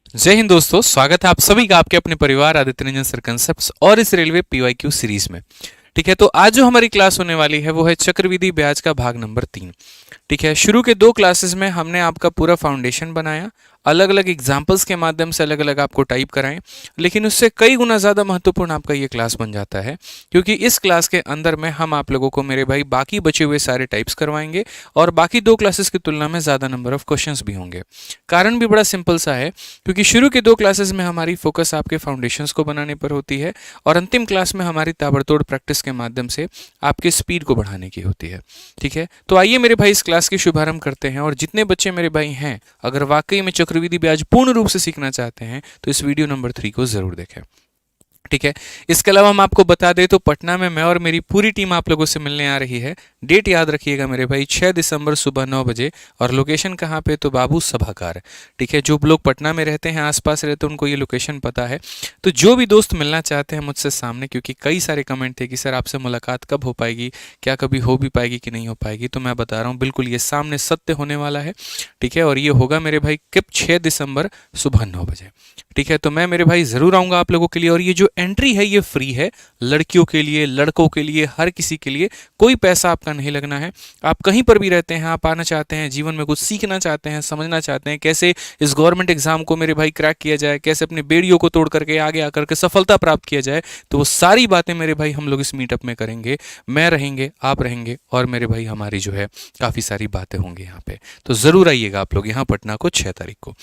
जय हिंद दोस्तों, स्वागत है आप सभी का आपके अपने परिवार आदित्य रंजन सर कंसेप्ट्स और इस रेलवे पीवाईक्यू सीरीज में। ठीक है, तो आज जो हमारी क्लास होने वाली है वो है चक्रवृद्धि ब्याज का भाग नंबर 3। ठीक है, शुरू के 2 क्लासेस में हमने आपका पूरा फाउंडेशन बनाया, अलग अलग एग्जाम्पल्स के माध्यम से अलग अलग आपको टाइप कराएं, लेकिन उससे कई गुना ज़्यादा महत्वपूर्ण आपका ये क्लास बन जाता है, क्योंकि इस क्लास के अंदर में हम आप लोगों को मेरे भाई बाकी बचे हुए सारे टाइप्स करवाएंगे और बाकी 2 क्लासेस की तुलना में ज़्यादा नंबर ऑफ क्वेश्चंस भी होंगे। कारण भी बड़ा सिंपल सा है, क्योंकि शुरू के 2 क्लासेस में हमारी फोकस आपके फाउंडेशंस को बनाने पर होती है और अंतिम क्लास में हमारी ताबड़तोड़ प्रैक्टिस के माध्यम से आपके स्पीड को बढ़ाने की होती है। ठीक है, तो आइए मेरे भाई इस क्लास की शुभारंभ करते हैं और जितने बच्चे मेरे भाई हैं, अगर वाकई में चक्रवृद्धि ब्याज पूर्ण रूप से सीखना चाहते हैं तो इस वीडियो नंबर 3 को जरूर देखें। ठीक है, इसके अलावा हम आपको बता दें तो पटना में मैं और मेरी पूरी टीम आप लोगों से मिलने आ रही है। डेट याद रखिएगा मेरे भाई, 6 दिसंबर सुबह 9 बजे। और लोकेशन कहाँ पे, तो बाबू सभागार। ठीक है, जो लोग पटना में रहते हैं, आसपास रहते हैं, उनको ये लोकेशन पता है। तो जो भी दोस्त मिलना चाहते हैं मुझसे सामने, क्योंकि कई सारे कमेंट थे कि सर आपसे मुलाकात कब हो पाएगी, क्या कभी हो भी पाएगी कि नहीं हो पाएगी, तो मैं बता रहा हूँ बिल्कुल ये सामने सत्य होने वाला है। ठीक है, और ये होगा मेरे भाई कब, 6 दिसंबर सुबह 9 बजे। ठीक है, तो मैं मेरे भाई ज़रूर आऊँगा आप लोगों के लिए। और ये जो एंट्री है ये फ्री है, लड़कियों के लिए, लड़कों के लिए, हर किसी के लिए, कोई पैसा आपका नहीं लगना है। आप कहीं पर भी रहते हैं, आप आना चाहते हैं, जीवन में कुछ सीखना चाहते हैं, समझना चाहते हैं कैसे इस गवर्नमेंट एग्जाम को मेरे भाई क्रैक किया जाए, कैसे अपने बेड़ियों को तोड़ करके आगे आकर के सफलता प्राप्त किया जाए, तो वो सारी बातें मेरे भाई हम लोग इस मीटअप में करेंगे। मैं रहेंगे, आप रहेंगे और मेरे भाई हमारी जो है काफ़ी सारी बातें होंगी यहाँ पे। तो ज़रूर आइएगा आप लोग यहाँ पटना को 6 तारीख को।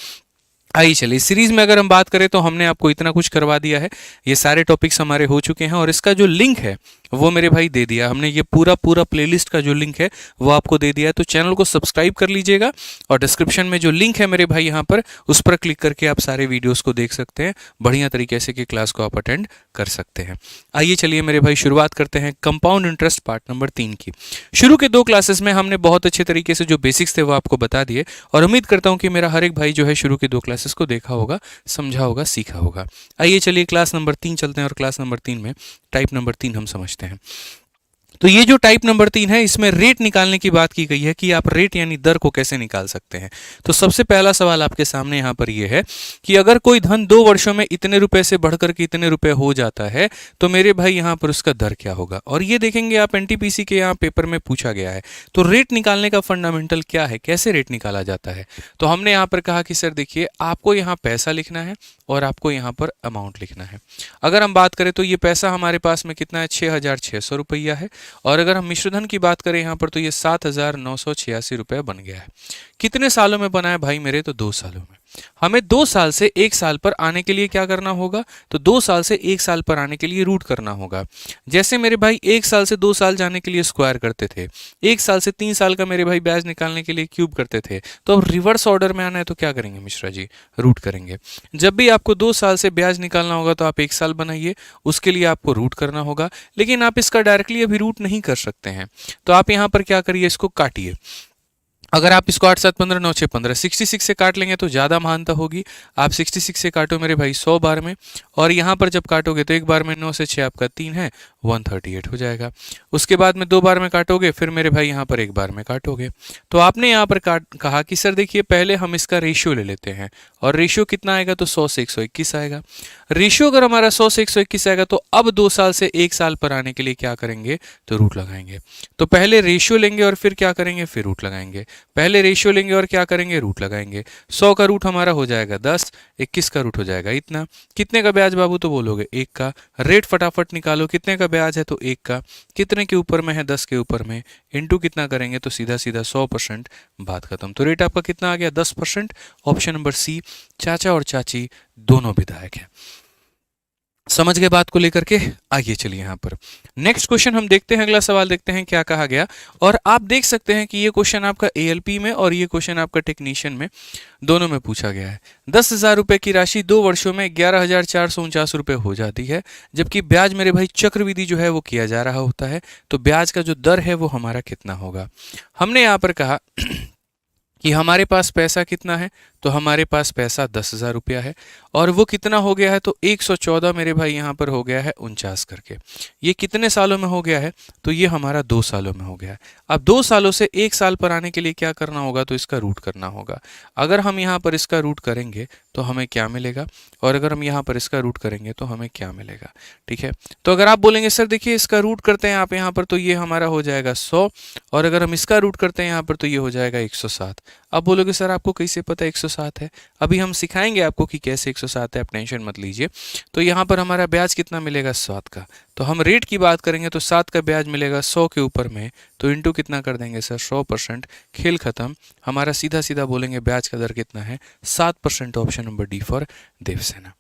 आइए चलिए, सीरीज में अगर हम बात करें तो हमने आपको इतना कुछ करवा दिया है, ये सारे टॉपिक्स हमारे हो चुके हैं और इसका जो लिंक है वो मेरे भाई दे दिया हमने। ये पूरा पूरा प्लेलिस्ट का जो लिंक है वो आपको दे दिया है, तो चैनल को सब्सक्राइब कर लीजिएगा और डिस्क्रिप्शन में जो लिंक है मेरे भाई यहाँ पर, उस पर क्लिक करके आप सारे वीडियोस को देख सकते हैं, बढ़िया तरीके से कि क्लास को आप अटेंड कर सकते हैं। आइए चलिए मेरे भाई शुरुआत करते हैं कंपाउंड इंटरेस्ट पार्ट नंबर 3 की। शुरू के 2 क्लासेस में हमने बहुत अच्छे तरीके से जो बेसिक्स थे वो आपको बता दिए और उम्मीद करता हूँ कि मेरा हर एक भाई जो है शुरू के 2 क्लासेस को देखा होगा, समझा होगा, सीखा होगा। आइए चलिए क्लास नंबर 3 चलते हैं और क्लास नंबर 3 में टाइप नंबर 3 हम समझते हैं। तो ये जो टाइप नंबर 3 है, इसमें रेट निकालने की बात की गई है कि आप रेट यानी दर को कैसे निकाल सकते हैं। तो सबसे पहला सवाल आपके सामने यहाँ पर ये है कि अगर कोई धन 2 वर्षों में इतने रुपए से बढ़कर के इतने रुपए हो जाता है, तो मेरे भाई यहाँ पर उसका दर क्या होगा। और ये देखेंगे आप, एनटीपीसी के यहाँ पेपर में पूछा गया है। तो रेट निकालने का फंडामेंटल क्या है, कैसे रेट निकाला जाता है। तो हमने यहाँ पर कहा कि सर देखिए, आपको यहाँ पैसा लिखना है और आपको यहाँ पर अमाउंट लिखना है। अगर हम बात करें तो ये पैसा हमारे पास में कितना है, 6,600 रुपया है। और अगर हम मिश्रधन की बात करें यहाँ पर तो ये 7,986 रुपये बन गया है। कितने सालों में बना है भाई मेरे, तो 2 सालों में। हमें 2 साल से 1 साल पर आने के लिए क्या करना होगा, तो 2 साल से 1 साल पर आने के लिए रूट करना होगा। जैसे मेरे भाई 1 साल से 2 साल जाने के लिए स्क्वायर करते थे, 1 साल से 3 साल का मेरे भाई ब्याज निकालने के लिए क्यूब करते थे, तो अब रिवर्स ऑर्डर में आना है तो क्या करेंगे मिश्रा जी, रूट करेंगे। जब भी आपको 2 साल से ब्याज निकालना होगा तो आप 1 साल बनाइए, उसके लिए आपको रूट करना होगा। लेकिन आप इसका डायरेक्टली अभी रूट नहीं कर सकते हैं, तो आप यहाँ पर क्या करिए, इसको काटिए। अगर आप इसको 8 7 15 9 6 15 66 से काट लेंगे तो ज़्यादा महानता होगी। आप 66 से काटो मेरे भाई 100 बार में, और यहाँ पर जब काटोगे तो एक बार में 9 से 6 आपका 3 है, 138 हो जाएगा। उसके बाद में 2 बार में काटोगे, फिर मेरे भाई यहाँ पर एक बार में काटोगे। तो आपने यहाँ पर कहा कि सर देखिए, पहले हम इसका रेशियो ले लेते हैं, और रेशियो कितना आएगा, तो 100 से 121 आएगा। रेशियो अगर हमारा 100 से 121 आएगा तो अब 2 साल से 1 साल पर आने के लिए क्या करेंगे, तो रूट लगाएंगे। तो पहले रेशियो लेंगे और फिर क्या करेंगे, फिर रूट लगाएंगे। पहले रेशियो लेंगे और क्या करेंगे, रूट लगाएंगे। 100 का रूट हमारा हो जाएगा 10, 21 का रूट हो जाएगा इतना। कितने का ब्याज बाबू, तो बोलोगे 1 का। रेट फटाफट निकालो, कितने का ब्याज है, तो 1 का। कितने के ऊपर में है, 10 के ऊपर में। इनटू कितना करेंगे, तो सीधा सीधा 100%, बात खत्म। तो रेट आपका कितना आ गया, 10%। ऑप्शन नंबर सी, चाचा और चाची दोनों विधायक हैं। समझ गए बात को लेकर के। आइए चलिए यहाँ पर नेक्स्ट क्वेश्चन हम देखते हैं, अगला सवाल देखते हैं क्या कहा गया। और आप देख सकते हैं कि ये क्वेश्चन आपका एएलपी में और ये क्वेश्चन आपका टेक्नीशियन में, दोनों में पूछा गया है। 10,000 रुपए की राशि 2 वर्षों में 11,449 रुपए हो जाती है, जबकि ब्याज मेरे भाई चक्रवृद्धि जो है वो किया जा रहा होता है। तो ब्याज का जो दर है वो हमारा कितना होगा। हमने यहाँ पर कहा कि हमारे पास पैसा कितना है, तो हमारे पास पैसा 10,000 रुपया है और वो कितना हो गया है, तो 114 मेरे भाई यहाँ पर हो गया है 49 करके। ये कितने सालों में हो गया है, तो ये हमारा 2 सालों में हो गया है। अब 2 सालों से 1 साल पर आने के लिए क्या करना होगा, तो इसका रूट करना होगा। अगर हम यहाँ पर इसका रूट करेंगे तो हमें क्या मिलेगा, और अगर हम यहाँ पर इसका रूट करेंगे तो हमें क्या मिलेगा। ठीक है, तो अगर आप बोलेंगे सर देखिए इसका रूट करते हैं आप यहाँ पर, तो ये हमारा हो जाएगा 100, और अगर हम इसका रूट करते हैं यहाँ पर तो ये हो जाएगा 107। अब बोलोगे सर आपको कैसे पता 107 है, अभी हम सिखाएंगे आपको कि कैसे 107 है, आप टेंशन मत लीजिए। तो यहाँ पर हमारा ब्याज कितना मिलेगा, 7 का। तो हम रेट की बात करेंगे तो 7 का ब्याज मिलेगा 100 के ऊपर में, तो इंटू कितना कर देंगे सर, 100%। खेल खत्म, हमारा सीधा सीधा बोलेंगे ब्याज का दर कितना है, 7%। Option number D for Devsena.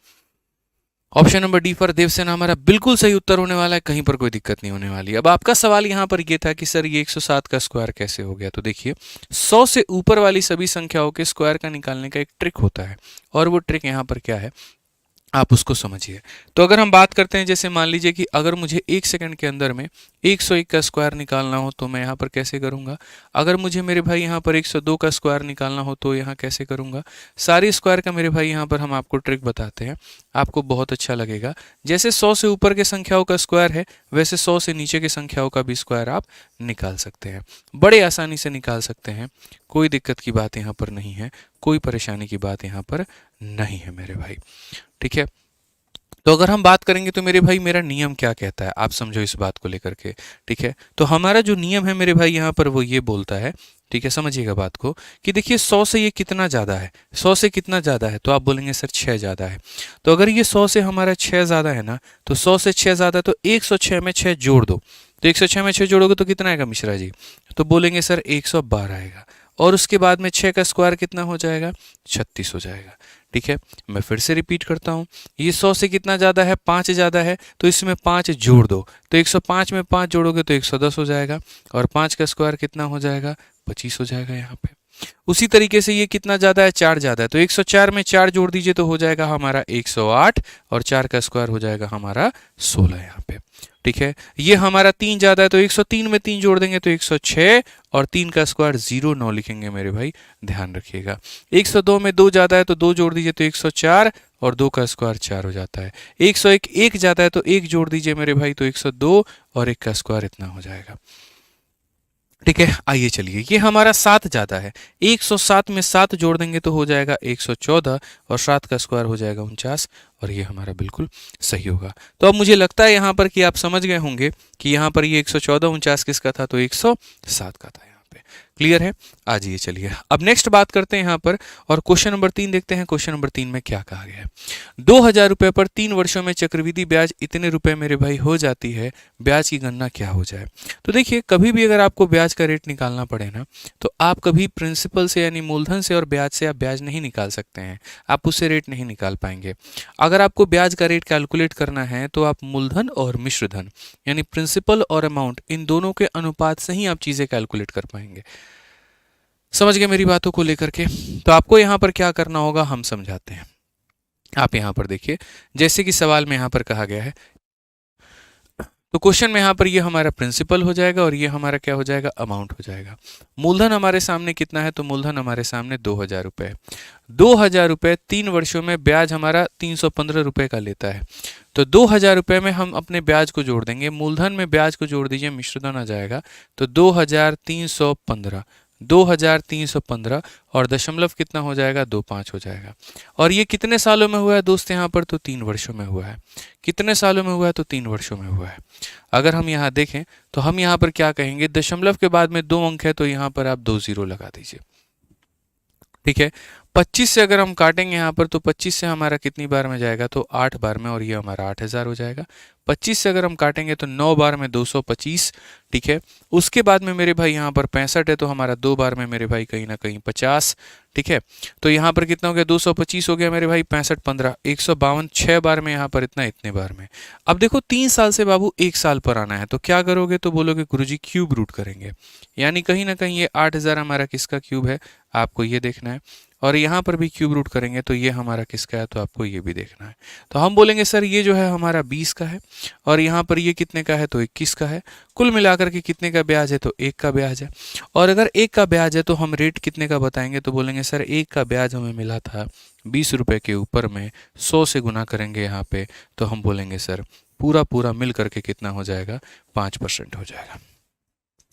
Option number D for Devsena हमारा बिल्कुल सही उत्तर होने वाला है, कहीं पर कोई दिक्कत नहीं होने वाली। अब आपका सवाल यहाँ पर ये था कि सर ये 107 का स्क्वायर कैसे हो गया, तो देखिए 100 से ऊपर वाली सभी संख्याओं के स्क्वायर का निकालने का एक ट्रिक होता है, और वो ट्रिक यहाँ पर क्या है आप उसको समझिए। तो अगर हम बात करते हैं, जैसे मान लीजिए कि अगर मुझे 1 सेकंड के अंदर में 101 का स्क्वायर निकालना हो तो मैं यहाँ पर कैसे करूँगा। अगर मुझे मेरे भाई यहाँ पर 102 का स्क्वायर निकालना हो तो यहाँ कैसे करूँगा। सारी स्क्वायर का मेरे भाई यहाँ पर हम आपको ट्रिक बताते हैं, आपको बहुत अच्छा लगेगा। जैसे 100 से ऊपर के संख्याओं का स्क्वायर है, वैसे 100 से नीचे के संख्याओं का भी स्क्वायर आप निकाल सकते हैं, बड़े आसानी से निकाल सकते हैं। कोई दिक्कत की बात यहाँ पर नहीं है, कोई परेशानी की बात यहाँ पर नहीं है मेरे भाई। ठीक है, तो अगर हम बात करेंगे तो मेरे भाई मेरा नियम क्या कहता है, आप समझो इस बात को लेकर के। ठीक है, तो हमारा जो नियम है मेरे भाई यहाँ पर वो ये बोलता है, ठीक है समझिएगा बात को, कि देखिए 100 से ये कितना ज़्यादा है, 100 से कितना ज़्यादा है, तो आप बोलेंगे सर 6 ज़्यादा है। तो अगर ये 100 से हमारा 6 ज़्यादा है ना, तो 100 से 6 ज़्यादा, तो 106 में 6 जोड़ दो, तो 106 में 6 जोड़ोगे तो कितना आएगा मिश्रा जी, तो बोलेंगे सर 112 आएगा। और उसके बाद में 6 का स्क्वायर कितना हो जाएगा, 36 हो जाएगा। ठीक है, मैं फिर से रिपीट करता हूँ, ये 100 से कितना ज़्यादा है, 5 ज़्यादा है, तो इसमें 5 जोड़ दो, तो 105 में 5 जोड़ोगे तो 110 हो जाएगा, और 5 का स्क्वायर कितना हो जाएगा, 25 हो जाएगा यहाँ पे। उसी तरीके से ये कितना ज़्यादा है, 4 ज़्यादा है, तो 104 में 4 जोड़ दीजिए तो हो जाएगा हमारा 108, और 4 का स्क्वायर हो जाएगा हमारा 16 यहाँ पे। ठीक है, ये हमारा 3 ज़्यादा है, तो 103 में 3 जोड़ देंगे तो 106, और 3 का स्क्वायर 0 लिखेंगे मेरे भाई, ध्यान रखिएगा। 102 में 2 ज़्यादा है, तो 2 जोड़ दीजिए तो 104, और 2 का स्क्वायर 4 हो जाता है। 101 1 ज़्यादा है, तो 1 जोड़ दीजिए मेरे भाई, तो 102, और 1 का स्क्वायर इतना हो जाएगा। ठीक है, आइए चलिए, ये हमारा 7 ज़्यादा है, 107 में 7 जोड़ देंगे तो हो जाएगा 114, और 7 का स्क्वायर हो जाएगा 49, और ये हमारा बिल्कुल सही होगा। तो अब मुझे लगता है यहाँ पर कि आप समझ गए होंगे कि यहाँ पर ये 114 49 किसका था, तो 107 का था। यहाँ पे क्लियर है। आ जाइए चलिए, अब नेक्स्ट बात करते हैं यहाँ पर, और क्वेश्चन नंबर 3 देखते हैं। क्वेश्चन नंबर 3 में क्या कहा गया है, 2000 रुपये पर 3 वर्षों में चक्रवृद्धि ब्याज इतने रुपए मेरे भाई हो जाती है, ब्याज की गणना क्या हो जाए। तो देखिए, कभी भी अगर आपको ब्याज का रेट निकालना पड़े ना, तो आप कभी प्रिंसिपल से यानी मूलधन से और ब्याज से आप ब्याज नहीं निकाल सकते हैं, आप उससे रेट नहीं निकाल पाएंगे। अगर आपको ब्याज का रेट कैलकुलेट करना है तो आप मूलधन और मिश्रधन यानी प्रिंसिपल और अमाउंट, इन दोनों के अनुपात से ही आप चीज़ें कैलकुलेट कर पाएंगे। समझ गए मेरी बातों को लेकर के। तो आपको यहाँ पर क्या करना होगा हम समझाते हैं। आप यहाँ पर देखिए, जैसे कि सवाल में यहाँ पर कहा गया है, तो क्वेश्चन में यहाँ पर ये हमारा प्रिंसिपल हो जाएगा और ये हमारा क्या हो जाएगा, अमाउंट हो जाएगा। मूलधन हमारे सामने कितना है, तो मूलधन हमारे सामने 2000 रुपये है। 2000 रुपये 3 वर्षों में ब्याज हमारा 315 रुपये का लेता है। तो 2000 रुपये में हम अपने ब्याज को जोड़ देंगे, मूलधन में ब्याज को जोड़ दीजिए, मिश्रधन आ जाएगा, तो 2315 और दशमलव कितना हो जाएगा, 25 हो जाएगा। और ये कितने सालों में हुआ है दोस्त यहाँ पर, तो 3 वर्षों में हुआ है। कितने सालों में हुआ है, तो 3 वर्षों में हुआ है। अगर हम यहाँ देखें तो हम यहाँ पर क्या कहेंगे, दशमलव के बाद में 2 अंक है तो यहाँ पर आप 2 जीरो लगा दीजिए। ठीक है, 25 से अगर हम काटेंगे यहाँ पर तो 25 से हमारा कितनी बार में जाएगा, तो 8 बार में, और ये हमारा 8000 हो जाएगा। 25 से अगर हम काटेंगे तो 9 बार में 225। ठीक है, उसके बाद में मेरे भाई यहाँ पर 65 है, तो हमारा 2 बार में मेरे भाई कहीं ना कहीं 50। ठीक है। तो यहाँ पर कितना हो गया, 225 हो गया मेरे भाई, 65 15, 152 6 बार में, यहाँ पर इतना इतने बार में। अब देखो 3 साल से बाबू 1 साल पर आना है, तो क्या करोगे, तो बोलोगे गुरुजी क्यूब रूट करेंगे, यानी कहीं ना कहीं ये 8000 हमारा किसका क्यूब है, आपको ये देखना है। और यहाँ पर भी क्यूब रूट करेंगे तो ये हमारा किसका है, तो आपको ये भी देखना है। तो हम बोलेंगे सर ये जो है हमारा 20 का है, और यहाँ पर ये कितने का है, तो 21 का है। कुल मिलाकर के कितने का ब्याज है, तो 1 का ब्याज है। और अगर 1 का ब्याज है तो हम रेट कितने का बताएंगे, तो बोलेंगे सर 1 का ब्याज हमें मिला था 20 रुपये के ऊपर में, 100 से गुना करेंगे यहाँ पे, तो हम बोलेंगे सर पूरा पूरा मिल करके कितना हो जाएगा, 5% हो जाएगा।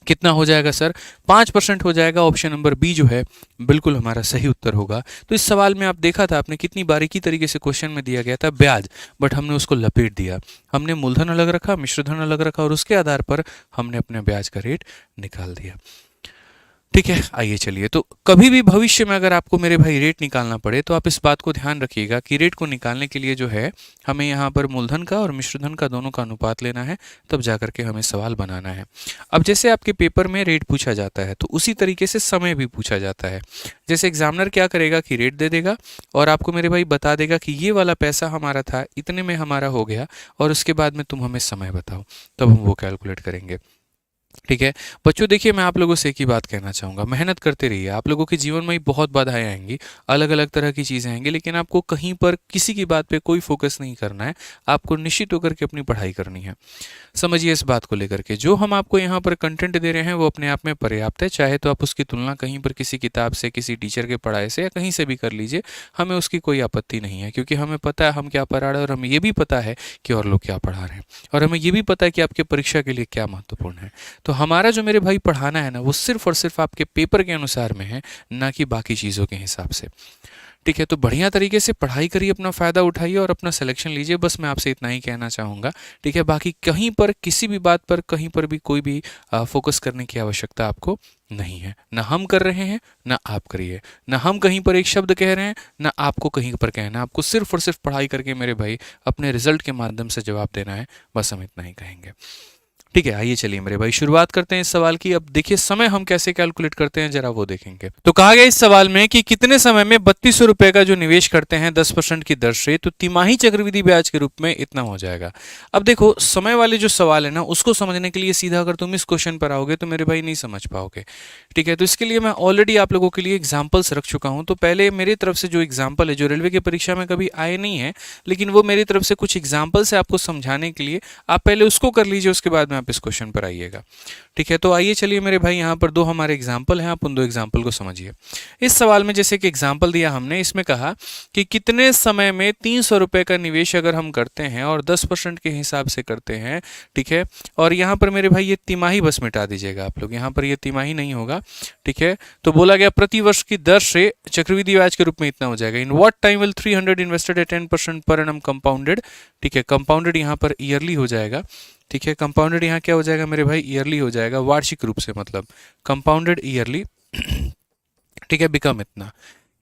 कितना हो जाएगा सर, 5% हो जाएगा। ऑप्शन नंबर बी जो है बिल्कुल हमारा सही उत्तर होगा। तो इस सवाल में आप देखा था आपने कितनी बारीकी तरीके से क्वेश्चन में दिया गया था ब्याज, बट हमने उसको लपेट दिया। हमने मूलधन अलग रखा, मिश्रधन अलग रखा, और उसके आधार पर हमने अपने ब्याज का रेट निकाल दिया। ठीक है, आइए चलिए। तो कभी भी भविष्य में अगर आपको मेरे भाई रेट निकालना पड़े तो आप इस बात को ध्यान रखिएगा कि रेट को निकालने के लिए जो है हमें यहाँ पर मूलधन का और मिश्रधन का दोनों का अनुपात लेना है, तब जाकर के हमें सवाल बनाना है। अब जैसे आपके पेपर में रेट पूछा जाता है तो उसी तरीके से समय भी पूछा जाता है। जैसे एग्जामिनर क्या करेगा कि रेट दे देगा और आपको मेरे भाई बता देगा कि ये वाला पैसा हमारा था, इतने में हमारा हो गया, और उसके बाद में तुम हमें समय बताओ, तब हम वो कैलकुलेट करेंगे। ठीक है बच्चों, देखिए मैं आप लोगों से एक ही बात कहना चाहूँगा, मेहनत करते रहिए। आप लोगों के जीवन में ही बहुत बाधाएं आएंगी, अलग अलग तरह की चीज़ें आएंगी, लेकिन आपको कहीं पर किसी की बात पे कोई फोकस नहीं करना है। आपको निश्चित होकर के अपनी पढ़ाई करनी है। समझिए इस बात को लेकर के जो हम आपको यहाँ पर कंटेंट दे रहे हैं वो अपने आप में पर्याप्त है। चाहे तो आप उसकी तुलना कहीं पर किसी किताब से, किसी टीचर के पढ़ाई से या कहीं से भी कर लीजिए, हमें उसकी कोई आपत्ति नहीं है, क्योंकि हमें पता है हम क्या पढ़ा रहे हैं, और हमें ये भी पता है कि और लोग क्या पढ़ा रहे हैं, और हमें ये भी पता है कि आपके परीक्षा के लिए क्या महत्वपूर्ण है। तो हमारा जो मेरे भाई पढ़ाना है ना, वो सिर्फ और सिर्फ आपके पेपर के अनुसार में है, ना कि बाकी चीज़ों के हिसाब से। ठीक है, तो बढ़िया तरीके से पढ़ाई करिए, अपना फ़ायदा उठाइए और अपना सिलेक्शन लीजिए। बस मैं आपसे इतना ही कहना चाहूँगा। ठीक है, बाकी कहीं पर किसी भी बात पर कहीं पर भी कोई भी फोकस करने की आवश्यकता आपको नहीं है। ना हम कर रहे हैं, ना आप करिए। ना हम कहीं पर एक शब्द कह रहे हैं, ना आपको कहीं पर कहना है। आपको सिर्फ और सिर्फ पढ़ाई करके मेरे भाई अपने रिजल्ट के माध्यम से जवाब देना है। बस हम इतना ही कहेंगे। ठीक है, आइए चलिए मेरे भाई शुरुआत करते हैं इस सवाल की। अब देखिए समय हम कैसे कैलकुलेट करते हैं, जरा वो देखेंगे। तो कहा गया इस सवाल में कि कितने समय में 3200 रुपए का जो निवेश करते हैं 10% की दर से, तो तिमाही चक्रवृद्धि ब्याज के रूप में इतना हो जाएगा। अब देखो समय वाले जो सवाल है ना, उसको समझने के लिए सीधा अगर तुम इस क्वेश्चन पर आओगे तो मेरे भाई नहीं समझ पाओगे। ठीक है, तो इसके लिए मैं ऑलरेडी आप लोगों के लिए एग्जाम्पल्स रख चुका हूं। तो पहले मेरी तरफ से जो एग्जाम्पल है, जो रेलवे की परीक्षा में कभी आए नहीं है, लेकिन वो मेरी तरफ से कुछ एग्जाम्पल से आपको समझाने के लिए, आप पहले उसको कर लीजिए, उसके बाद में आप इस क्वेश्चन पर आइएगा। ठीक है, तो आइए चलिए मेरे भाई, यहाँ पर दो हमारे एग्जाम्पल हैं, आप उन दो एग्जाम्पल को समझिए। इस सवाल में जैसे कि एग्जाम्पल दिया हमने, इसमें कहा कि कितने समय में 300 रुपए का निवेश अगर हम करते हैं और 10% के हिसाब से करते हैं। ठीक है, और यहाँ पर मेरे भाई ये तिमाही बस मिटा दीजिएगा आप लोग, यहाँ पर ये तिमाही नहीं होगा। ठीक है, तो बोला गया प्रति वर्ष की दर से चक्रवृद्धि ब्याज के रूप में इतना हो जाएगा। In what time will 300 invested at 10% per annum compounded. ठीक है, कंपाउंडेड यहाँ पर ईयरली हो जाएगा। ठीक है, कंपाउंडेड यहाँ क्या हो जाएगा मेरे भाई, ईयरली हो जाएगा, वार्षिक रूप से, मतलब कंपाउंडेड ईयरली। ठीक है, बिकम इतना।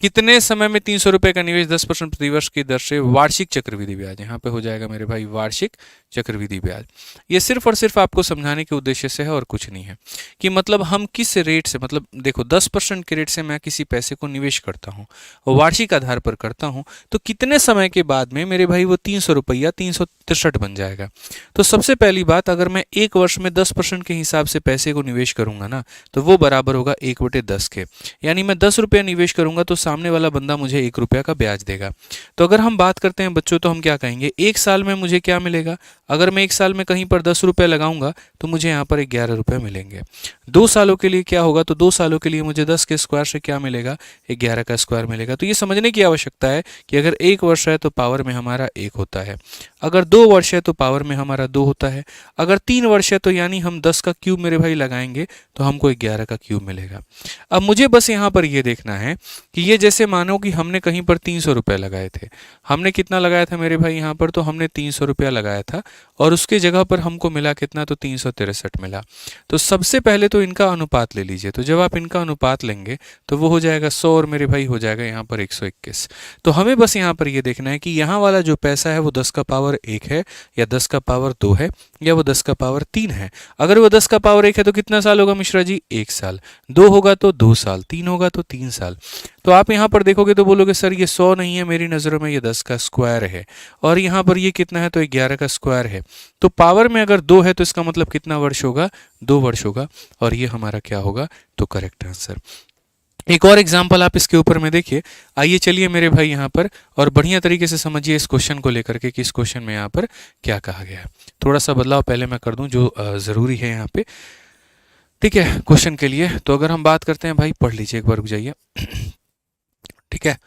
कितने समय में 300 रुपए का निवेश 10% प्रतिवर्ष की दर से, वार्षिक चक्रवृद्धि ब्याज, यहाँ पे हो जाएगा मेरे भाई वार्षिक चक्रवृद्धि ब्याज। ये सिर्फ और सिर्फ आपको समझाने के उद्देश्य से है और कुछ नहीं है, कि मतलब हम किस रेट से, मतलब देखो 10% के रेट से मैं किसी पैसे को निवेश करता हूँ, वार्षिक आधार पर करता हूँ, तो कितने समय के बाद में मेरे भाई वो 300 रुपया 363 बन जाएगा। तो सबसे पहली बात, अगर मैं एक वर्ष में 10% के हिसाब से पैसे को निवेश करूंगा ना, तो वो बराबर होगा 1/10 के। यानी मैं 10 रुपया निवेश करूंगा तो सामने वाला बंदा मुझे 1 रुपया का ब्याज देगा। तो अगर हम बात करते हैं बच्चों, तो हम क्या कहेंगे, एक साल में मुझे क्या मिलेगा। अगर मैं एक साल में कहीं पर 10 रुपये लगाऊंगा तो मुझे यहाँ पर 11 रुपये मिलेंगे। 2 सालों के लिए क्या होगा, तो 2 सालों के लिए मुझे 10 के स्क्वायर से क्या मिलेगा, 11 का स्क्वायर मिलेगा। तो ये समझने की आवश्यकता है कि अगर 1 वर्ष है तो पावर में हमारा 1 होता है, अगर 2 वर्ष है तो पावर में हमारा 2 होता है, अगर 3 वर्ष है तो यानी हम 10 का क्यूब मेरे भाई लगाएंगे तो हमको 11 का क्यूब मिलेगा। अब मुझे बस यहाँ पर ये देखना है कि ये जैसे मानो कि हमने कहीं पर 300 रुपये लगाए थे। हमने कितना लगाया था मेरे भाई यहाँ पर, तो हमने 300 रुपया लगाया था, और उसके जगह पर हमको मिला कितना, तो 363 मिला। तो सबसे पहले तो इनका अनुपात ले लीजिए। तो जब आप इनका अनुपात लेंगे तो वो हो जाएगा 100 और मेरे भाई हो जाएगा यहाँ पर 121। तो हमें बस यहाँ पर ये देखना है कि यहाँ वाला जो पैसा है वो 10 का पावर पावर 1 है या 10 का पावर 2 है या वो 10 का पावर 3 है। अगर वो 10 का पावर 1 है तो कितना साल होगा मिश्रा जी? 1 साल। 2 होगा तो 2 साल, 3 होगा तो 3 साल। तो आप यहाँ पर देखोगे तो बोलोगे सर ये 100 नहीं है, मेरी नज़रों में ये 10 का स्क्वायर है, और यहाँ पर ये कितना है? तो 11 का स्क्वायर है। तो पावर में अगर 2 है तो इसका मतलब कितना वर्ष होगा? 2 वर्ष होगा, और ये हमारा क्या होगा? तो करेक्ट आंसर। एक और एग्जाम्पल आप इसके ऊपर में देखिए। आइए चलिए मेरे भाई यहाँ पर और बढ़िया तरीके से समझिए इस क्वेश्चन को लेकर के कि इस क्वेश्चन में यहाँ पर क्या कहा गया है। थोड़ा सा बदलाव पहले मैं कर दूं जो ज़रूरी है यहाँ पे, ठीक है, क्वेश्चन के लिए। तो अगर हम बात करते हैं भाई, पढ़ लीजिए एक बार, रुक जाइए, ठीक है।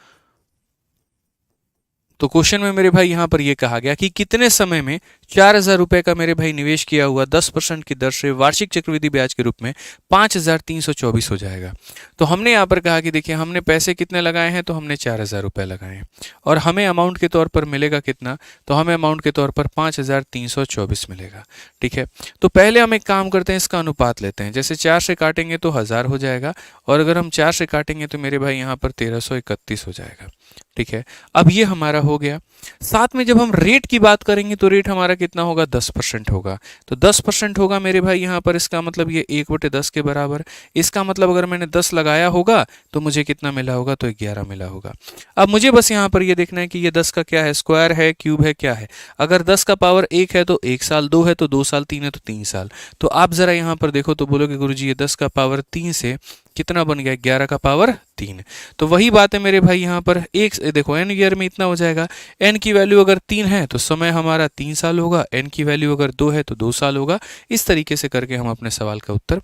तो क्वेश्चन में मेरे भाई यहाँ पर ये कहा गया कि कितने समय में 4,000 रुपए का मेरे भाई निवेश किया हुआ 10% की दर से वार्षिक चक्रवृद्धि ब्याज के रूप में 5,324 हो जाएगा। तो हमने यहाँ पर कहा कि देखिए हमने पैसे कितने लगाए हैं? तो हमने 4,000 रुपए लगाए हैं, और हमें अमाउंट के तौर पर मिलेगा कितना? तो हमें अमाउंट के तौर पर 5,324 मिलेगा, ठीक है। तो पहले हम एक काम करते हैं, इसका अनुपात लेते हैं। जैसे 4 से काटेंगे तो 1000 हो जाएगा, और अगर हम 4 से काटेंगे तो मेरे भाई यहाँ पर 1331 हो जाएगा, ठीक है। अब ये हमारा हो गया। साथ में जब हम रेट की बात करेंगे तो रेट हमारा कितना होगा? 10% होगा। तो 10% होगा मेरे भाई यहाँ पर, इसका मतलब ये 1/10 के बराबर। इसका मतलब अगर मैंने 10 लगाया होगा तो मुझे कितना मिला होगा? तो 11 मिला होगा। अब मुझे बस यहाँ पर ये देखना है कि ये 10 का क्या है? स्क्वायर है, क्यूब है, क्या है? अगर 10 का पावर 1 है तो 1 साल, 2 है तो 2 साल, 3 है तो 3 साल। तो आप जरा यहाँ पर देखो तो बोलोगे गुरुजी ये 10 का पावर 3 से कितना बन गया? 11 का पावर 3। तो वही बात है मेरे भाई यहाँ पर, एक देखो n ईयर में इतना हो जाएगा। n की वैल्यू अगर 3 है तो समय हमारा 3 साल होगा, n की वैल्यू अगर 2 है तो 2 साल होगा। इस तरीके से करके हम अपने सवाल का उत्तर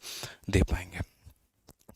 दे पाएंगे।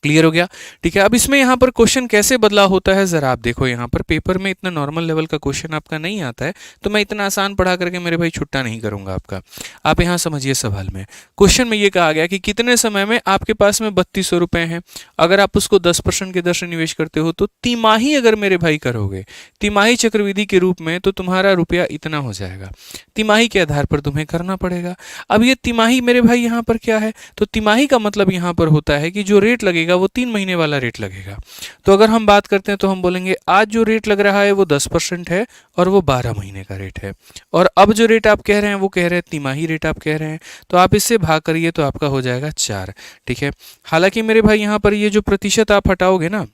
क्लियर हो गया? ठीक है। अब इसमें यहाँ पर क्वेश्चन कैसे बदलाव होता है जरा आप देखो। यहाँ पर पेपर में इतना नॉर्मल लेवल का क्वेश्चन आपका नहीं आता है, तो मैं इतना आसान पढ़ा करके मेरे भाई छुट्टा नहीं करूंगा आपका। आप यहाँ समझिए सवाल में, क्वेश्चन में ये कहा गया कि कितने समय में आपके पास में 3200 रुपए हैं, अगर आप उसको 10% के दर से निवेश करते हो तो तिमाही अगर मेरे भाई करोगे, तिमाही चक्रवृद्धि के रूप में, तो तुम्हारा रुपया इतना हो जाएगा। तिमाही के आधार पर तुम्हें करना पड़ेगा। अब ये तिमाही मेरे भाई यहाँ पर क्या है? तो तिमाही का मतलब यहाँ पर होता है कि जो रेट लगेगा वो 3 महीने वाला रेट लगेगा। तो अगर हम बात करते हैं तो हम बोलेंगे आज जो रेट लग रहा है वो 10% है और वो 12 महीने का रेट है, और अब जो रेट आप कह रहे हैं वो कह रहे हैं तिमाही रेट आप कह रहे हैं, तो आप इससे भाग करिए तो आपका हो जाएगा 4, ठीक है। हालांकि मेरे भाई यहाँ पर ये जो प्रतिशत आप हटाओगे ना,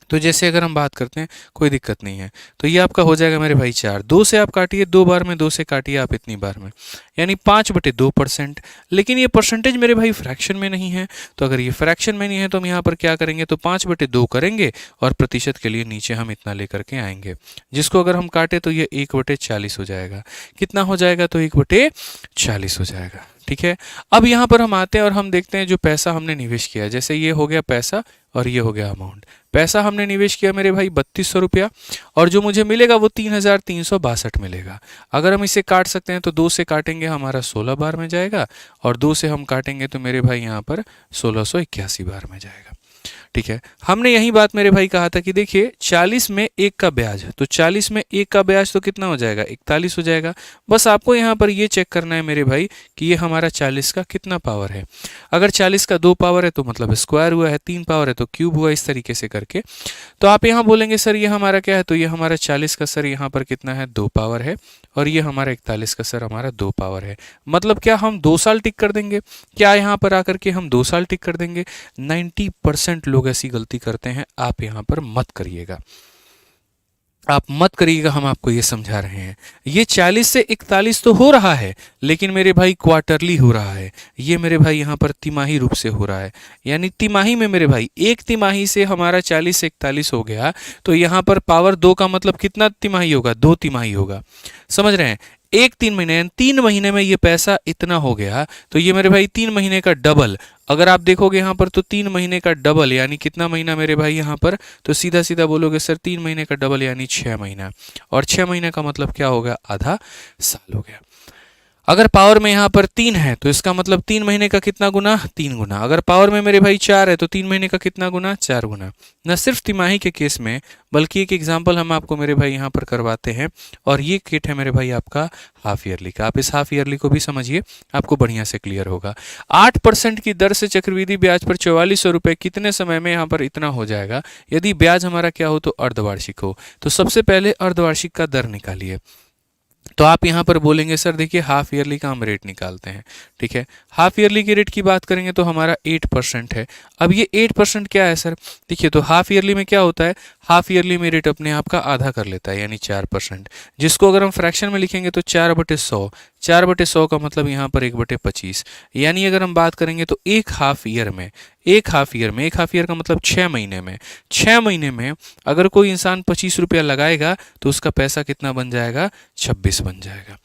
तो जैसे अगर हम बात करते हैं, कोई दिक्कत नहीं है, तो ये आपका हो जाएगा मेरे भाई 4। 2 से आप काटिए 2 बार में, 2 से काटिए आप इतनी बार में, यानी 5/2%। लेकिन ये परसेंटेज मेरे भाई फ्रैक्शन में नहीं है, तो अगर ये फ्रैक्शन में नहीं है तो हम यहाँ पर क्या करेंगे? तो 5/2 करेंगे और प्रतिशत के लिए नीचे हम इतना लेकर के आएंगे, जिसको अगर हम काटे तो ये 1/40 हो जाएगा। कितना हो जाएगा? तो 1/40 हो जाएगा, ठीक है। अब यहाँ पर हम आते हैं और हम देखते हैं जो पैसा हमने निवेश किया। जैसे ये हो गया पैसा और ये हो गया अमाउंट। पैसा हमने निवेश किया मेरे भाई 3200 रुपया, और जो मुझे मिलेगा वो 3,362 मिलेगा। अगर हम इसे काट सकते हैं तो 2 से काटेंगे हमारा 16 बार में जाएगा, और 2 से हम काटेंगे तो मेरे भाई यहाँ पर 1681 बार में जाएगा, ठीक है। हमने यही बात मेरे भाई कहा था कि देखिए 40 में 1 का ब्याज, तो 40 में 1 का ब्याज तो कितना हो जाएगा? 41 हो जाएगा। बस आपको यहाँ पर ये चेक करना है मेरे भाई कि ये हमारा 40 का कितना पावर है। अगर 40 का 2 पावर है तो मतलब स्क्वायर हुआ है, 3 पावर है तो क्यूब हुआ, इस तरीके से करके। तो आप यहाँ बोलेंगे सर ये हमारा क्या है? तो ये हमारा 40 का सर यहाँ पर कितना है? 2 पावर है, और ये हमारा 41 का सर हमारा 2 पावर है। मतलब क्या हम 2 साल टिक कर देंगे? क्या यहाँ पर आकर के हम 2 साल टिक कर देंगे? 90% लोग ऐसी गलती करते हैं, आप यहाँ पर मत करिएगा, आप मत करिएगा। हम आपको ये समझा रहे हैं, ये 40 से 41 तो हो रहा है, लेकिन मेरे भाई क्वार्टरली हो रहा है। ये मेरे भाई यहाँ पर तिमाही रूप से हो रहा है, यानी तिमाही में मेरे भाई एक तिमाही से हमारा 40 से 41 हो गया, तो यहाँ पर पावर 2 का मतलब कितना तिमाही होगा? 2 तिमाही होगा। समझ रहे हैं? एक 3 महीने, 3 महीने में ये पैसा इतना हो गया, तो ये मेरे भाई 3 महीने का डबल। अगर आप देखोगे यहाँ पर तो 3 महीने का डबल यानी कितना महीना मेरे भाई यहाँ पर? तो सीधा सीधा बोलोगे सर 3 महीने का डबल यानी 6 महीना, और 6 महीने का मतलब क्या हो गया? आधा साल हो गया। अगर पावर में यहाँ पर 3 है तो इसका मतलब 3 महीने का कितना गुना? 3 गुना। अगर पावर में मेरे भाई 4 है तो 3 महीने का कितना गुना? 4 गुना। न सिर्फ तिमाही के केस में, बल्कि एक एग्जाम्पल हम आपको मेरे भाई यहाँ पर करवाते हैं, और ये किट है मेरे भाई आपका हाफ ईयरली का। आप इस हाफ ईयरली को भी समझिए, आपको बढ़िया से क्लियर होगा। 8% की दर से चक्रवृद्धि ब्याज पर 4400 रुपये कितने समय में यहाँ पर इतना हो जाएगा? यदि ब्याज हमारा क्या हो? तो अर्धवार्षिक हो। तो सबसे पहले अर्धवार्षिक का दर निकालिए। तो आप यहाँ पर बोलेंगे सर देखिए हाफ ईयरली का हम रेट निकालते हैं, ठीक है। हाफ ईयरली के रेट की बात करेंगे तो हमारा 8% है। अब ये 8% क्या है सर, देखिए तो हाफ ईयरली में क्या होता है, हाफ ईयरली में रेट अपने आप का आधा कर लेता है यानी 4%, जिसको अगर हम फ्रैक्शन में लिखेंगे तो 4/100, 4/100 का मतलब यहाँ पर 1/25, यानी अगर हम बात करेंगे तो एक हाफ ईयर में, एक हाफ ईयर का मतलब 6 महीने में, 6 महीने में अगर कोई इंसान 25 रुपया लगाएगा तो उसका पैसा कितना बन जाएगा, 26 बन जाएगा।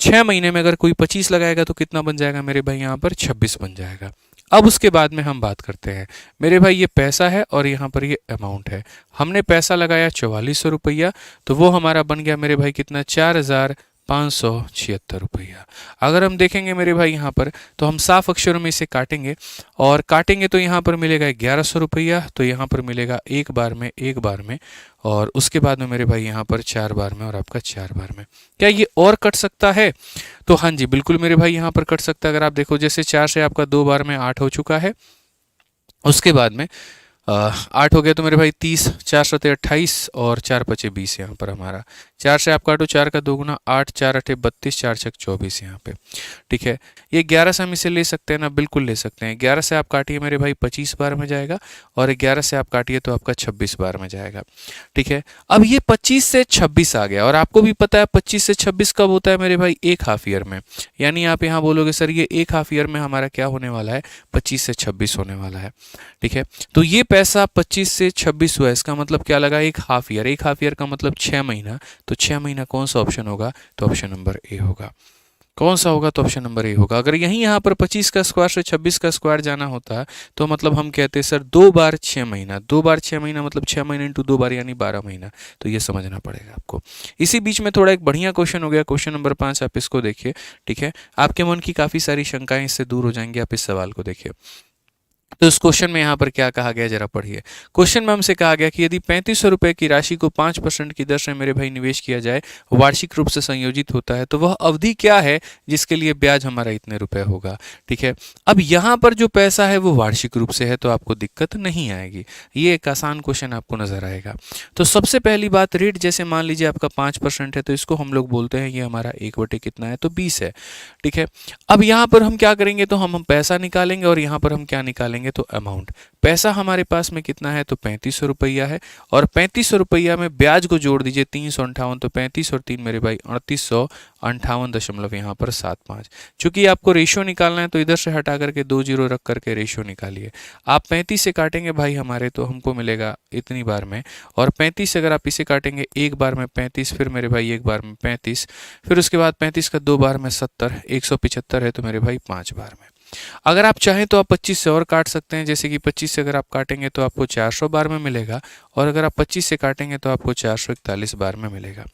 6 महीने में अगर कोई 25 लगाएगा तो कितना बन जाएगा मेरे भाई, यहाँ पर 26 बन जाएगा। अब उसके बाद में हम बात करते हैं मेरे भाई, ये पैसा है और यहाँ पर ये अमाउंट है। हमने पैसा लगाया 4400 रुपया, तो वो हमारा बन गया मेरे भाई कितना, 4576 रुपया। अगर हम देखेंगे मेरे भाई यहाँ पर, तो हम साफ अक्षरों में इसे काटेंगे और काटेंगे तो यहाँ पर मिलेगा 1100 रुपया, तो यहाँ पर मिलेगा एक बार में, और उसके बाद में मेरे भाई यहाँ पर 4 बार में और आपका 4 बार में। क्या ये और कट सकता है? तो हाँ जी बिल्कुल मेरे भाई यहाँ पर कट सकता है। अगर आप देखो जैसे 4 से आपका 2 बार में 8 हो चुका है, उसके बाद में 8 हो गया तो मेरे भाई 30, 4 सते 28 और 4 पचे 20 यहाँ पर हमारा। 4 से आप काटो 4 का 2 गुना 8, 4 अठे 32, 4 छक 24 यहाँ पे, ठीक है। ये 11 से हम इसे ले सकते हैं ना, बिल्कुल ले सकते हैं। 11 से आप काटिए मेरे भाई 25 बार में जाएगा, और 11 से आप काटिए तो आपका 26 बार में जाएगा, ठीक है। अब ये 25 से 26 आ गया, और आपको भी पता है 25 से 26 कब होता है मेरे भाई, एक हाफ ईयर में। यानी आप यहाँ बोलोगे सर ये एक हाफ ईयर में हमारा क्या होने वाला है, 25 से 26 होने वाला है, ठीक है। तो ये पैसा 25 से 26 हुआ, इसका मतलब क्या लगा, एक हाफ ईयर। एक हाफ ईयर का मतलब 6 महीना, तो 6 महीना कौन सा ऑप्शन होगा, तो ऑप्शन नंबर ए होगा। कौन सा होगा, तो ऑप्शन नंबर ए होगा। अगर यहीं यहाँ पर 25 का स्क्वायर से 26 का स्क्वायर जाना होता तो मतलब हम कहते हैं सर 2 बार 6 महीना, 2 बार 6 महीना मतलब 6 महीने इंटू 2 बार यानी 12 महीना। तो ये समझना पड़ेगा आपको। इसी बीच में थोड़ा एक बढ़िया क्वेश्चन हो गया, क्वेश्चन नंबर 5, आप इसको देखिए, ठीक है। आपके मन की काफ़ी सारी शंकाएं इससे दूर हो जाएंगी, आप इस सवाल को देखिए। तो इस क्वेश्चन में यहाँ पर क्या कहा गया, जरा पढ़िए। क्वेश्चन में हमसे कहा गया कि यदि 3500 रुपए की राशि को 5% की दर से मेरे भाई निवेश किया जाए, वार्षिक रूप से संयोजित होता है, तो वह अवधि क्या है जिसके लिए ब्याज हमारा इतने रुपए होगा, ठीक है। अब यहाँ पर जो पैसा है वो वार्षिक रूप से है, तो आपको दिक्कत नहीं आएगी। ये एक आसान क्वेश्चन आपको नजर आएगा। तो सबसे पहली बात, रेट जैसे मान लीजिए आपका 5% है, तो इसको हम लोग बोलते हैं ये हमारा 1 कितना है, तो 20 है, ठीक है। अब यहाँ पर हम क्या करेंगे, तो हम पैसा निकालेंगे, और यहाँ पर हम क्या निकालेंगे, तो अमाउंट। पैसा हमारे पास में कितना है, तो 3500 रुपया है, और 3500 रुपया में ब्याज को जोड़ दीजिए 358, तो 35 और 3 मेरे भाई 3858 यहाँ पर 75। चूंकि आपको रेशियो निकालना है तो इधर से हटा करके 2 जीरो रख करके रेशियो निकालिए। आप 35 से काटेंगे भाई हमारे, तो हमको मिलेगा इतनी बार में, और 35 से अगर आप इसे काटेंगे एक बार में 35, फिर मेरे भाई एक बार में 35, फिर उसके बाद 35 का 2 बार में 70, 175 है तो मेरे भाई 5 बार में। अगर आप चाहें तो आप 25 से और काट सकते हैं, जैसे कि 25 से अगर आप काटेंगे तो आपको 400 बार में मिलेगा, और अगर आप 25 से काटेंगे तो आपको 441 बार में मिलेगा।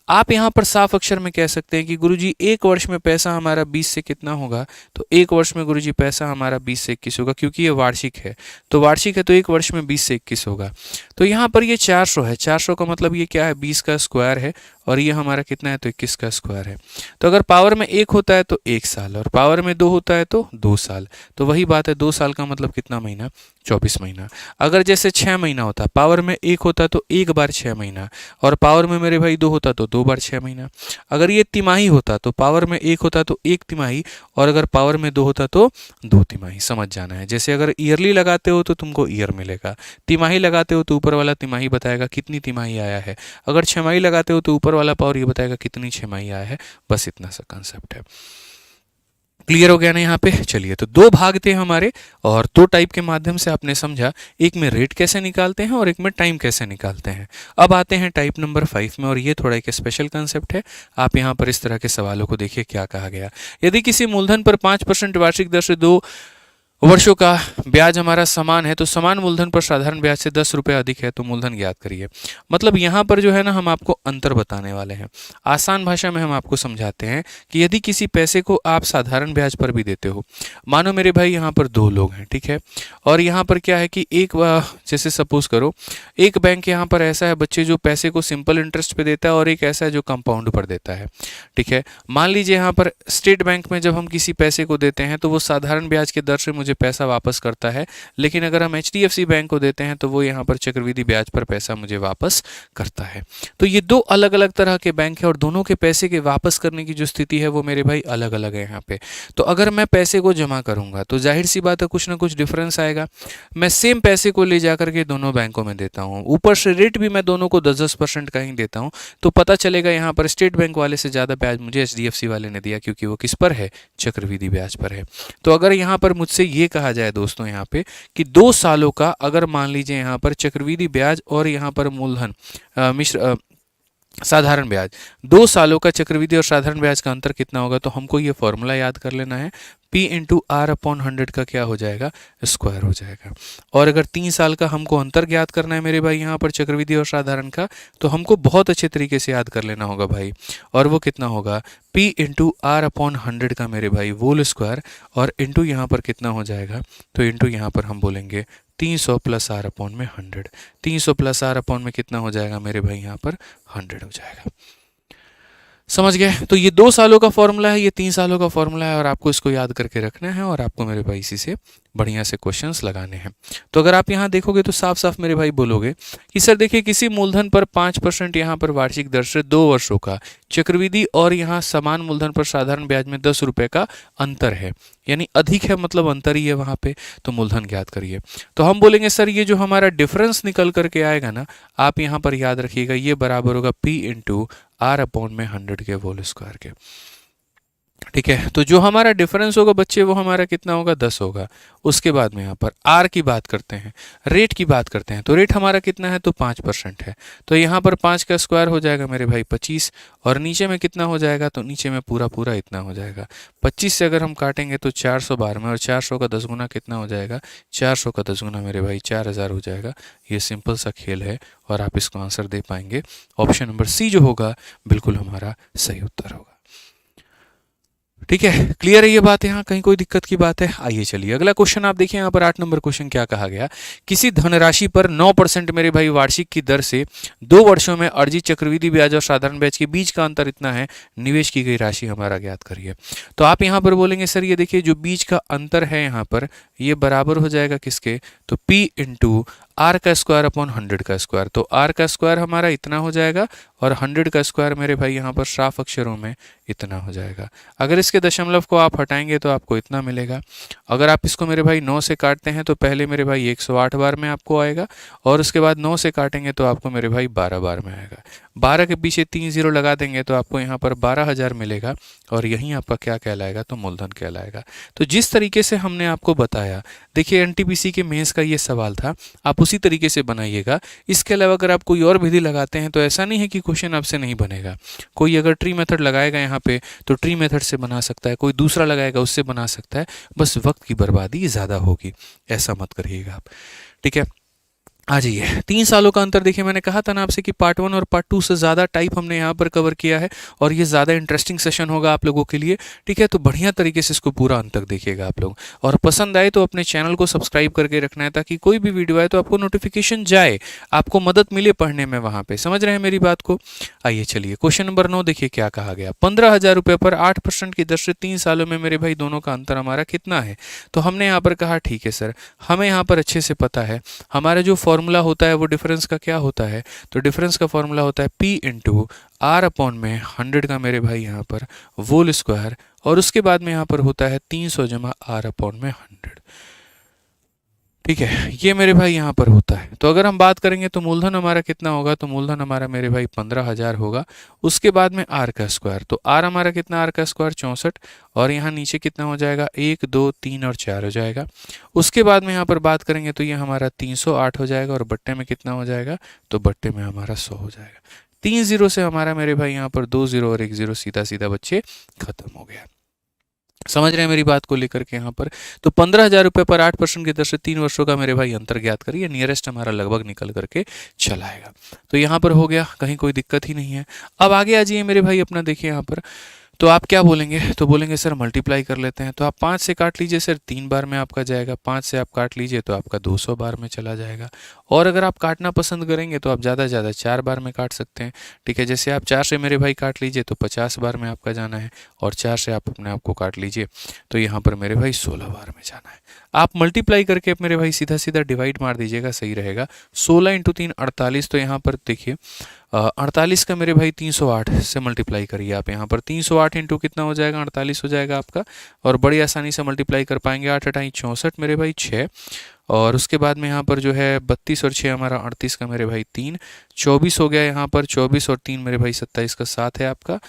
आप यहाँ पर साफ अक्षर में कह सकते हैं कि गुरुजी एक वर्ष में पैसा हमारा 20 से कितना होगा, तो एक वर्ष में गुरुजी पैसा हमारा 20 से 21 होगा, क्योंकि ये वार्षिक है, तो वार्षिक है तो एक वर्ष में 20 से 21 होगा। तो यहाँ पर ये 400 है, 400 का मतलब ये क्या है, 20 का स्क्वायर है, और ये हमारा कितना है, तो 21 का स्क्वायर है। तो अगर पावर में 1 होता है तो 1 साल, और पावर में 2 होता है तो 2 साल। तो वही बात है, 2 साल का मतलब कितना महीना, 24 महीना। अगर जैसे 6 महीना होता, पावर में 1 होता तो 1 बार 6 महीना, और पावर में मेरे भाई 2 होता तो 2 बार 6 महीना। अगर ये तिमाही होता तो पावर में 1 होता तो 1 तिमाही, और अगर पावर में 2 होता तो 2 तिमाही। समझ जाना है। जैसे अगर ईयरली लगाते हो तो तुमको ईयर मिलेगा, तिमाही लगाते हो तो ऊपर वाला तिमाही बताएगा कितनी तिमाही आया है, अगर छमाही लगाते हो तो ऊपर वाला पावर ये बताएगा कितनी छमाही आया है। बस इतना सा कंसेप्ट है। क्लियर हो गया ना यहाँ पे। चलिए, तो 2 भाग थे हमारे, और 2 टाइप के माध्यम से आपने समझा, एक में रेट कैसे निकालते हैं और एक में टाइम कैसे निकालते हैं। अब आते हैं टाइप नंबर 5 में, और ये थोड़ा एक स्पेशल कंसेप्ट है। आप यहाँ पर इस तरह के सवालों को देखिए क्या कहा गया। यदि किसी मूलधन पर 5% वार्षिक दर से 2 वर्षों का ब्याज हमारा समान है, तो समान मूलधन पर साधारण ब्याज से 10 रुपये अधिक है, तो मूलधन ज्ञात करिए। मतलब यहाँ पर जो है ना, हम आपको अंतर बताने वाले हैं। आसान भाषा में हम आपको समझाते हैं कि यदि किसी पैसे को आप साधारण ब्याज पर भी देते हो, मानो मेरे भाई यहाँ पर 2 लोग हैं, ठीक है, और यहाँ पर क्या है कि एक, जैसे सपोज करो एक बैंक यहाँ पर ऐसा है बच्चे जो पैसे को सिंपल इंटरेस्ट पे देता है, और एक ऐसा है जो कंपाउंड पर देता है, ठीक है। मान लीजिए यहाँ पर स्टेट बैंक में जब हम किसी पैसे को देते हैं तो वो साधारण ब्याज के दर से मुझे मुझे पैसा वापस करता है, लेकिन अगर हम HDFC बैंक को देते हैं तो वो यहाँ पर चक्रवृद्धि ब्याज पर पैसा मुझे वापस करता है। तो ये दो अलग अलग तरह के बैंक है और दोनों के पैसे के वापस करने की जो स्थिति है वो मेरे भाई अलग अलग है यहाँ पे। तो अगर मैं पैसे को जमा करूंगा तो जाहिर सी बात है कुछ ना कुछ डिफरेंस आएगा। मैं सेम पैसे को ले जाकर के दोनों बैंकों में देता हूँ, ऊपर से रेट भी मैं दोनों को 10-10% का ही देता हूँ, तो पता चलेगा यहाँ पर स्टेट बैंक वाले से ज़्यादा ब्याज मुझे HDFC वाले ने दिया, क्योंकि वो किस पर है, चक्रवृद्धि ब्याज पर है। तो अगर यहाँ पर मुझसे ये कहा जाए दोस्तों यहाँ पे कि 2 सालों का अगर मान लीजिए यहाँ पर चक्रवृद्धि ब्याज और यहाँ पर मूलधन मिश्र साधारण ब्याज, 2 सालों का चक्रवृद्धि और साधारण ब्याज का अंतर कितना होगा, तो हमको ये फॉर्मूला याद कर लेना है, P इंटू आर अपॉन 100 का क्या हो जाएगा, स्क्वायर हो जाएगा। और अगर 3 साल का हमको अंतर ज्ञात करना है मेरे भाई यहाँ पर चक्रवृद्धि और साधारण का, तो हमको बहुत अच्छे तरीके से याद कर लेना होगा भाई, और वो कितना होगा, P इंटू आर अपॉन 100 का मेरे भाई होल स्क्वायर, और इंटू यहाँ पर कितना हो जाएगा, तो इंटू यहाँ पर हम बोलेंगे 300 प्लस आर अपॉन में 100, 300 प्लस आर अपॉन में कितना हो जाएगा मेरे भाई यहाँ पर 100 हो जाएगा। समझ गए? तो ये 2 सालों का फॉर्मूला है, ये 3 सालों का फॉर्मूला है, और आपको इसको याद करके रखना है, और आपको मेरे भाई इसी से बढ़िया से क्वेश्चंस लगाने हैं। तो अगर आप यहाँ देखोगे तो साफ साफ मेरे भाई बोलोगे कि सर देखिए किसी मूलधन पर 5% यहाँ पर वार्षिक दर से 2 वर्षों का चक्रवृद्धि और यहाँ समान मूलधन पर साधारण ब्याज में 10 रुपये का अंतर है, यानी अधिक है मतलब अंतर ही है वहाँ पे, तो मूलधन ज्ञात करिए। तो हम बोलेंगे सर ये जो हमारा डिफरेंस निकल करके आएगा ना, आप यहाँ पर याद रखिएगा, ये बराबर होगा P इंटू आर अपॉन में 100 के होल स्क्वायर के। ठीक है, तो जो हमारा डिफरेंस होगा बच्चे वो हमारा कितना होगा, 10 होगा। उसके बाद में यहाँ पर आर की बात करते हैं, रेट की बात करते हैं, तो रेट हमारा कितना है, तो 5% है, तो यहाँ पर 5 का स्क्वायर हो जाएगा मेरे भाई 25, और नीचे में कितना हो जाएगा, तो नीचे में पूरा पूरा इतना हो जाएगा। 25 से अगर हम काटेंगे तो 412 में, और 400 का 10 गुना कितना हो जाएगा, 400 का 10 गुना मेरे भाई 4000 हो जाएगा। ये सिंपल सा खेल है और आप इसको आंसर दे पाएंगे। ऑप्शन नंबर सी जो होगा बिल्कुल हमारा सही उत्तर होगा। ठीक है, क्लियर है ये बात, यहाँ कहीं कोई दिक्कत की बात है? आइए चलिए अगला क्वेश्चन आप देखिए, यहाँ पर 8 नंबर क्वेश्चन क्या कहा गया, किसी धनराशि पर 9% मेरे भाई वार्षिक की दर से 2 वर्षों में अर्जित चक्रवृद्धि ब्याज और साधारण ब्याज के बीच का अंतर इतना है, निवेश की गई राशि हमारा ज्ञात करिए। तो आप यहाँ पर बोलेंगे सर ये देखिए जो बीच का अंतर है यहाँ पर ये बराबर हो जाएगा किसके, तो P इंटू आर का स्क्वायर अपॉन 100 का स्क्वायर। तो आर का स्क्वायर हमारा इतना हो जाएगा और 100 का स्क्वायर मेरे भाई यहाँ पर साफ अक्षरों में इतना हो जाएगा। अगर इसके दशमलव को आप हटाएंगे तो आपको इतना मिलेगा। अगर आप इसको मेरे भाई 9 से काटते हैं तो पहले मेरे भाई 108 बार में आपको आएगा, और उसके बाद 9 से काटेंगे तो आपको मेरे भाई 12 बार में आएगा। 12 के पीछे 3 0 लगा देंगे तो आपको यहाँ पर 12,000 मिलेगा, और यहीं आपका क्या कहलाएगा, तो मूलधन कहलाएगा। तो जिस तरीके से हमने आपको बताया, देखिए NTPC के मेंस का ये सवाल था, आप उसी तरीके से बनाइएगा। इसके अलावा अगर आप कोई और विधि लगाते हैं तो ऐसा नहीं है कि क्वेश्चन आपसे नहीं बनेगा। कोई अगर ट्री मेथड लगाएगा यहाँ पे तो ट्री मेथड से बना सकता है, कोई दूसरा लगाएगा उससे बना सकता है, बस वक्त की बर्बादी ज़्यादा होगी, ऐसा मत करिएगा आप। ठीक है, आ जाइए 3 सालों का अंतर। देखिए मैंने कहा था ना आपसे कि पार्ट 1 और पार्ट 2 से ज़्यादा टाइप हमने यहाँ पर कवर किया है, और ये ज़्यादा इंटरेस्टिंग सेशन होगा आप लोगों के लिए। ठीक है, तो बढ़िया तरीके से इसको पूरा अंत तक देखिएगा आप लोग, और पसंद आए तो अपने चैनल को सब्सक्राइब करके रखना है, ताकि कोई भी वीडियो आए तो आपको नोटिफिकेशन जाए, आपको मदद मिले पढ़ने में वहाँ पर। समझ रहे हैं मेरी बात को? आइए चलिए क्वेश्चन नंबर 9 देखिए क्या कहा गया। 15,000 रुपये पर 8% की दर से 3 सालों में मेरे भाई दोनों का अंतर हमारा कितना है। तो हमने यहाँ पर कहा ठीक है सर, हमें यहाँ पर अच्छे से पता है हमारा जो फॉर्मूला होता है वो डिफरेंस का क्या होता है, तो डिफरेंस का फॉर्मूला होता है P इंटू आर अपॉन में 100 का मेरे भाई यहाँ पर होल स्क्वायर, और उसके बाद में यहाँ पर होता है 300 जमा आर अपॉन में 100। ठीक है, ये मेरे भाई यहाँ पर होता है। तो अगर हम बात करेंगे तो मूलधन हमारा कितना होगा, तो मूलधन हमारा मेरे भाई 15,000 होगा। उसके बाद में आर का स्क्वायर, तो आर हमारा कितना, आर का स्क्वायर 64, और यहाँ नीचे कितना हो जाएगा, 1 2 3 और 4 हो जाएगा। उसके बाद में यहाँ पर बात करेंगे तो ये हमारा 308 हो जाएगा, और बट्टे में कितना हो जाएगा, तो बट्टे में हमारा 100 हो जाएगा। 3 0 से हमारा मेरे भाई यहाँ पर 2 0 और 1 0 सीधा सीधा बच्चे खत्म हो गया। समझ रहे हैं मेरी बात को लेकर के यहाँ पर? तो 15,000 रुपये पर 8% की दर से 3 वर्षों का मेरे भाई अंतर ज्ञात करिए, नियरेस्ट हमारा लगभग निकल करके चला आएगा। तो यहाँ पर हो गया, कहीं कोई दिक्कत ही नहीं है। अब आगे आ जाइए मेरे भाई अपना, देखिए यहाँ पर तो आप क्या बोलेंगे, तो बोलेंगे सर मल्टीप्लाई कर लेते हैं। तो आप 5 से काट लीजिए सर, 3 बार में आपका जाएगा, 5 से आप काट लीजिए तो आपका 200 बार में चला जाएगा, और अगर आप काटना पसंद करेंगे तो आप ज़्यादा से ज़्यादा 4 बार में काट सकते हैं। ठीक है, जैसे आप 4 से मेरे भाई काट लीजिए तो 50 बार में आपका जाना है, और 4 से आप अपने आप को काट लीजिए तो यहाँ पर मेरे भाई 16 बार में जाना है। आप मल्टीप्लाई करके मेरे भाई सीधा सीधा डिवाइड मार दीजिएगा, सही रहेगा। 16 इंटू 3 48, तो यहाँ पर देखिए 48 का मेरे भाई 308 से मल्टीप्लाई करिए आप। यहाँ पर 308 इंटू कितना हो जाएगा, 48 हो जाएगा आपका, और बड़ी आसानी से मल्टीप्लाई कर पाएंगे। 8 अठाई 64 मेरे भाई 6, और उसके बाद में यहाँ पर जो है 32 और 6 हमारा 38 का मेरे भाई 3, 24 हो गया यहाँ पर, 24 और 3 मेरे भाई 27 का 7 है आपका।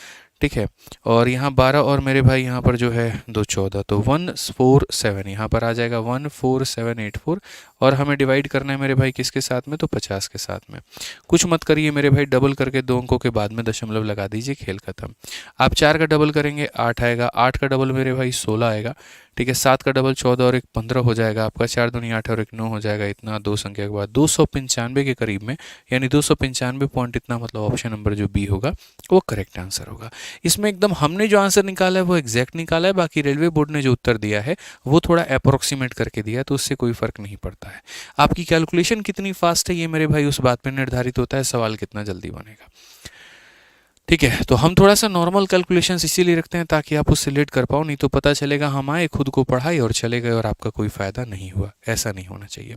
ठीक है, और यहाँ 12 और मेरे भाई यहाँ पर जो है 2 14, तो 147 यहाँ पर आ जाएगा 14784, और हमें डिवाइड करना है मेरे भाई किसके साथ में, तो 50 के साथ में। कुछ मत करिए मेरे भाई, डबल करके 2 अंकों के बाद में दशमलव लगा दीजिए, खेल खत्म। आप 4 का डबल करेंगे 8 आएगा, 8 का डबल मेरे भाई 16 आएगा। ठीक है, 7 का डबल 14 और 1 15 हो जाएगा आपका, 4 दूनी 8 और 1 9 हो जाएगा। इतना 2 संख्या के बाद 295 के करीब में, यानी 295 पॉइंट इतना, मतलब ऑप्शन नंबर जो बी होगा वो करेक्ट आंसर होगा। इसमें एकदम हमने जो आंसर निकाला है वो एग्जैक्ट निकाला है, बाकी रेलवे बोर्ड ने जो उत्तर दिया है वो थोड़ा अप्रोक्सीमेट करके दिया है, तो उससे कोई फर्क नहीं पड़ता है। आपकी कैलकुलेशन कितनी फास्ट है ये मेरे भाई उस बात पर निर्धारित होता है, सवाल कितना जल्दी बनेगा। ठीक है, तो हम थोड़ा सा नॉर्मल कैलकुलेशंस इसीलिए रखते हैं ताकि आप उससे लेट कर पाओ, नहीं तो पता चलेगा हम आए, खुद को पढ़ाई और चले गए और आपका कोई फायदा नहीं हुआ। ऐसा नहीं होना चाहिए।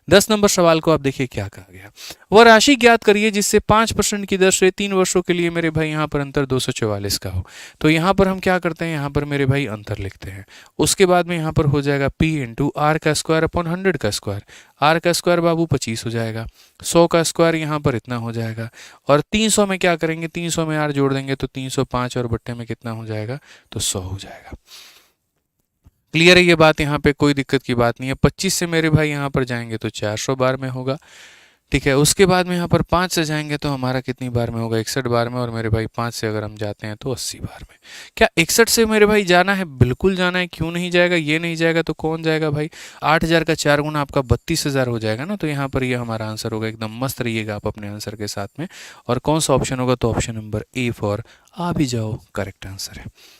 10 नंबर सवाल को आप देखिए क्या कहा गया। वह राशि ज्ञात करिए जिससे 5% की दर से 3 वर्षों के लिए मेरे भाई यहाँ पर अंतर 244 का हो। तो यहाँ पर हम क्या करते हैं, यहाँ पर मेरे भाई अंतर लिखते हैं। उसके बाद में यहाँ पर हो जाएगा p इंटू आर का स्क्वायर अपॉन 100 का स्क्वायर। आर का स्क्वायर बाबू 25 हो जाएगा, 100 का स्क्वायर यहाँ पर इतना हो जाएगा, और 300 में क्या करेंगे, 300 में आर जोड़ देंगे तो 305, और बट्टे में कितना हो जाएगा, तो 100 हो जाएगा। क्लियर है ये बात, यहाँ पे कोई दिक्कत की बात नहीं है। 25 से मेरे भाई यहाँ पर जाएंगे तो 400 बार में होगा। ठीक है, उसके बाद में यहाँ पर 5 से जाएंगे तो हमारा कितनी बार में होगा, 61 बार में, और मेरे भाई 5 से अगर हम जाते हैं तो 80 बार में। क्या 61 से मेरे भाई जाना है, बिल्कुल जाना है, क्यों नहीं जाएगा, ये नहीं जाएगा तो कौन जाएगा भाई। 8000 का 4 गुना आपका 32,000 हो जाएगा ना, तो यहाँ पर ये हमारा आंसर होगा। एकदम मस्त रहिएगा आप अपने आंसर के साथ में। और कौन सा ऑप्शन होगा, तो ऑप्शन नंबर ए फॉर आ भी जाओ करेक्ट आंसर है।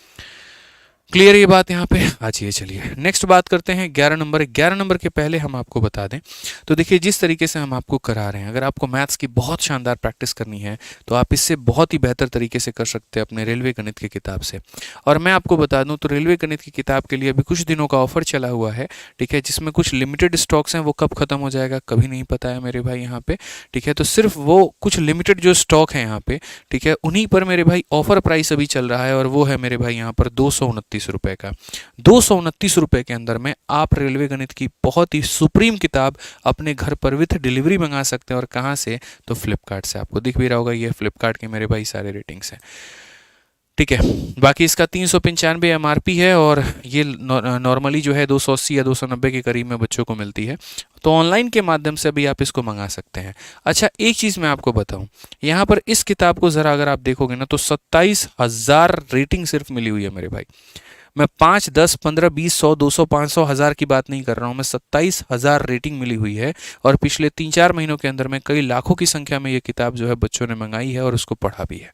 क्लियर ये बात यहाँ पे। आइए चलिए नेक्स्ट बात करते हैं 11 नंबर। 11 नंबर के पहले हम आपको बता दें, तो देखिए जिस तरीके से हम आपको करा रहे हैं, अगर आपको मैथ्स की बहुत शानदार प्रैक्टिस करनी है तो आप इससे बहुत ही बेहतर तरीके से कर सकते हैं अपने रेलवे गणित की किताब से। और मैं आपको बता दूं तो रेलवे गणित की किताब के लिए अभी कुछ दिनों का ऑफर चला हुआ है। ठीक है, जिसमें कुछ लिमिटेड स्टॉक्स हैं, वो कब खत्म हो जाएगा कभी नहीं पता है मेरे भाई यहाँ पे। ठीक है, तो सिर्फ वो कुछ लिमिटेड जो स्टॉक है यहाँ पे, ठीक है, उन्हीं पर मेरे भाई ऑफर प्राइस अभी चल रहा है, और वो है मेरे भाई यहाँ पर 229 रुपए का। 229 रुपए के अंदर में आप रेलवे गणित की बहुत ही सुप्रीम किताब अपने घर पर विथ डिलीवरी मंगा सकते हैं। और कहाँ से, तो फ्लिपकार्ट से। आपको दिख भी रहा होगा, ये फ्लिपकार्ट के मेरे भाई सारे रेटिंग्स हैं। ठीक है, बाकी इसका 395 एमआरपी है, और ये नॉर्मली जो है 280 या 290 के करीब में बच्चों को मिलती है। तो ऑनलाइन के माध्यम से भी आप इसको मंगा सकते हैं। अच्छा, एक चीज़ मैं आपको बताऊं, यहाँ पर इस किताब को ज़रा अगर आप देखोगे ना तो 27,000 रेटिंग सिर्फ मिली हुई है मेरे भाई। मैं 5, 10, 15, 20, 100, 200, 500, 1000 की बात नहीं कर रहा हूँ, मैं 27,000 रेटिंग मिली हुई है। और पिछले 3-4 महीनों के अंदर में कई लाखों की संख्या में ये किताब जो है बच्चों ने मंगाई है और उसको पढ़ा भी है।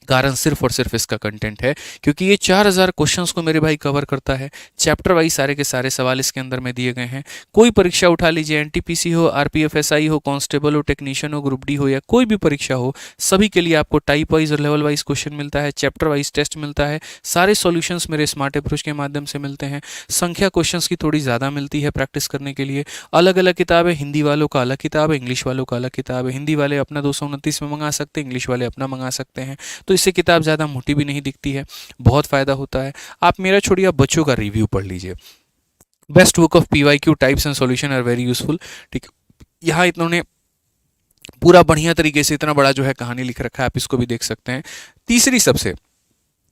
कारण सिर्फ और सिर्फ इसका कंटेंट है, क्योंकि ये 4000 क्वेश्चंस को मेरे भाई कवर करता है। चैप्टर वाइज सारे के सारे सवाल इसके अंदर में दिए गए हैं। कोई परीक्षा उठा लीजिए, एनटीपीसी हो, आरपीएफएसआई हो, कांस्टेबल हो, टेक्नीशियन हो, ग्रुप डी हो, या कोई भी परीक्षा हो, सभी के लिए आपको टाइप वाइज और लेवल वाइज क्वेश्चन मिलता है, चैप्टर वाइज टेस्ट मिलता है। सारे सॉल्यूशंस मेरे स्मार्ट अप्रोच के माध्यम से मिलते हैं। संख्या क्वेश्चंस की थोड़ी ज़्यादा मिलती है प्रैक्टिस करने के लिए। अलग अलग किताब है, हिंदी वालों का अलग किताब है, इंग्लिश वालों का अलग किताब है। हिंदी वाले अपना 229 में मंगा सकते हैं, इंग्लिश वाले अपना मंगा सकते हैं। तो इससे किताब ज़्यादा मोटी भी नहीं दिखती है, बहुत फायदा होता है। आप मेरा छोड़िए, आप बच्चों का रिव्यू पढ़ लीजिए। Best book of PYQ types and solution are very useful. ठीक, यहाँ इन्होंने पूरा बढ़िया तरीके से इतना बड़ा जो है कहानी लिख रखा है, आप इसको भी देख सकते हैं। तीसरी सबसे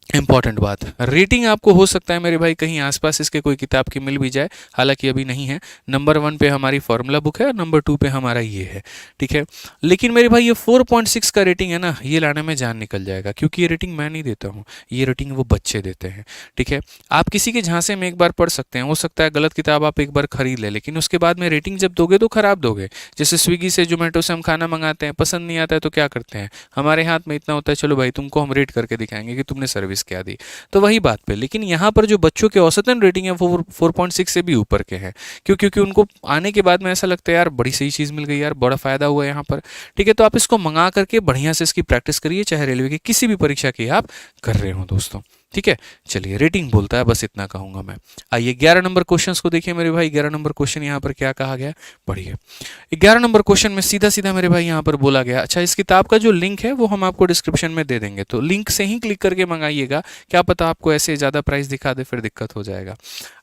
इंपॉर्टेंट बात, रेटिंग आपको हो सकता है मेरे भाई कहीं आसपास इसके कोई किताब की मिल भी जाए, हालांकि अभी नहीं है। नंबर 1 पे हमारी फॉर्मूला बुक है और नंबर 2 पे हमारा ये है। ठीक है, लेकिन मेरे भाई ये 4.6 का रेटिंग है ना, ये लाने में जान निकल जाएगा, क्योंकि ये रेटिंग मैं नहीं देता हूँ, ये रेटिंग वो बच्चे देते हैं। ठीक है, आप किसी के झांसे में एक बार पढ़ सकते हैं, हो सकता है गलत किताब आप एक बार खरीद लें, लेकिन उसके बाद में रेटिंग जब दोगे तो खराब दोगे। जैसे स्विगी से, जोमेटो से हम खाना मंगाते हैं, पसंद नहीं आता है तो क्या करते हैं, हमारे हाथ में इतना होता है, चलो भाई तुमको हम रेट करके दिखाएंगे कि तुमने सर्विस इसके आदि। तो वही बात पे, लेकिन यहाँ पर जो बच्चों के औसतन रेटिंग है वो 4.6 से भी ऊपर के हैं। क्यों? क्योंकि उनको आने के बाद में ऐसा लगता है यार बड़ी सही चीज़ मिल गई यार, बड़ा फ़ायदा हुआ यहाँ पर। ठीक है, तो आप इसको मंगा करके बढ़िया से इसकी प्रैक्टिस करिए, चाहे रेलवे की किसी भी परीक्षा की आप कर रहे हो दोस्तों। ठीक है, चलिए रेटिंग बोलता है, बस इतना कहूंगा मैं। आइए 11 नंबर क्वेश्चन को देखिए मेरे भाई। 11 नंबर क्वेश्चन यहाँ पर क्या कहा गया, पढ़िए। 11 नंबर क्वेश्चन में सीधा सीधा मेरे भाई यहाँ पर बोला गया, अच्छा इस किताब का जो लिंक है वो हम आपको डिस्क्रिप्शन में दे देंगे, तो लिंक से ही क्लिक करके मंगाइएगा, क्या पता आपको ऐसे ज़्यादा प्राइस दिखा दे, फिर दिक्कत हो जाएगा।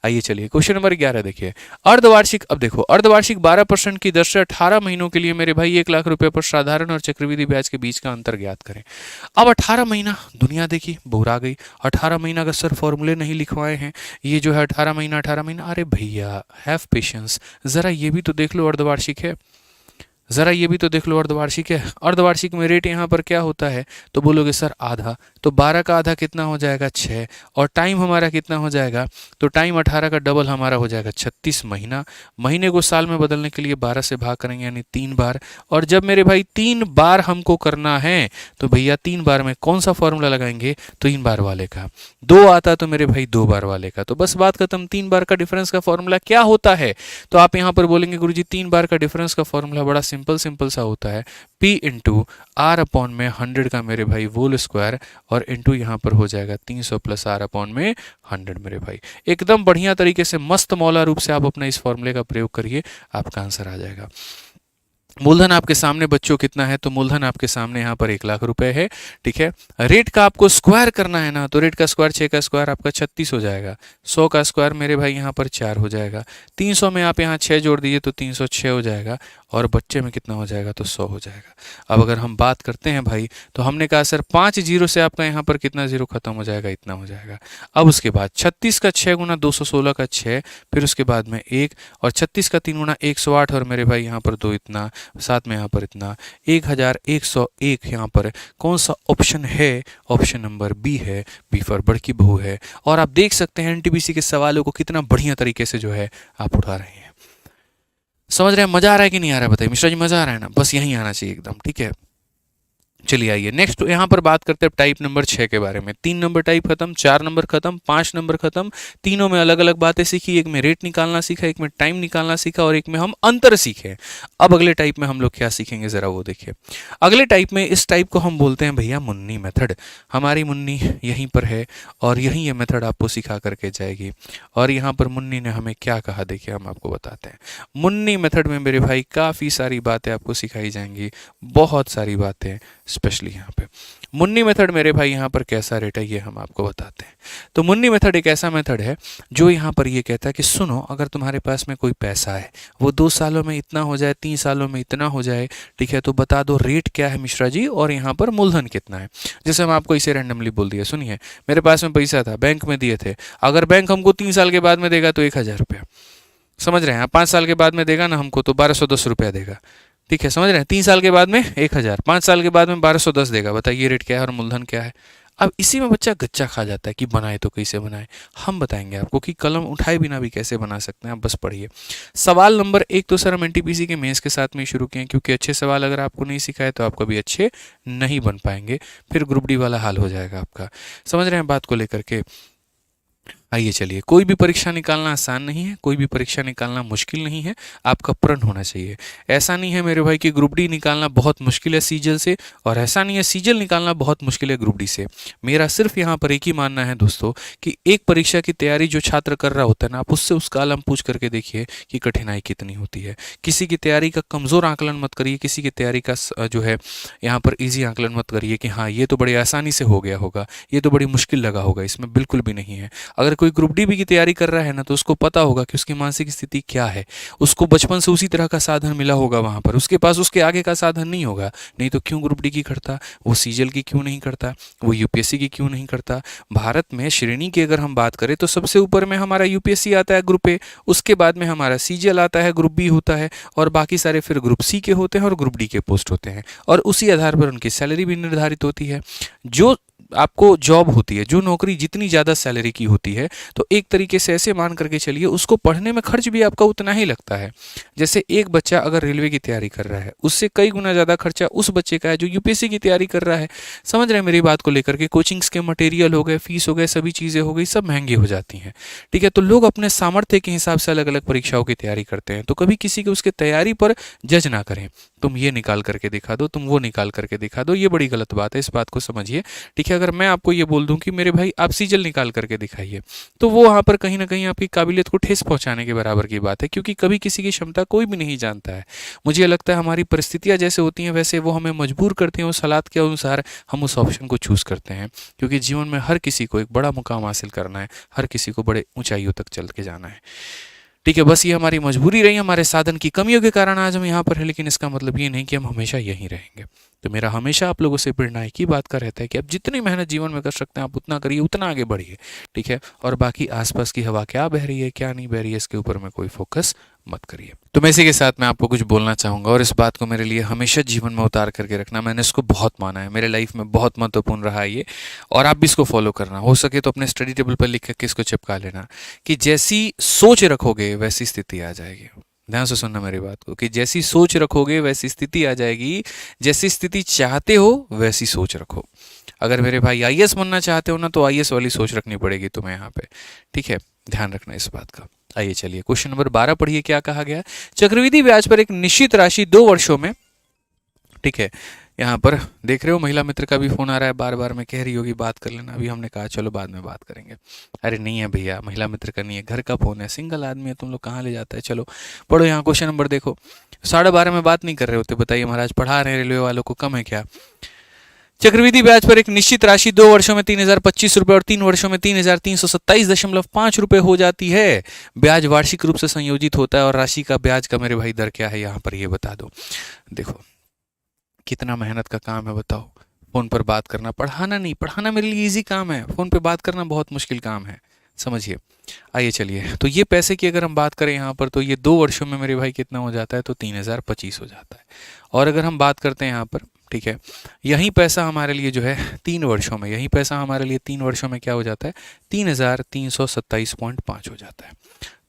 आइए चलिए क्वेश्चन नंबर 11 देखिए। अर्धवार्षिक, अब देखो अर्धवार्षिक 12% की दर से 18 महीनों के लिए मेरे भाई 1 लाख रुपए पर साधारण और चक्रवृद्धि ब्याज के बीच का अंतर ज्ञात करें। अब 18 महीना, दुनिया देखी बोरा गई। 18 महीना का सर फॉर्मूले नहीं लिखवाए हैं, ये जो है 18 महीना 18 महीना, अरे भैया हैव पेशेंस, जरा ये भी तो देख लो अर्धवार्षिक है, ज़रा ये भी तो देख लो अर्धवार्षिक है। अर्धवार्षिक में रेट यहाँ पर क्या होता है, तो बोलोगे सर आधा, तो 12 का आधा कितना हो जाएगा 6, और टाइम हमारा कितना हो जाएगा, तो टाइम 18 का डबल हमारा हो जाएगा 36 महीना। महीने को साल में बदलने के लिए 12 से भाग करेंगे यानी 3 बार, और जब मेरे भाई 3 बार हमको करना है तो भैया 3 बार में कौन सा फॉर्मूला लगाएंगे, 3 बार वाले का। 2 आता तो मेरे भाई 2 बार वाले का, तो बस बात खत्म। 3 बार का डिफरेंस का फॉर्मूला क्या होता है, तो आप यहाँ पर बोलेंगे गुरुजी 3 बार का डिफरेंस का फॉर्मूला बड़ा सिंपल सा होता है, P इंटू आर अपॉन में 100 का मेरे भाई होल स्क्वायर, और इंटू यहाँ पर हो जाएगा 300 प्लस आर अपॉन में 100 मेरे भाई। एकदम बढ़िया तरीके से मस्त मौला रूप से आप अपना इस फॉर्मूले का प्रयोग करिए, आपका आंसर आ जाएगा। मूलधन आपके सामने बच्चों कितना है, तो मूलधन आपके सामने यहाँ पर 1 लाख रुपए है। ठीक है, रेट का आपको स्क्वायर करना है ना, तो रेट का स्क्वायर 6 का स्क्वायर आपका 36 हो जाएगा। 100 का स्क्वायर मेरे भाई यहाँ पर 4 हो जाएगा। 300 में आप यहाँ 6 जोड़ दीजिए तो 306 हो जाएगा, और बच्चे में कितना हो जाएगा, तो 100 हो जाएगा। अब अगर हम बात करते हैं भाई, तो हमने कहा सर 5 जीरो से आपका यहाँ पर कितना जीरो खत्म हो जाएगा, इतना हो जाएगा। अब उसके बाद 36 का 6 गुना 216 का 6, फिर उसके बाद में 1, और 36 का 3 गुना 108, और मेरे भाई यहाँ पर 2, इतना साथ में यहाँ पर इतना 1101 यहाँ पर कौन सा ऑप्शन है, ऑप्शन नंबर बी है, बी फॉर बड़की बहू है। और आप देख सकते हैं एनटीपीसी के सवालों को कितना बढ़िया तरीके से जो है आप उठा रहे हैं। समझ रहे हैं, मजा आ रहा है कि नहीं आ रहा है, बताइए मिश्रा जी, मजा आ रहा है ना, बस यही आना चाहिए एकदम। ठीक है, चलिए आइए नेक्स्ट यहाँ पर बात करते हैं टाइप नंबर 6 के बारे में। 3 नंबर टाइप खत्म, 4 नंबर खत्म, 5 नंबर खत्म। तीनों में अलग अलग बातें सीखी, एक में रेट निकालना सीखा, एक में टाइम निकालना सीखा, और एक में हम अंतर सीखे। अब अगले टाइप में हम लोग क्या सीखेंगे, जरा वो देखिए। अगले टाइप में, इस टाइप को हम बोलते हैं भैया मुन्नी मेथड। हमारी मुन्नी यहीं पर है, और यहीं ये मेथड आपको सिखा करके जाएगी। और यहाँ पर मुन्नी ने हमें क्या कहा, देखिए हम आपको बताते हैं। मुन्नी मेथड में मेरे भाई काफ़ी सारी बातें आपको सिखाई जाएंगी, बहुत सारी बातें, स्पेशली यहाँ पे। मुन्नी मेथड मेरे भाई यहाँ पर कैसा रेट है ये हम आपको बताते हैं। तो मुन्नी मेथड एक ऐसा मेथड है जो यहाँ पर ये कहता है कि सुनो, अगर तुम्हारे पास में कोई पैसा है, वो 2 सालों में इतना हो जाए, 3 सालों में इतना हो जाए, ठीक है, तो बता दो रेट क्या है मिश्रा जी, और यहाँ पर मूलधन कितना है। जैसे हम आपको इसे रैंडमली बोल दिया, सुनिए मेरे पास में पैसा था, बैंक में दिए थे, अगर बैंक हमको 3 साल के बाद में देगा तो 1000 रुपया, समझ रहे हैं। 5 साल के बाद में देगा ना हमको तो 1210 रुपया देगा। ठीक है, समझ रहे हैं। 3 साल के बाद में 1000, 5 साल के बाद में 1210 देगा। बताइए रेट क्या है और मूलधन क्या है। अब इसी में बच्चा गच्चा खा जाता है कि बनाए तो कैसे बनाए। हम बताएंगे आपको कि कलम उठाए बिना भी कैसे बना सकते हैं, आप बस पढ़िए। सवाल नंबर 1 तो सर हम एनटीपीसी के मेंस के साथ में शुरू किए हैं, क्योंकि अच्छे सवाल अगर आपको नहीं सिखाए तो आप कभी अच्छे नहीं बन पाएंगे, फिर ग्रुप डी वाला हाल हो जाएगा आपका। समझ रहे हैं बात को लेकर के। आइए चलिए, कोई भी परीक्षा निकालना आसान नहीं है, कोई भी परीक्षा निकालना मुश्किल नहीं है, आपका प्रण होना चाहिए। ऐसा नहीं है मेरे भाई कि ग्रुप डी निकालना बहुत मुश्किल है सीजल से, और ऐसा नहीं है सीजल निकालना बहुत मुश्किल है ग्रुप डी से। मेरा सिर्फ यहाँ पर एक ही मानना है दोस्तों कि एक परीक्षा की तैयारी जो छात्र कर रहा होता है ना, आप उससे उसका आलम पूछ करके देखिए कि कठिनाई कितनी होती है। किसी की तैयारी का कमज़ोर आकलन मत करिए, किसी की तैयारी का जो है यहाँ पर ईजी आकलन मत करिए कि हाँ ये तो बड़ी आसानी से हो गया होगा, ये तो बड़ी मुश्किल लगा होगा, इसमें बिल्कुल भी नहीं है। अगर कोई ग्रुप डी की तैयारी कर रहा है ना, तो उसको पता होगा कि उसकी मानसिक स्थिति क्या है, उसको बचपन से उसी तरह का साधन मिला होगा वहां पर, उसके पास उसके आगे का साधन नहीं होगा। नहीं तो क्यों ग्रुप डी की करता, वो सीजल की क्यों नहीं करता, वो यूपीएससी की क्यों नहीं करता। भारत में श्रेणी की अगर हम बात करें तो सबसे ऊपर में हमारा यूपीएससी आता है ग्रुप ए, उसके बाद में हमारा सीजल आता है, ग्रुप बी होता है, और बाकी सारे फिर ग्रुप सी के होते हैं और ग्रुप डी के पोस्ट होते हैं, और उसी आधार पर उनकी सैलरी भी निर्धारित होती है। जो आपको जॉब होती है, जो नौकरी जितनी ज़्यादा सैलरी की होती है, तो एक तरीके से ऐसे मान करके चलिए उसको पढ़ने में खर्च भी आपका उतना ही लगता है। जैसे एक बच्चा अगर रेलवे की तैयारी कर रहा है, उससे कई गुना ज़्यादा खर्चा उस बच्चे का है जो यूपीएससी की तैयारी कर रहा है। समझ रहे हैं मेरी बात को लेकर के? कोचिंग्स के मटेरियल हो गए, फीस हो गए, सभी चीज़ें हो गई, सब महंगी हो जाती हैं। ठीक है, तो लोग अपने सामर्थ्य के हिसाब से अलग अलग परीक्षाओं की तैयारी करते हैं। तो कभी किसी के उसके तैयारी पर जज ना करें, तुम ये निकाल करके दिखा दो, तुम वो निकाल करके दिखा दो, ये बड़ी गलत बात है, इस बात को समझिए। ठीक है, अगर मैं आपको ये बोल दूं कि मेरे भाई आप सीजल निकाल करके दिखाइए, तो वो वहाँ पर कहीं ना कहीं आपकी काबिलियत को ठेस पहुंचाने के बराबर की बात है, क्योंकि कभी किसी की क्षमता कोई भी नहीं जानता है। मुझे लगता है हमारी परिस्थितियाँ जैसे होती हैं वैसे वो हमें मजबूर करती हैं, उस हालात के अनुसार हम उस ऑप्शन को चूज़ करते हैं, क्योंकि जीवन में हर किसी को एक बड़ा मुकाम हासिल करना है, हर किसी को बड़े ऊंचाइयों तक चल के जाना है। ठीक है, बस ये हमारी मजबूरी रही, हमारे साधन की कमियों के कारण आज हम यहाँ पर हैं, लेकिन इसका मतलब ये नहीं कि हम हमेशा यहीं रहेंगे। तो मेरा हमेशा आप लोगों से प्रेरणा एक ही बात का रहता है कि आप जितनी मेहनत जीवन में कर सकते हैं आप उतना करिए, उतना आगे बढ़िए। ठीक है, और बाकी आसपास की हवा क्या बह रही है क्या नहीं बह रही है इसके ऊपर में कोई फोकस मत करिए। तो मैं इसी के साथ मैं आपको कुछ बोलना चाहूँगा, और इस बात को मेरे लिए हमेशा जीवन में उतार करके रखना, मैंने इसको बहुत माना है, मेरे लाइफ में बहुत महत्वपूर्ण रहा है ये, और आप भी इसको फॉलो करना। हो सके तो अपने स्टडी टेबल पर लिख करके इसको चिपका लेना कि जैसी सोच रखोगे वैसी स्थिति आ जाएगी। ध्यान से सुनना मेरी बात को, कि जैसी सोच रखोगे वैसी स्थिति आ जाएगी, जैसी स्थिति चाहते हो वैसी सोच रखो। अगर मेरे भाई आईएएस बनना चाहते हो ना, तो आईएएस वाली सोच रखनी पड़ेगी तुम्हें यहाँ पे। ठीक है, ध्यान रखना इस बात का। आइए चलिए क्वेश्चन नंबर 12 पढ़िए, क्या कहा गया। चक्रवृद्धि ब्याज पर एक निश्चित राशि 2 वर्षों में, ठीक है, यहाँ पर देख रहे हो महिला मित्र का भी फोन आ रहा है, बार बार मैं कह रही होगी बात कर लेना, अभी हमने कहा चलो बाद में बात करेंगे। अरे नहीं है भैया, महिला मित्र का नहीं है, घर का फोन है, सिंगल आदमी है, तुम लोग कहाँ ले जाता है। चलो पढ़ो यहाँ क्वेश्चन नंबर देखो। 12:30 में बात नहीं कर रहे होते, बताइए महाराज, पढ़ा रहे हैं, रेलवे वालों को कम है क्या। चक्रवृद्धि ब्याज पर एक निश्चित राशि 2 वर्षों में 3025 रुपए और 3 वर्षों में 3327.5 रुपए हो जाती है। ब्याज वार्षिक रूप से संयोजित होता है, और राशि का ब्याज का मेरे भाई दर क्या है यहाँ पर ये बता दो। देखो कितना मेहनत का काम है बताओ, फोन पर बात करना, पढ़ाना नहीं, पढ़ाना मेरे लिए इजी काम है, फोन पे बात करना बहुत मुश्किल काम है, समझिए। आइए चलिए, तो ये पैसे की अगर हम बात करें यहाँ पर, तो ये 2 वर्षों में मेरे भाई कितना हो जाता है, तो 3025 हो जाता है। और अगर हम बात करते हैं यहाँ पर, ठीक है, यही पैसा हमारे लिए जो है 3 वर्षों में, यही पैसा हमारे लिए 3 वर्षों में क्या हो जाता है, 3327.5 हो जाता है।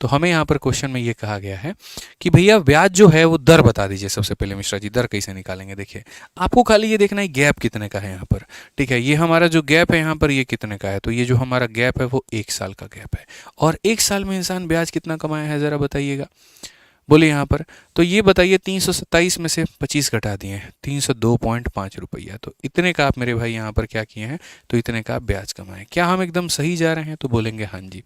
तो हमें यहाँ पर क्वेश्चन में ये कहा गया है कि भैया ब्याज जो है वो दर बता दीजिए। सबसे पहले मिश्रा जी, दर कैसे निकालेंगे। देखिए आपको खाली ये देखना है गैप कितने का है यहाँ पर। ठीक है, ये हमारा जो गैप है यहाँ पर ये कितने का है, तो ये जो हमारा गैप है वो 1 साल का गैप है। और 1 साल में इंसान ब्याज कितना कमाया है, जरा बताइएगा, बोलिए यहाँ पर। तो ये बताइए 327 में से 25 घटा दिए हैं, 302.5 रुपया, तो इतने का आप मेरे भाई यहाँ पर क्या किए हैं, तो इतने का आप ब्याज कमाए। क्या हम एकदम सही जा रहे हैं, तो बोलेंगे हाँ जी।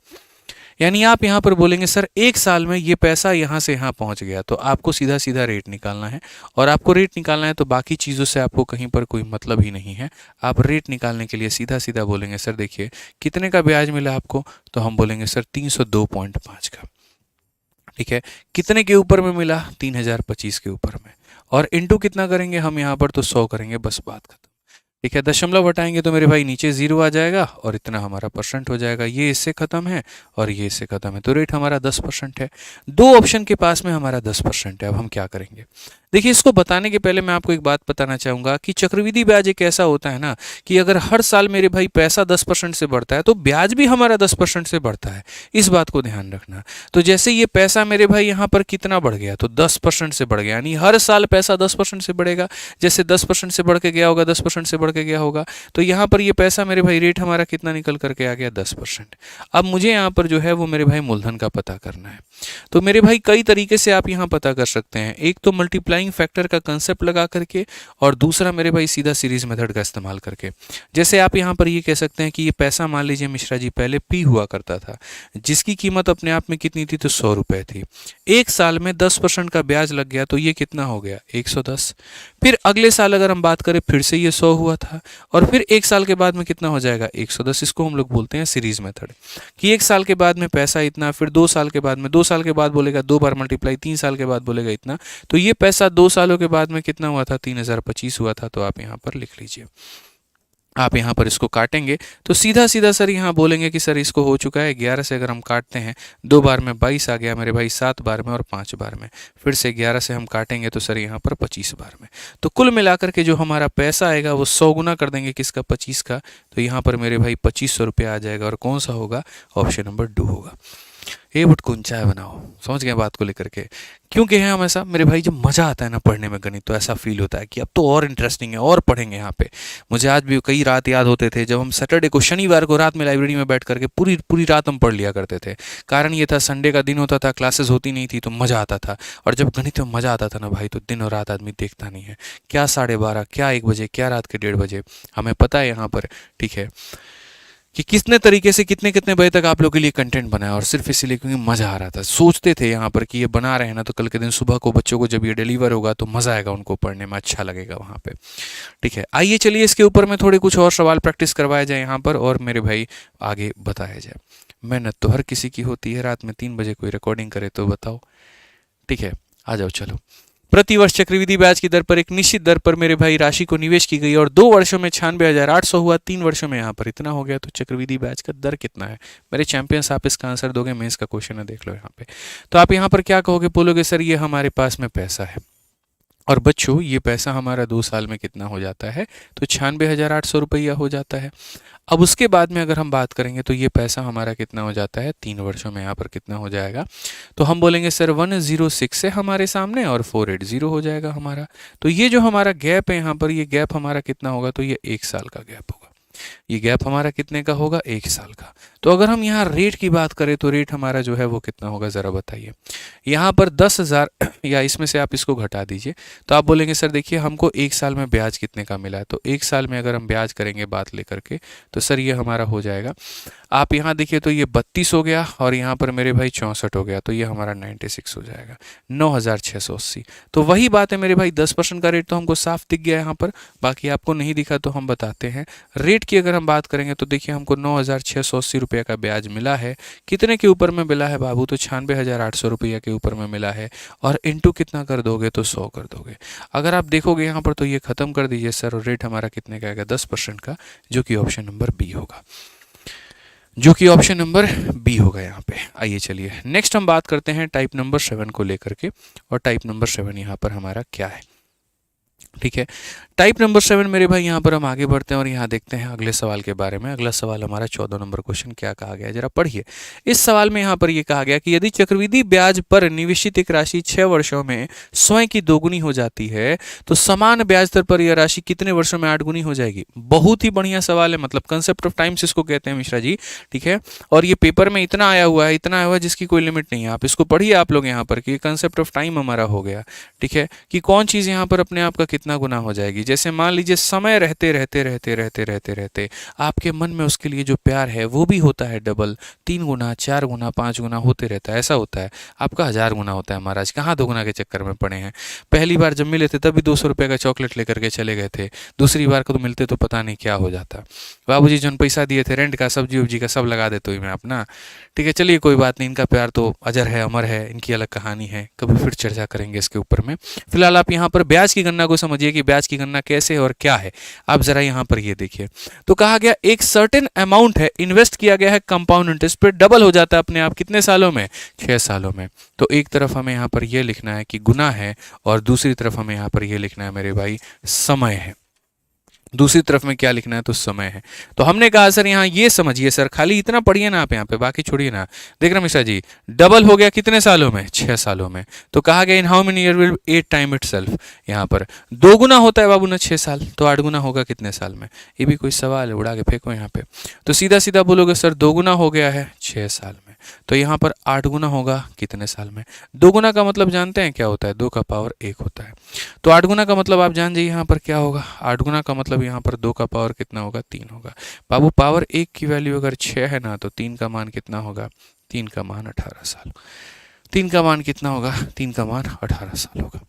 यानी आप यहाँ पर बोलेंगे सर 1 साल में ये पैसा यहाँ से यहाँ पहुँच गया, तो आपको सीधा सीधा रेट निकालना है। और आपको रेट निकालना है तो बाकी चीज़ों से आपको कहीं पर कोई मतलब ही नहीं है। आप रेट निकालने के लिए सीधा सीधा बोलेंगे सर देखिए कितने का ब्याज मिला आपको, तो हम बोलेंगे सर 302.5 का। ठीक है, कितने के ऊपर में मिला, 3025 के ऊपर में, और इनटू कितना करेंगे हम यहाँ पर, तो 100 करेंगे, बस बात खत्म। ठीक है, दशमलव हटाएंगे तो मेरे भाई नीचे 0 आ जाएगा, और इतना हमारा परसेंट हो जाएगा। ये इससे खत्म है और ये इससे खत्म है, तो रेट हमारा 10% है। 2 ऑप्शन के पास में हमारा 10% है। अब हम क्या करेंगे, देखिए इसको बताने के पहले मैं आपको एक बात बताना चाहूँगा कि चक्रवृद्धि ब्याज एक ऐसा होता है ना कि अगर हर साल मेरे भाई पैसा 10% से बढ़ता है तो ब्याज भी हमारा 10% से बढ़ता है, इस बात को ध्यान रखना। तो जैसे ये पैसा मेरे भाई यहाँ पर कितना बढ़ गया, तो 10% से बढ़ गया, यानी हर साल पैसा 10% से बढ़ेगा। जैसे 10% से बढ़ के गया होगा, 10% से बढ़ के गया होगा, तो यहाँ पर ये पैसा मेरे भाई रेट हमारा कितना निकल करके आ गया, 10%। अब मुझे यहाँ पर जो है वो मेरे भाई मूलधन का पता करना है। तो मेरे भाई कई तरीके से आप यहाँ पता कर सकते हैं, एक तो मल्टीप्लाइंग फैक्टर का कंसेप्ट लगा करके, और दूसरा मेरे भाई सीधा सीरीज मेथड का इस्तेमाल करके। जैसे आप यहाँ पर ये कह सकते हैं कि ये पैसा मान लीजिए मिश्रा जी पहले पी हुआ करता था, जिसकी कीमत अपने आप में कितनी थी, तो 100 रुपये थी। 1 साल में 10% का ब्याज लग गया, तो ये कितना हो गया, 110। फिर अगले साल अगर हम बात करें फिर से ये 100 हुआ था, और फिर 1 साल के बाद में कितना हो जाएगा, 110। इसको हम लोग बोलते हैं सीरीज मेथड, कि 1 साल के बाद में पैसा इतना, फिर 2 साल के बाद में, 2 साल के बाद बोलेगा 2 बार मल्टीप्लाई, 3 साल के बाद बोलेगा इतना, तो ये पैसा 2 सालों के बाद में कितना हुआ था, 3025 हुआ था। तो आप यहाँ पर लिख लीजिए। आप यहाँ पर इसको काटेंगे तो सीधा सीधा सर यहाँ बोलेंगे कि सर इसको हो चुका है 11 से अगर हम काटते हैं 2 बार में 22 आ गया मेरे भाई, 7 बार में और 5 बार में, फिर से 11 से हम काटेंगे तो सर यहाँ पर 25 बार में। तो कुल मिलाकर के जो हमारा पैसा आएगा वो 100 गुना कर देंगे किसका, 25 का। तो यहाँ पर मेरे भाई 2500 रुपया आ जाएगा और कौन सा होगा, ऑप्शन नंबर 2 होगा। ये बुट कौन चाय बनाओ, समझ गए बात को लेकर के। क्योंकि है हमेशा मेरे भाई जब मज़ा आता है ना पढ़ने में गणित, तो ऐसा फील होता है कि अब तो और इंटरेस्टिंग है और पढ़ेंगे यहाँ पे। मुझे आज भी कई रात याद होते थे जब हम सैटरडे को, शनिवार को रात में लाइब्रेरी में बैठ करके पूरी पूरी रात हम पढ़ लिया करते थे। कारण ये था संडे का दिन होता था, क्लासेस होती नहीं थी तो मज़ा आता था। और जब गणित में मज़ा आता था ना भाई, तो दिन और रात आदमी देखता नहीं है, क्या 12:30, क्या 1 बजे, क्या रात के 1:30 बजे, हमें पता है यहाँ पर, ठीक है, कि कितने तरीके से कितने कितने बजे तक आप लोग के लिए कंटेंट बनाया। और सिर्फ इसीलिए क्योंकि मज़ा आ रहा था। सोचते थे यहाँ पर कि ये बना रहे हैं ना, तो कल के दिन सुबह को बच्चों को जब ये डिलीवर होगा तो मज़ा आएगा, उनको पढ़ने में अच्छा लगेगा वहाँ पे, ठीक है। आइए चलिए इसके ऊपर में थोड़े कुछ और सवाल प्रैक्टिस करवाया जाए यहाँ पर, और मेरे भाई आगे बताया जाए। मेहनत तो हर किसी की होती है, रात में 3 बजे कोई रिकॉर्डिंग करे तो बताओ, ठीक है। आ जाओ चलो। प्रतिवर्ष चक्रवृद्धि ब्याज की दर पर एक निश्चित दर पर मेरे भाई राशि को निवेश की गई और 2 वर्षों में 96,800 हुआ, 3 वर्षों में यहाँ पर इतना हो गया, तो चक्रवृद्धि ब्याज का दर कितना है? मेरे चैंपियंस, आप इसका आंसर दोगे, मेंस का क्वेश्चन है, देख लो यहाँ पे। तो आप यहाँ पर क्या कहोगे, बोलोगे सर ये हमारे पास में पैसा है, और बच्चों ये पैसा हमारा 2 साल में कितना हो जाता है, तो 96,800 रुपया हो जाता है। अब उसके बाद में अगर हम बात करेंगे तो ये पैसा हमारा कितना हो जाता है, 3 वर्षों में यहाँ पर कितना हो जाएगा, तो हम बोलेंगे सर 106 है हमारे सामने और 480 हो जाएगा हमारा। तो ये जो हमारा गैप है यहाँ पर, ये गैप हमारा कितना होगा, तो ये 1 साल का गैप होगा। ये गैप हमारा कितने का होगा, 1 साल का। तो अगर हम यहाँ रेट की बात करें तो रेट हमारा जो है वो कितना होगा, ज़रा बताइए। यहाँ पर 10,000 या इसमें से आप इसको घटा दीजिए, तो आप बोलेंगे सर देखिए हमको 1 साल में ब्याज कितने का मिला है, तो 1 साल में अगर हम ब्याज करेंगे बात लेकर के, तो सर ये हमारा हो जाएगा, आप यहाँ देखिए तो ये 32 हो गया और यहाँ पर मेरे भाई 64 हो गया, तो ये हमारा 96 हो जाएगा, 9,680। तो वही बात है मेरे भाई, 10% का रेट तो हमको साफ दिख गया यहाँ पर, बाकी आपको नहीं दिखा तो हम बताते हैं। रेट की अगर हम बात करेंगे तो देखिए हमको 9,680 रुपये का ब्याज मिला है। कितने के ऊपर में मिला है बाबू, तो 96,800 रुपया के ऊपर में मिला है, और इंटू कितना कर दोगे, तो 100 कर दोगे। अगर आप देखोगे यहाँ पर तो ये खत्म कर दीजिए सर, और रेट हमारा कितने का आएगा, 10% का, जो कि ऑप्शन नंबर बी होगा, जो कि ऑप्शन नंबर बी होगा यहाँ पे। आइए चलिए नेक्स्ट हम बात करते हैं टाइप नंबर 7 को लेकर के, और टाइप नंबर 7 यहाँ पर हमारा क्या है, ठीक है। टाइप नंबर 7 मेरे भाई यहाँ पर हम आगे बढ़ते हैं और यहाँ देखते हैं अगले सवाल के बारे में। अगला सवाल हमारा 14 नंबर क्वेश्चन क्या कहा गया है, जरा पढ़िए। इस सवाल में यहाँ पर ये कहा गया कि यदि चक्रवृद्धि ब्याज पर निवेशित एक राशि 6 वर्षों में स्वयं की 2 गुनी हो जाती है, तो समान ब्याज दर पर यह राशि कितने वर्षों में 8 गुनी हो जाएगी। बहुत ही बढ़िया सवाल है, मतलब कंसेप्ट ऑफ टाइम्स इसको कहते हैं मिश्रा जी, ठीक है। और ये पेपर में इतना आया हुआ है, इतना आया हुआ है जिसकी कोई लिमिट नहीं है। आप इसको पढ़िए आप लोग यहाँ पर कि कंसेप्ट ऑफ टाइम हमारा हो गया, ठीक है, कि कौन चीज़ यहाँ पर अपने आप का कितना गुना हो जाएगी। जैसे मान लीजिए समय रहते रहते रहते रहते रहते रहते आपके मन में उसके लिए जो प्यार है वो भी होता है डबल, 3 गुना, 4 गुना, 5 गुना होते रहता है। ऐसा होता है आपका 1000 गुना होता है। महाराज कहाँ 2 गुना के चक्कर में पड़े हैं। पहली बार जब मिले थे तभी 200 रुपये का चॉकलेट लेकर के चले गए थे, दूसरी बार को तो मिलते तो पता नहीं क्या हो जाता। बाबूजी जो पैसा दिए थे रेंट का, सब्जी उब्जी का, सब लगा देते हुए मैं अपना, ठीक है। चलिए कोई बात नहीं, इनका प्यार तो अजर है, अमर है, इनकी अलग कहानी है, कभी फिर चर्चा करेंगे इसके ऊपर में। फिलहाल आप यहाँ पर ब्याज की गणना को समझिए कि ब्याज की गणना कैसे और क्या है। आप जरा यहाँ पर ये देखिए, तो कहा गया एक सर्टेन अमाउंट है इन्वेस्ट किया गया है कंपाउंड इंटरेस्ट पे, डबल हो जाता है अपने आप कितने सालों में, 6 सालों में। तो एक तरफ हमें यहाँ पर ये लिखना है कि गुना है, और दूसरी तरफ हमें यहाँ पर ये लिखना है मेरे भाई समय है। दूसरी तरफ में क्या लिखना है, तो समय है। तो हमने कहा सर यहाँ ये समझिए सर, खाली इतना पढ़िए ना आप यहाँ पे, बाकी छोड़िए ना। देख रहे मिश्रा जी, डबल हो गया कितने सालों में, 6 सालों में। तो कहा गया in how many year will 8 time itself. यहाँ पर 2 गुना होता है बाबू ना 6 साल, तो 8 गुना होगा कितने साल में। ये भी कोई सवाल है, उड़ा के फेंको यहाँ पे। तो सीधा सीधा बोलोगे सर 2 गुना हो गया है 6 साल में, तो यहाँ पर 8 गुना होगा कितने साल में। 2 गुना का मतलब जानते हैं क्या होता है, 2 का पावर 1 होता है। तो 8 गुना का मतलब आप जान जाइए यहाँ पर क्या होगा। 8 गुना का मतलब यहाँ पर 2 का पावर कितना होगा, 3 होगा। बाबू पावर 1 की वैल्यू अगर 6 है ना, तो 3 का मान कितना होगा, 3 का मान 18 साल। 3 का मान कितना होगा, 3 का मान 18 साल होगा।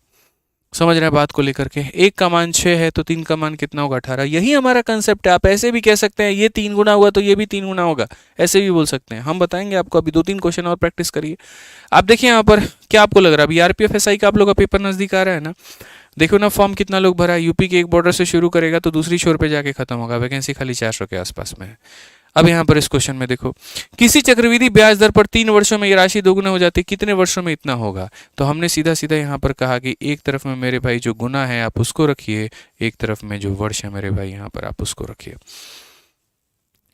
समझ रहे हैं बात को लेकर के। 1 का मान 6 है तो 3 का मान कितना होगा, 18। यही हमारा कंसेप्ट है। आप ऐसे भी कह सकते हैं ये 3 गुना हुआ तो ये भी 3 गुना होगा, ऐसे भी बोल सकते हैं। हम बताएंगे आपको, अभी 2-3 क्वेश्चन और प्रैक्टिस करिए। आप देखिए यहाँ पर क्या आपको लग रहा है, अभी आरपीएफ एसआई का आप लोग का पेपर नजदीक आ रहा है ना, देखो ना फॉर्म कितना लोग भरा है, यूपी के एक बॉर्डर से शुरू करेगा तो दूसरी छोर पे जाके खत्म होगा, वैकेंसी खाली 400 के आसपास में है। अब यहाँ पर इस क्वेश्चन में देखो, किसी चक्रवृद्धि ब्याज दर पर 3 वर्षों में ये राशि दोगुना हो जाती है, कितने वर्षों में इतना होगा? तो हमने सीधा सीधा यहाँ पर कहा कि एक तरफ में मेरे भाई जो गुना है आप उसको रखिए, एक तरफ में जो वर्ष है मेरे भाई यहाँ पर आप उसको रखिए।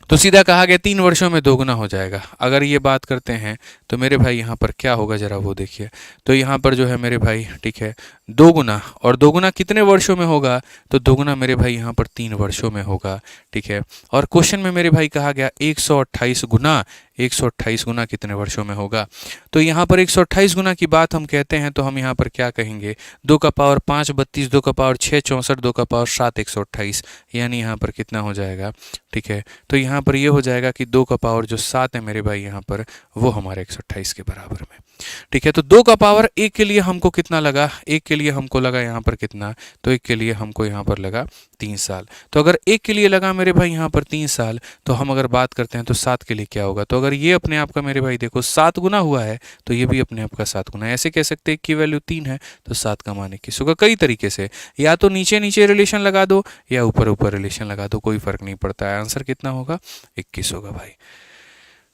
तो सीधा कहा गया 3 वर्षों में दोगुना हो जाएगा। अगर ये बात करते हैं तो मेरे भाई यहाँ पर क्या होगा जरा वो देखिए। तो यहाँ पर जो है मेरे भाई, ठीक है, दोगुना, और दोगुना कितने वर्षों में होगा? तो दोगुना मेरे भाई यहाँ पर 3 वर्षों में होगा, ठीक है। और क्वेश्चन में मेरे भाई कहा गया 128 गुना, 128 गुना कितने वर्षों में होगा? तो यहाँ पर 128 गुना की बात हम कहते हैं तो हम यहाँ पर क्या कहेंगे, 2 का पावर 5 32, 2 का पावर 6 64, 2 का पावर 7 128, यानी यहाँ पर कितना हो जाएगा, ठीक है। तो यहाँ पर ये हो जाएगा कि 2 का पावर जो 7 है मेरे भाई यहाँ पर वो हमारे 128 के बराबर में, ठीक है। तो 2 का पावर 1 के लिए हमको कितना लगा, 1 के लिए हमको लगा यहाँ पर कितना, तो 1 के लिए हमको यहाँ पर लगा 3 साल। तो अगर 1 के लिए लगा मेरे भाई यहाँ पर 3 साल, तो हम अगर बात करते हैं तो 7 के लिए क्या होगा? तो अगर ये अपने आप का मेरे भाई देखो 7 गुना हुआ है तो ये भी अपने आप का 7 गुना है। ऐसे कह सकते हैं की वैल्यू 3 है तो 7 का मान 21 होगा। कई तरीके से, या तो नीचे नीचे रिलेशन लगा दो या ऊपर ऊपर रिलेशन लगा दो, कोई फर्क नहीं पड़ता है। आंसर कितना होगा? 21 होगा भाई,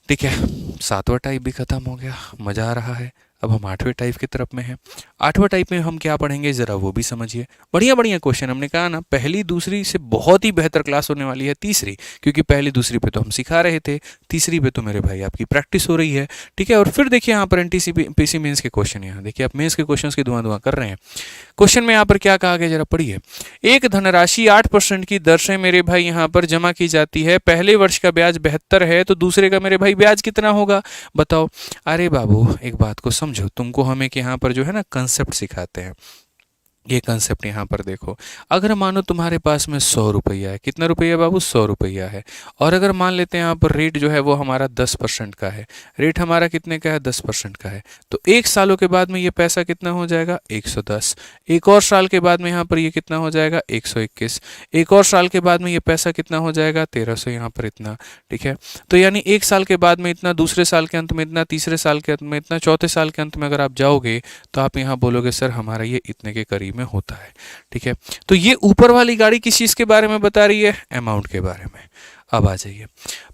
ठीक है। 7वां टाइप भी खत्म हो गया, मजा आ रहा है। अब हम 8वें टाइप की तरफ में हैं। 8वें टाइप में हम क्या पढ़ेंगे जरा वो भी समझिए। बढ़िया बढ़िया क्वेश्चन, हमने कहा ना पहली दूसरी से बहुत ही बेहतर क्लास होने वाली है तीसरी, क्योंकि पहली दूसरी पे तो हम सिखा रहे थे, तीसरी पे तो मेरे भाई आपकी प्रैक्टिस हो रही है, ठीक है। और फिर देखिए यहाँ पर एनटीपीसी मेंस के क्वेश्चन, यहाँ देखिए आप मेंस के क्वेश्चन की धुआं कर रहे हैं। क्वेश्चन में यहाँ पर क्या कहा गया जरा पढ़िए। एक धनराशि 8% की दर से मेरे भाई यहाँ पर जमा की जाती है, पहले वर्ष का ब्याज 72 है, तो दूसरे का मेरे भाई ब्याज कितना होगा बताओ? अरे बाबू एक बात को समझो, तुमको हम एक यहाँ पर जो है ना कंसेप्ट सिखाते हैं। ये कंसेप्ट यहाँ पर देखो, अगर मानो तुम्हारे पास में 100 रुपया है, कितना रुपया बाबू? 100 रुपया है। और अगर मान लेते हैं यहाँ पर रेट जो है वो हमारा 10% का है, रेट हमारा कितने का है? 10% का है। तो 1 सालों के बाद में ये पैसा कितना हो जाएगा? 110। एक और साल के बाद में यहाँ पर ये कितना हो जाएगा? 121। एक और साल के बाद में ये पैसा कितना हो जाएगा? 1300 यहाँ पर इतना, ठीक है। तो यानी 1 साल के बाद में इतना, दूसरे साल के अंत में इतना, तीसरे साल के अंत में इतना, चौथे साल के अंत में अगर आप जाओगे तो आप यहाँ बोलोगे सर हमारा ये इतने के करीब में होता है, ठीक है। तो ये ऊपर वाली गाड़ी किस चीज के बारे में बता रही है? अमाउंट के बारे में। अब आ जाइए,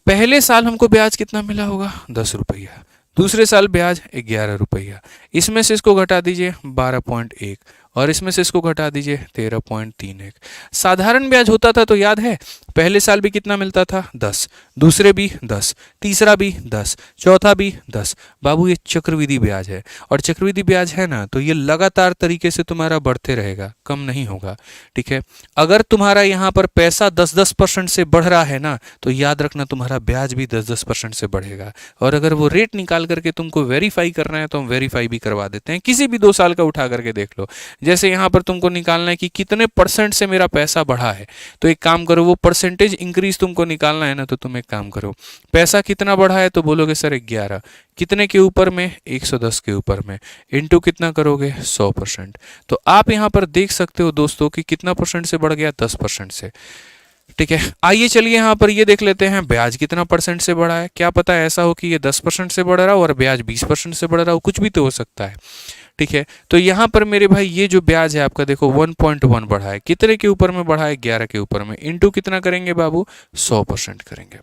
पहले साल हमको ब्याज कितना मिला होगा? 10 रुपया। दूसरे साल ब्याज 11 रुपया। इसमें से इसको घटा दीजिए 12.1 और इसमें से इसको घटा दीजिए 13.31। साधारण ब्याज होता था तो याद है पहले साल भी कितना मिलता था? 10, दूसरे भी 10, तीसरा भी 10, चौथा भी 10। बाबू ये चक्रवृद्धि ब्याज है, और चक्रवृद्धि ब्याज है ना तो ये लगातार तरीके से तुम्हारा बढ़ते रहेगा, कम नहीं होगा, ठीक है। अगर तुम्हारा यहाँ पर पैसा 10% से बढ़ रहा है ना तो याद रखना तुम्हारा ब्याज भी 10% से बढ़ेगा। और अगर वो रेट निकाल करके तुमको वेरीफाई करना है तो हम वेरीफाई भी करवा देते हैं, किसी भी 2 साल का उठा करके देख लो। जैसे यहाँ पर तुमको निकालना है कि कितने % से मेरा पैसा बढ़ा है, तो एक काम करो, वो परसेंटेज इंक्रीज तुमको निकालना है ना, तो तुम एक काम करो, पैसा कितना बढ़ा है तो बोलोगे सर 11, कितने के ऊपर में? 110 के ऊपर में, इनटू कितना करोगे? 100%। तो आप यहाँ पर देख सकते हो दोस्तों कि कितना % से बढ़ गया? 10% से, ठीक है। आइए चलिए यहाँ पर ये देख लेते हैं ब्याज कितना % से बढ़ा है। क्या पता ऐसा हो कि ये 10% से बढ़ रहा हो और ब्याज 20% से बढ़ रहा हो, कुछ भी तो हो सकता है, ठीक है। तो यहाँ पर मेरे भाई ये जो ब्याज है आपका देखो 1.1 बढ़ा है, कितने के ऊपर में बढ़ा है? 11 के ऊपर में, इनटू कितना करेंगे बाबू? 100% करेंगे,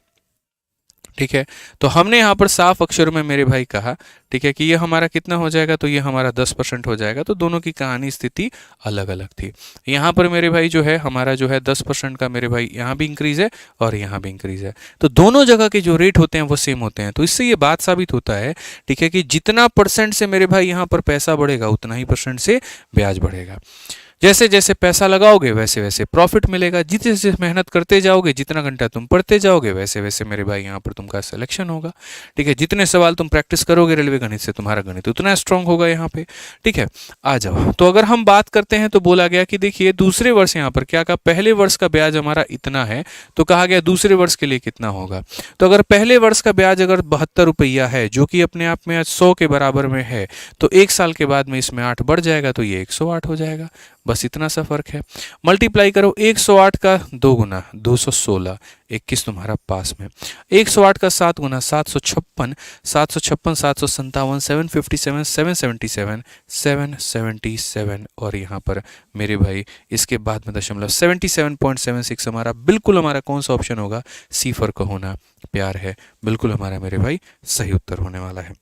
ठीक है। तो हमने यहाँ पर साफ अक्षरों में मेरे भाई कहा, ठीक है, कि ये हमारा कितना हो जाएगा? तो ये हमारा 10% हो जाएगा। तो दोनों की कहानी स्थिति अलग अलग थी। यहाँ पर मेरे भाई जो है हमारा जो है 10% का मेरे भाई यहाँ भी इंक्रीज है और यहाँ भी इंक्रीज है, तो दोनों जगह के जो रेट होते हैं वो सेम होते हैं। तो इससे ये बात साबित होता है, ठीक है, कि जितना % से मेरे भाई यहाँ पर पैसा बढ़ेगा उतना ही % से ब्याज बढ़ेगा। जैसे जैसे पैसा लगाओगे वैसे वैसे प्रॉफिट मिलेगा, जितने जैसे मेहनत करते जाओगे, जितना घंटा तुम पढ़ते जाओगे वैसे वैसे मेरे भाई यहाँ पर तुमका सिलेक्शन होगा, ठीक है। जितने सवाल तुम प्रैक्टिस करोगे रेलवे गणित से तुम्हारा गणित उतना स्ट्रांग होगा यहाँ पे, ठीक है। आ जाओ, तो अगर हम बात करते हैं तो बोला गया कि देखिए दूसरे वर्ष यहाँ पर क्या कहा, पहले वर्ष का ब्याज हमारा इतना है, तो कहा गया दूसरे वर्ष के लिए कितना होगा। तो अगर पहले वर्ष का ब्याज अगर 72 रुपया है, जो कि अपने आप में 100 के बराबर में है, तो 1 साल के बाद में इसमें 8 बढ़ जाएगा तो ये 108 हो जाएगा। बस इतना सा फर्क है। मल्टीप्लाई करो 108 का 2 गुना 216, 21 तुम्हारा पास में। 108 का 7 गुना 756, 756 757, 757 777, 777 और यहाँ पर मेरे भाई इसके बाद में दशमलव 77.76 हमारा बिल्कुल हमारा कौन सा ऑप्शन होगा, सी फॉर कहो ना प्यार है, बिल्कुल हमारा मेरे भाई सही उत्तर होने वाला है।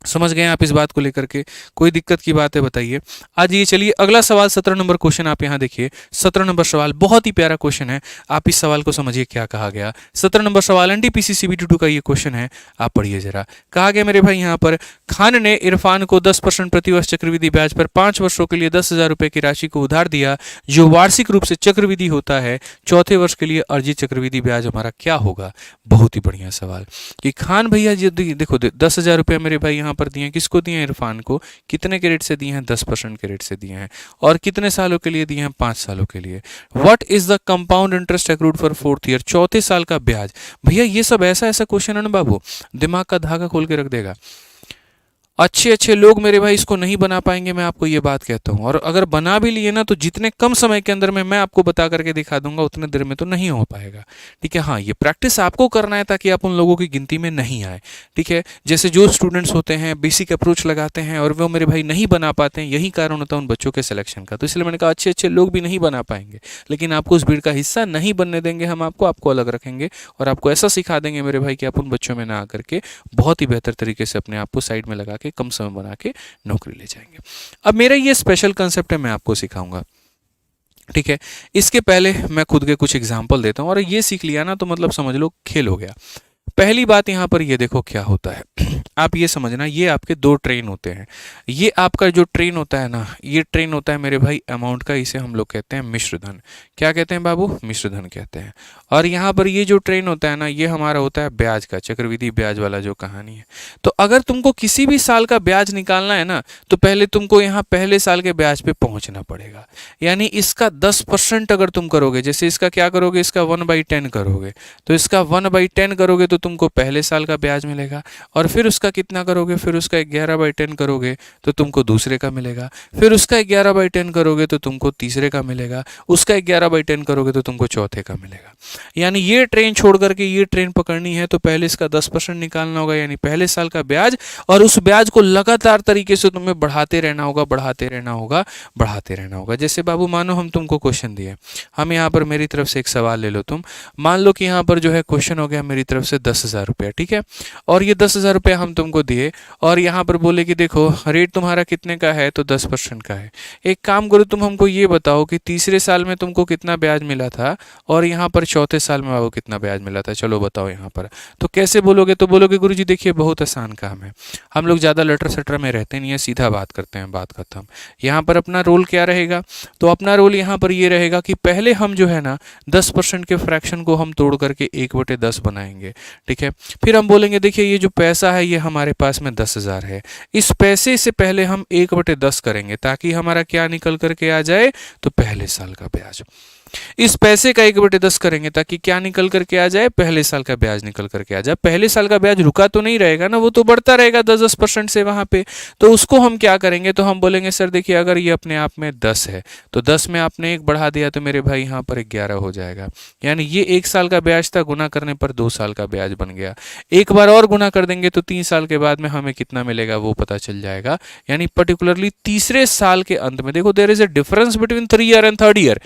समझ गए आप इस बात को लेकर के, कोई दिक्कत की बात है बताइए। आज ये चलिए अगला सवाल 17 नंबर क्वेश्चन आप यहाँ देखिए। 17 नंबर सवाल बहुत ही प्यारा क्वेश्चन है, आप इस सवाल को समझिए क्या कहा गया। 17 नंबर सवाल एनटीपीसी सीबीटी 2 का ये क्वेश्चन है, आप पढ़िए जरा। कहा गया मेरे भाई यहाँ पर, खान ने इरफान को 10% प्रतिवर्ष चक्रवृद्धि ब्याज पर 5 वर्षों के लिए 10,000 रुपए की राशि को उधार दिया, जो वार्षिक रूप से चक्रवृद्धि होता है। चौथे वर्ष के लिए अर्जित चक्रवृद्धि ब्याज हमारा क्या होगा। बहुत ही बढ़िया सवाल कि खान भैया जी देखो 10,000 रुपये मेरे भाई यहाँ पर दिए, किसको दिए, इरफान को। कितने के रेट से दिए हैं, 10% के रेट से दिए हैं। और कितने सालों के लिए दिए हैं, 5 सालों के लिए। What is the compound interest accrued for 4th year, चौथे साल का ब्याज। भैया ये सब ऐसा क्वेश्चन है ना बाबू, दिमाग का धागा खोल के रख देगा। अच्छे अच्छे लोग मेरे भाई इसको नहीं बना पाएंगे, मैं आपको ये बात कहता हूँ। और अगर बना भी लिए ना तो जितने कम समय के अंदर में मैं आपको बता करके दिखा दूंगा उतने देर में तो नहीं हो पाएगा। ठीक है, हाँ ये प्रैक्टिस आपको करना है ताकि आप उन लोगों की गिनती में नहीं आए। ठीक है, जैसे जो स्टूडेंट्स होते हैं बेसिक अप्रोच लगाते हैं और वो मेरे भाई नहीं बना पाते हैं, यही कारण होता है उन बच्चों के सिलेक्शन का। तो इसलिए मैंने कहा अच्छे अच्छे लोग भी नहीं बना पाएंगे, लेकिन आपको उस भीड़ का हिस्सा नहीं बनने देंगे हम, आपको अलग रखेंगे और आपको ऐसा सिखा देंगे मेरे भाई कि आप उन बच्चों में ना आकर के बहुत ही बेहतर तरीके से अपने आप को साइड में लगा के कम समय बना के नौकरी ले जाएंगे। अब मेरा ये स्पेशल कंसेप्ट है, मैं आपको सिखाऊंगा। ठीक है, इसके पहले मैं खुद के कुछ एग्जांपल देता हूं और ये सीख लिया ना तो मतलब समझ लो खेल हो गया। पहली बात यहाँ पर ये देखो क्या होता है, आप ये समझना, ये आपके 2 ट्रेन होते हैं। ये आपका जो ट्रेन होता है ना, ये ट्रेन होता है मेरे भाई अमाउंट का, इसे हम लोग कहते हैं मिश्र धन। क्या कहते हैं बाबू, मिश्र धन कहते हैं। और यहाँ पर ये जो ट्रेन होता है ना, ये हमारा होता है ब्याज का, चक्रवृद्धि ब्याज वाला जो कहानी है। तो अगर तुमको किसी भी साल का ब्याज निकालना है ना, तो पहले तुमको यहाँ पहले साल के ब्याज पे पहुंचना पड़ेगा। यानी इसका 10% अगर तुम करोगे, जैसे इसका क्या करोगे, इसका 1/10 करोगे, तो इसका 1/10 करोगे तो तुमको पहले साल का ब्याज मिलेगा। और फिर उसका कितना करोगे, फिर उसका 11/10 करोगे तो तुमको दूसरे का मिलेगा। फिर उसका 11/10 करोगे तो तुमको तीसरे का मिलेगा। उसका 11/10 करोगे तो तुमको चौथे का मिलेगा। यानी ये ट्रेन छोड़ करके ये ट्रेन पकड़नी है तो पहले इसका 10% निकालना होगा, यानी पहले साल का ब्याज। और उस ब्याज को लगातार तरीके से तुम्हें बढ़ाते रहना होगा, बढ़ाते रहना होगा, बढ़ाते रहना होगा। जैसे बाबू मानो हम तुमको क्वेश्चन दिए, हम यहाँ पर मेरी तरफ से एक सवाल ले लो तुम, मान लो कि यहाँ पर जो है क्वेश्चन हो गया मेरी तरफ से 10,000 रुपया। ठीक है, और ये 10,000 रुपया हम तुमको दिए और यहाँ पर बोले कि देखो रेट तुम्हारा कितने का है, तो 10% का है। एक काम करो, तुम हमको ये बताओ कि तीसरे साल में तुमको कितना ब्याज मिला था और यहाँ पर चौथे साल में बाबू कितना ब्याज मिला था, चलो बताओ यहाँ पर। तो कैसे बोलोगे, तो बोलोगे गुरुजी देखिए बहुत आसान काम है, हम लोग ज़्यादा लटर सटर में रहते नहीं है, सीधा बात करते हैं, बात खत्म। यहाँ पर अपना रोल क्या रहेगा, तो अपना रोल यहाँ पर ये रहेगा कि पहले हम जो है ना 10% के फ्रैक्शन को हम तोड़ करके 1/10 बनाएंगे। ठीक है, फिर हम बोलेंगे देखिए ये जो पैसा है ये हमारे पास में 10,000 है, इस पैसे से पहले हम 1/10 करेंगे ताकि हमारा क्या निकल करके आ जाए, तो पहले साल का ब्याज। इस पैसे का 1/10 करेंगे ताकि क्या निकल करके आ जाए, पहले साल का ब्याज निकल करके आ जाए। पहले साल का ब्याज रुका तो नहीं रहेगा ना, वो तो बढ़ता रहेगा 10% से वहां पे। तो उसको हम क्या करेंगे, तो हम बोलेंगे सर देखिए अगर ये अपने आप में 10 है तो 10 में आपने 1 बढ़ा दिया तो मेरे भाई यहाँ पर 11 हो जाएगा। यानी ये 1 साल का ब्याज था, गुना करने पर 2 साल का ब्याज बन गया। एक बार और गुना कर देंगे तो 3 साल के बाद में हमें कितना मिलेगा वो पता चल जाएगा। यानी पर्टिकुलरली तीसरे साल के अंत में, देखो there is a difference between 3 year and 3rd year.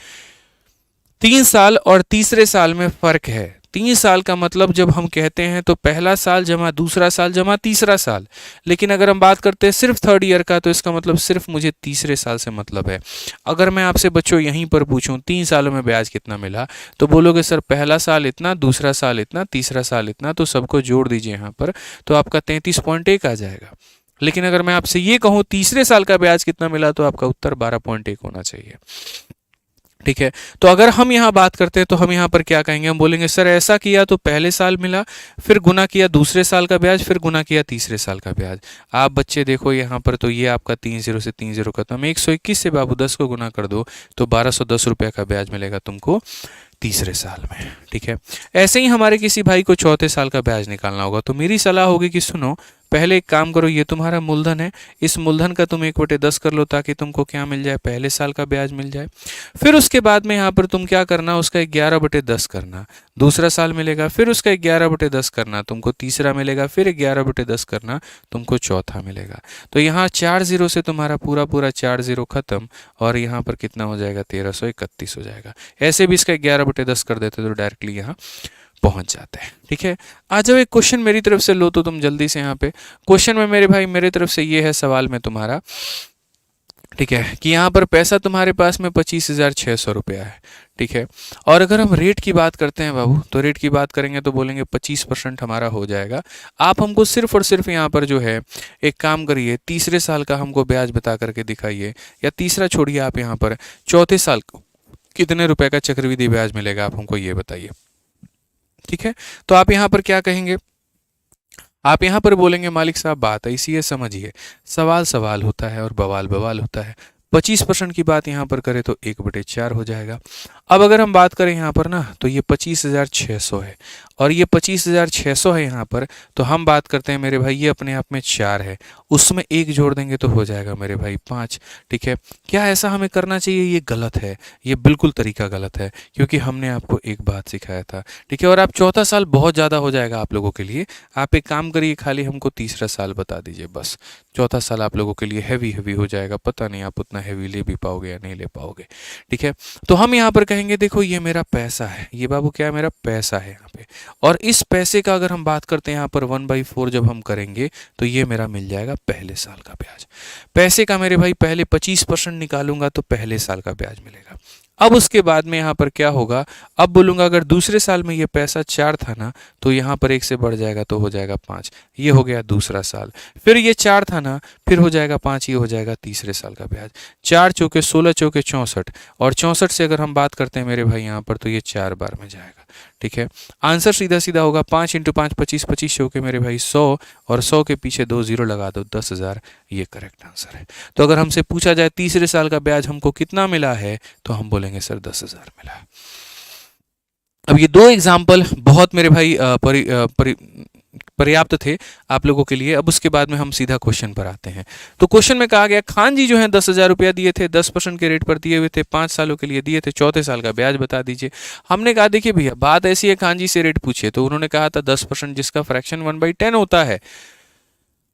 3 साल और तीसरे साल में फर्क है। 3 साल का मतलब जब हम कहते हैं तो पहला साल जमा दूसरा साल जमा तीसरा साल, लेकिन अगर हम बात करते हैं सिर्फ 3rd ईयर का तो इसका मतलब सिर्फ मुझे तीसरे साल से मतलब है। अगर मैं आपसे बच्चों यहीं पर पूछूं 3 सालों में ब्याज कितना मिला, तो बोलोगे सर पहला साल इतना, दूसरा साल इतना, तीसरा साल इतना, तो सबको जोड़ दीजिए यहाँ पर तो आपका 33.1 आ जाएगा। लेकिन अगर मैं आपसे ये कहूँ तीसरे साल का ब्याज कितना मिला, तो आपका उत्तर 12.1 होना चाहिए। ठीक है, तो अगर हम यहाँ बात करते हैं तो हम यहाँ पर क्या कहेंगे, हम बोलेंगे सर ऐसा किया तो पहले साल मिला, फिर गुना किया दूसरे साल का ब्याज, फिर गुना किया तीसरे साल का ब्याज। आप बच्चे देखो यहाँ पर तो ये आपका 3 0 से 3 0 खत्म, 121 से बाबू 10 को गुना कर दो तो 1210 रुपये का ब्याज मिलेगा तुमको तीसरे साल में। ठीक है, ऐसे ही हमारे किसी भाई को चौथे साल का ब्याज निकालना होगा तो मेरी सलाह होगी कि सुनो पहले एक काम करो, ये तुम्हारा मूलधन है, इस मूलधन का तुम 1/10 कर लो ताकि तुमको क्या मिल जाए, पहले साल का ब्याज मिल जाए। फिर उसके बाद में यहाँ पर तुम क्या करना, उसका 11/10 करना, दूसरा साल मिलेगा, फिर उसका 11/10 करना, तुमको तीसरा मिलेगा, फिर 11/10 करना, तुमको चौथा मिलेगा। तो यहाँ 4 जीरो से तुम्हारा पूरा पूरा 4 जीरो खत्म, और यहाँ पर कितना हो जाएगा, 1331 हो जाएगा। ऐसे भी इसका 11/10 कर देते तो डायरेक्टली यहाँ पहुंच जाते हैं। ठीक है, आ जाओ एक क्वेश्चन मेरी तरफ से लो तो तुम जल्दी से यहाँ पे क्वेश्चन में मेरे भाई मेरे तरफ से ये है सवाल में तुम्हारा, ठीक है, कि यहाँ पर पैसा तुम्हारे पास में 25,600 रुपया है। ठीक है, और अगर हम रेट की बात करते हैं बाबू, तो रेट की बात करेंगे तो बोलेंगे 25% हमारा हो जाएगा। आप हमको सिर्फ और सिर्फ यहाँ पर जो है एक काम करिए, तीसरे साल का हमको ब्याज बता करके दिखाइए, या तीसरा छोड़िए, आप यहाँ पर चौथे साल को कितने रुपए का चक्रवृद्धि ब्याज मिलेगा, आप हमको ये बताइए। ठीक है, तो आप यहाँ पर क्या कहेंगे, आप यहाँ पर बोलेंगे मालिक साहब बात ऐसी है, समझिए, सवाल सवाल होता है और बवाल बवाल होता है। 25% की बात यहाँ पर करें तो 1/4 हो जाएगा। अब अगर हम बात करें यहाँ पर ना, तो ये 25,600 है, और ये 25,600 है यहाँ पर, तो हम बात करते हैं मेरे भाई, ये अपने आप में 4 है, उसमें 1 जोड़ देंगे तो हो जाएगा मेरे भाई 5। ठीक है, क्या ऐसा हमें करना चाहिए? ये गलत है, ये बिल्कुल तरीका गलत है, क्योंकि हमने आपको एक बात सिखाया था। ठीक है, और आप चौथा साल बहुत ज़्यादा हो जाएगा आप लोगों के लिए, आप एक काम करिए, खाली हमको तीसरा साल बता दीजिए बस। चौथा साल आप लोगों के लिए हैवी हो जाएगा, पता नहीं आप उतना हैवी ले भी पाओगे या नहीं ले पाओगे। ठीक है, तो हम यहाँ पर कहेंगे देखो ये मेरा पैसा है, ये बाबू क्या है, मेरा पैसा है यहाँ पे, और इस पैसे का अगर हम बात करते हैं यहाँ पर 1/4 जब हम करेंगे तो ये मेरा मिल जाएगा पहले साल का ब्याज। पैसे का मेरे भाई पहले 25% निकालूंगा तो पहले साल का ब्याज मिलेगा। अब उसके बाद में यहाँ पर क्या होगा, अब बोलूँगा अगर दूसरे साल में ये पैसा 4 था ना, तो यहाँ पर 1 से बढ़ जाएगा तो हो जाएगा 5, ये हो गया दूसरा साल। फिर ये 4 था ना, फिर हो जाएगा 5, ये हो जाएगा तीसरे साल का ब्याज। 4 चौके 16 चौके 64, और 64 से अगर हम बात करते हैं मेरे भाई यहाँ पर, तो ये 4 बार में जाएगा। ठीक है, आंसर सीधा सीधा होगा 5 × 5 25, 25 चौके मेरे भाई 100, और 100 के पीछे 2 जीरो लगा दो, 10,000, ये करेक्ट आंसर है। तो अगर हमसे पूछा जाए तीसरे साल का ब्याज हमको कितना मिला है, तो हम बोलेंगे सर 10,000 मिला है। अब ये 2 एग्जाम्पल बहुत मेरे भाई पर्याप्त थे आप लोगों के लिए। अब उसके बाद में हम सीधा क्वेश्चन पर आते हैं। तो क्वेश्चन में कहा गया खान जी जो है 10,000 रुपया दिए थे, 10% के रेट पर दिए हुए थे, 5 सालों के लिए दिए थे, चौथे साल का ब्याज बता दीजिए। हमने कहा देखिए भैया बात ऐसी है, खान जी से रेट पूछिए, तो उन्होंने कहा था 10% जिसका फ्रैक्शन 1/10 होता है।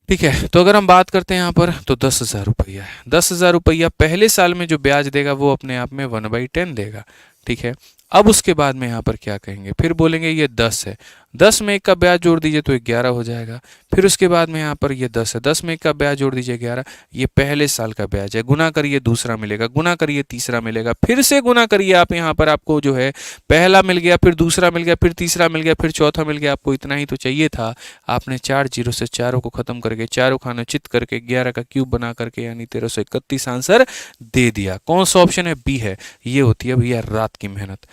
ठीक है, तो अगर हम बात करते हैं यहाँ पर, तो 10,000 रुपया है, 10,000 रुपया पहले साल में जो ब्याज देगा वो अपने आप में 1/10 देगा। ठीक है, अब उसके बाद में यहाँ पर क्या कहेंगे, फिर बोलेंगे ये 10 है, 10 में 1 का ब्याज जोड़ दीजिए तो 11 हो जाएगा। फिर उसके बाद में यहाँ पर ये 10 है, 10 में 1 का ब्याज जोड़ दीजिए 11, ये पहले साल का ब्याज है, गुना करिए दूसरा मिलेगा, गुना करिए तीसरा मिलेगा, फिर से गुना करिए आप यहाँ पर, आपको जो है पहला मिल गया, फिर दूसरा मिल गया, फिर तीसरा मिल गया, फिर चौथा मिल गया। आपको इतना ही तो चाहिए था, आपने 4 जीरो से चारों को खत्म करके, चारों खाने चित करके 11 का क्यूब बना करके यानी 1331 आंसर दे दिया। कौन सा ऑप्शन है? बी है। ये होती है भैया रात की मेहनत।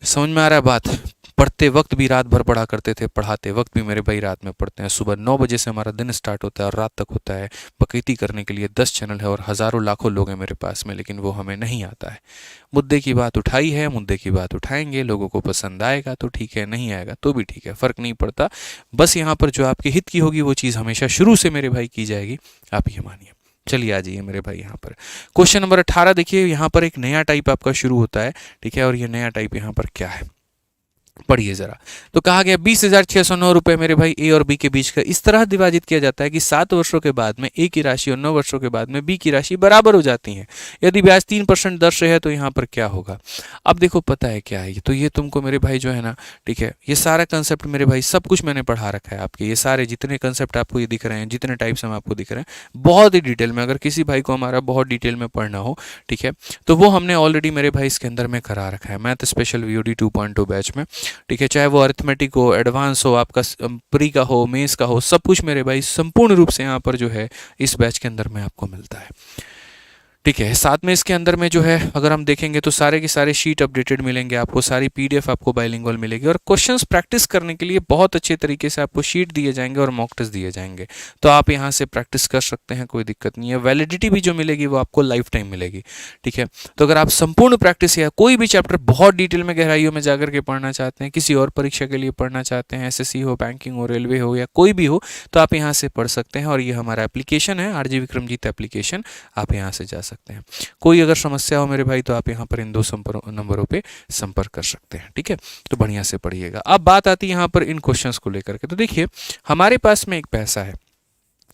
समझ में आ रहा है बात? पढ़ते वक्त भी रात भर पढ़ा करते थे, पढ़ाते वक्त भी मेरे भाई रात में पढ़ते हैं। सुबह 9 बजे से हमारा दिन स्टार्ट होता है और रात तक होता है। बकैती करने के लिए 10 चैनल है और हज़ारों लाखों लोग हैं मेरे पास में, लेकिन वो हमें नहीं आता है। मुद्दे की बात उठाई है, मुद्दे की बात उठाएंगे, लोगों को पसंद आएगा तो ठीक है, नहीं आएगा तो भी ठीक है, फ़र्क नहीं पड़ता। बस यहाँ पर जो आपके हित की होगी वो चीज़ हमेशा शुरू से मेरे भाई की जाएगी, आप ये मानिए। चलिए आ जाइए मेरे भाई यहाँ पर क्वेश्चन नंबर 18 देखिए। यहाँ पर एक नया टाइप आपका शुरू होता है, ठीक है, और ये नया टाइप यहाँ पर क्या है पढ़िए जरा। तो कहा गया 20,609 रुपए मेरे भाई ए और बी के बीच का इस तरह विभाजित किया जाता है कि 7 वर्षों के बाद में ए की राशि और 9 वर्षों के बाद में बी की राशि बराबर हो जाती है। यदि ब्याज 3% दर से है तो यहाँ पर क्या होगा? अब देखो पता है क्या है, तो ये तुमको मेरे भाई जो है ना, ठीक है, ये सारा कंसेप्ट मेरे भाई सब कुछ मैंने पढ़ा रखा है आपके। ये सारे जितने कंसेप्ट आपको ये दिख रहे हैं, जितने टाइप्स हम आपको दिख रहे हैं, बहुत ही डिटेल में, अगर किसी भाई को हमारा बहुत डिटेल में पढ़ना हो, ठीक है, तो वो हमने ऑलरेडी मेरे भाई इसके अंदर में करा रखा है, मैथ स्पेशल VOD 2.2 बैच में। ठीक है, चाहे वो अरिथमेटिक हो, एडवांस हो, आपका प्री का हो, मेंस का हो, सब कुछ मेरे भाई संपूर्ण रूप से यहाँ पर जो है इस बैच के अंदर में आपको मिलता है। ठीक है। साथ में इसके अंदर में जो है अगर हम देखेंगे तो सारे के सारे शीट अपडेटेड मिलेंगे आपको, सारी पीडीएफ आपको बाइलिंगुअल मिलेगी और क्वेश्चंस प्रैक्टिस करने के लिए बहुत अच्छे तरीके से आपको शीट दिए जाएंगे और मॉक टेस्ट दिए जाएंगे, तो आप यहाँ से प्रैक्टिस कर सकते हैं, कोई दिक्कत नहीं है। वैलिडिटी भी जो मिलेगी वो आपको लाइफ टाइम मिलेगी। ठीक है, तो अगर आप संपूर्ण प्रैक्टिस या कोई भी चैप्टर बहुत डिटेल में गहराइयों में जाकर के पढ़ना चाहते हैं, किसी और परीक्षा के लिए पढ़ना चाहते हैं, एसएससी हो, बैंकिंग हो, रेलवे हो या कोई भी हो, तो आप यहाँ से पढ़ सकते हैं। और ये हमारा एप्लीकेशन है आरजी विक्रमजीत एप्लीकेशन, आप यहाँ से जा सकते हैं। कोई अगर समस्या हो मेरे भाई तो आप यहाँ पर इन 2 नंबरों पे संपर्क कर सकते हैं। ठीक है, तो बढ़िया से पढ़िएगा। अब बात आती है यहाँ पर इन क्वेश्चंस को लेकर के। तो देखिए हमारे पास में एक पैसा है,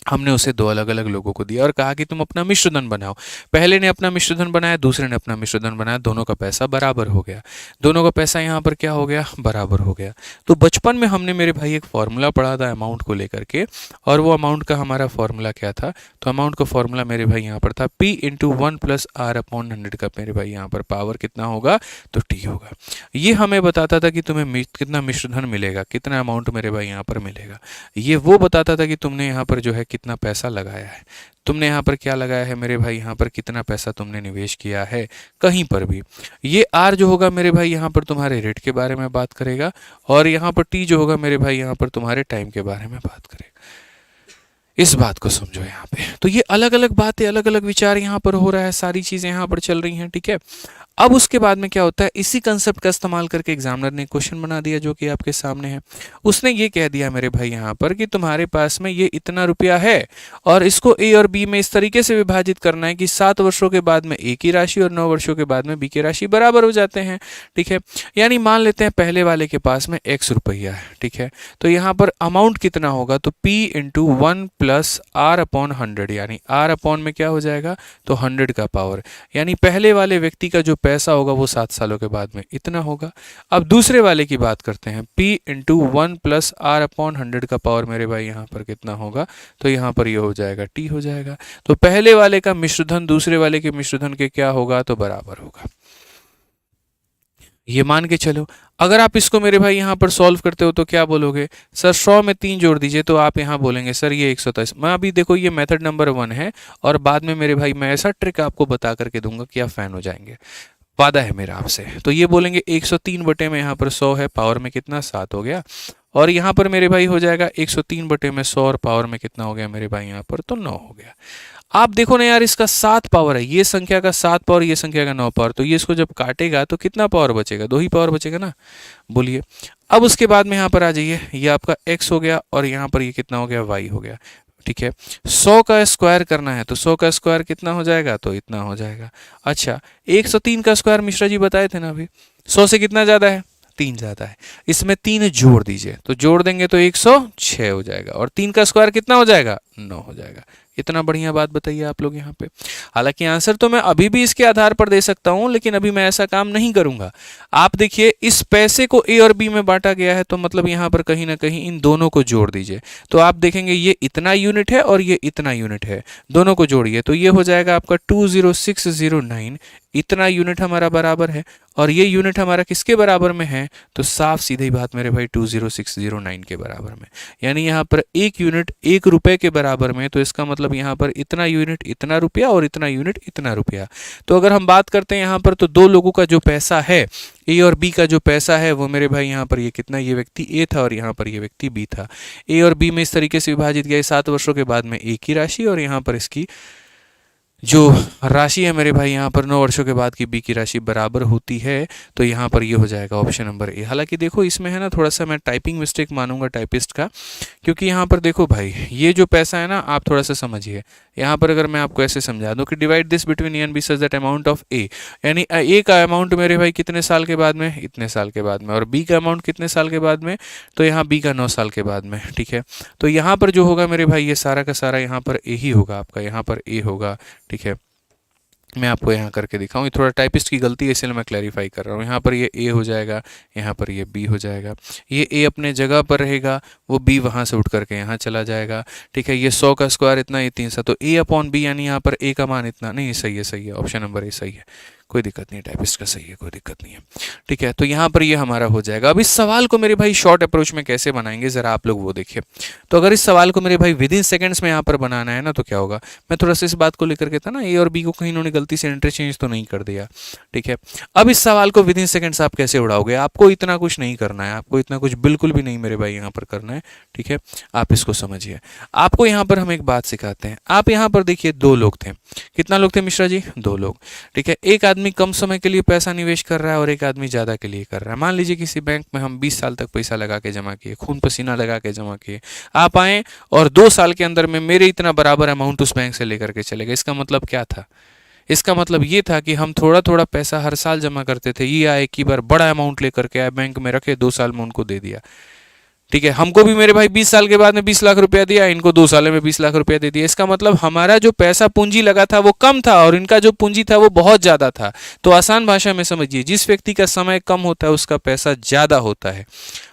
हमने उसे 2 अलग अलग लोगों को दिया और कहा कि तुम अपना मिश्रधन बनाओ। पहले ने अपना मिश्रधन बनाया, दूसरे ने अपना मिश्रधन बनाया, दोनों का पैसा बराबर हो गया। दोनों का पैसा यहाँ पर क्या हो गया, बराबर हो गया। तो बचपन में हमने मेरे भाई एक फॉर्मूला पढ़ा था अमाउंट को लेकर के, और वो अमाउंट का हमारा फॉर्मूला क्या था, तो अमाउंट का फॉर्मूला मेरे भाई यहाँ पर था P into 1 plus R upon 100 का मेरे भाई यहाँ पर पावर कितना होगा, तो T होगा। ये हमें बताता था कि तुम्हें कितना मिश्रधन मिलेगा, कितना अमाउंट मेरे भाई यहाँ पर मिलेगा। ये वो बताता था कि तुमने यहाँ पर जो है कितना पैसा लगाया है, तुमने यहाँ पर क्या लगाया है मेरे भाई, यहाँ पर कितना पैसा तुमने निवेश किया है कहीं पर भी। ये आर जो होगा मेरे भाई यहाँ पर तुम्हारे रेट के बारे में बात करेगा, और यहाँ पर टी जो होगा मेरे भाई यहाँ पर तुम्हारे टाइम के बारे में बात करेगा। इस बात को समझो यहाँ पे। तो ये अलग अलग बातें, अलग अलग विचार यहाँ पर हो रहा है, सारी चीजें यहाँ पर चल रही हैं। ठीक है, अब उसके बाद में क्या होता है, इसी कंसेप्ट का इस्तेमाल करके एग्जामिनर ने क्वेश्चन बना दिया जो कि आपके सामने है। उसने ये कह दिया मेरे भाई यहाँ पर कि तुम्हारे पास में ये इतना रुपया है और इसको ए और बी में इस तरीके से विभाजित करना है कि 7 वर्षों के बाद में ए की राशि और 9 वर्षों के बाद में बी की राशि बराबर हो जाते हैं। ठीक है, यानी मान लेते हैं पहले वाले के पास में x रुपया है। ठीक है, तो यहाँ पर अमाउंट कितना होगा, तो p into 1 plus r upon 100, यानी r अपॉन में क्या हो जाएगा, तो 100 का पावर, यानी पहले वाले व्यक्ति का जो पैसा होगा वो 7 सालों के बाद में इतना होगा। अब दूसरे वाले की बात करते हैं, p into 1 plus r upon 100 का पावर मेरे भाई यहाँ पर कितना होगा, तो यहाँ पर ये हो जाएगा t हो जाएगा। तो पहले वाले का मिश्रधन दूसरे वाले के मिश्रधन के क्या होगा, तो बराबर होगा। ये मान के चलो। अगर आप इसको मेरे भाई यहाँ पर सॉल्व करते हो तो क्या बोलोगे, सर 100 में 3 जोड़ दीजिए, तो आप यहाँ बोलेंगे सर ये 127। मैं अभी देखो ये मेथड नंबर 1 है, और बाद में मेरे भाई मैं ऐसा ट्रिक आपको बता करके दूंगा कि आप फैन हो जाएंगे, वादा है मेरा आपसे। तो ये बोलेंगे 103 बटे में यहाँ पर 100 है, पावर में कितना 7 हो गया, और यहाँ पर मेरे भाई हो जाएगा 103 बटे में 100 और पावर में कितना हो गया मेरे भाई यहाँ पर, तो 9 हो गया। आप देखो ना यार, इसका 7 पावर है, ये संख्या का 7 पावर, ये संख्या का 9 पावर, तो ये इसको जब काटेगा तो कितना पावर बचेगा, 2 ही पावर बचेगा ना, बोलिए। अब उसके बाद में यहाँ पर आ जाइए, ये आपका x हो गया और यहाँ पर ये कितना हो गया, y हो गया। ठीक है, 100 का स्क्वायर करना है तो 100 का स्क्वायर कितना हो जाएगा, तो इतना हो जाएगा। अच्छा, 103 का स्क्वायर मिश्रा जी बताए थे ना अभी, 100 से कितना ज़्यादा है, 3 ज़्यादा है, इसमें 3 जोड़ दीजिए, तो जोड़ देंगे तो 106 हो जाएगा, और 3 का स्क्वायर कितना हो जाएगा, 9 हो जाएगा। इतना बढ़िया बात बताइए आप लोग यहाँ पे। हालांकि आंसर तो मैं अभी भी इसके आधार पर दे सकता हूं, लेकिन अभी मैं ऐसा काम नहीं करूंगा। आप देखिए, इस पैसे को ए और बी में बांटा गया है, तो मतलब यहाँ पर कहीं ना कहीं इन दोनों को जोड़ दीजिए, तो आप देखेंगे ये इतना यूनिट है और ये इतना यूनिट है, दोनों को जोड़िए तो ये हो जाएगा आपका 20609। इतना यूनिट हमारा बराबर है, और ये यूनिट हमारा किसके बराबर में है, तो साफ सीधी बात मेरे भाई 20609 के बराबर में, यानी यहाँ पर एक यूनिट 1 रुपए के बराबर में, तो इसका मतलब यहाँ पर इतना यूनिट इतना रुपया और इतना यूनिट इतना रुपया। तो अगर हम बात करते हैं यहाँ पर, तो 2 लोगों का जो पैसा है, ए और बी का जो पैसा है वो मेरे भाई यहाँ पर ये कितना, ये व्यक्ति ए था और यहाँ पर ये व्यक्ति बी था। ए और बी में इस तरीके से विभाजित किया, 7 वर्षों के बाद में ए की राशि और यहाँ पर इसकी जो राशि है मेरे भाई यहाँ पर 9 वर्षों के बाद की बी की राशि बराबर होती है, तो यहाँ पर ये हो जाएगा ऑप्शन नंबर ए। हालांकि देखो इसमें है ना, थोड़ा सा मैं टाइपिंग मिस्टेक मानूंगा टाइपिस्ट का, क्योंकि यहाँ पर देखो भाई ये जो पैसा है ना, आप थोड़ा सा समझिए। यहाँ पर अगर मैं आपको ऐसे समझा दूं कि divide this between A and B such that amount of A, यानी ए का अमाउंट मेरे भाई कितने साल के बाद में, इतने साल के बाद में, और बी का अमाउंट कितने साल के बाद में, तो यहाँ बी का 9 साल के बाद में। ठीक है, तो यहाँ पर जो होगा मेरे भाई ये सारा का सारा यहाँ पर ए ही होगा, आपका यहाँ पर ए होगा। ठीक है, मैं आपको यहाँ करके दिखाऊँ, ये थोड़ा टाइपिस्ट की गलती है इसलिए मैं क्लैरिफाई कर रहा हूँ। यहाँ पर ये ए हो जाएगा, यहाँ पर ये बी हो जाएगा, ये ए अपने जगह पर रहेगा, वो बी वहाँ से उठ करके यहाँ चला जाएगा। ठीक है, ये 100 का स्क्वायर इतना, ये 300, तो ए अपॉन बी, यानी यहाँ पर ए का मान इतना, नहीं सही है, सही है, ऑप्शन नंबर ए सही है, कोई दिक्कत नहीं, टाइपिस्ट का सही है, कोई दिक्कत नहीं है। ठीक है, तो यहाँ पर ये हमारा हो जाएगा। अब इस सवाल को मेरे भाई शॉर्ट अप्रोच में कैसे बनाएंगे ज़रा आप लोग वो देखिए। तो अगर इस सवाल को मेरे भाई विद इन सेकेंड्स में यहाँ पर बनाना है ना, तो क्या होगा, मैं थोड़ा सा इस बात को लेकर के था ना, ए और बी को कहीं इन्होंने गलती से इंटरचेंज तो नहीं कर दिया। ठीक है, अब इस सवाल को विद इन सेकेंड्स आप कैसे उड़ाओगे, आपको इतना कुछ नहीं करना है, आपको इतना कुछ बिल्कुल भी नहीं मेरे भाई यहाँ पर करना है। ठीक है, आप इसको समझिए। आपको यहाँ पर हम एक बात सिखाते हैं। आप यहाँ पर देखिए 2 लोग थे, कितना लोग थे मिश्रा जी, 2 लोग। ठीक है, एक आदमी कम समय के लिए पैसा निवेश कर रहा है और एक आदमी ज़्यादा के लिए कर रहा है। मान लीजिए किसी बैंक में हम 20 साल तक पैसा लगा के जमा किए, खून पसीना लगा के जमा किए, आप आए और 2 साल के अंदर में मेरे इतना बराबर अमाउंट उस बैंक से लेकर के चले गए। इसका मतलब क्या था, इसका मतलब ये था कि हम थोड़ा थोड़ा पैसा हर साल जमा करते थे, ये आए एक ही बार बड़ा अमाउंट लेकर के आए, बैंक में रखे, 2 साल में उनको दे दिया। ठीक है, हमको भी मेरे भाई 20 साल के बाद में 20 लाख रुपया दिया, इनको 2 साल में 20 लाख रुपया दे दिया। इसका मतलब हमारा जो पैसा पूंजी लगा था वो कम था और इनका जो पूंजी था वो बहुत ज्यादा था। तो आसान भाषा में समझिए, जिस व्यक्ति का समय कम होता है उसका पैसा ज्यादा होता है,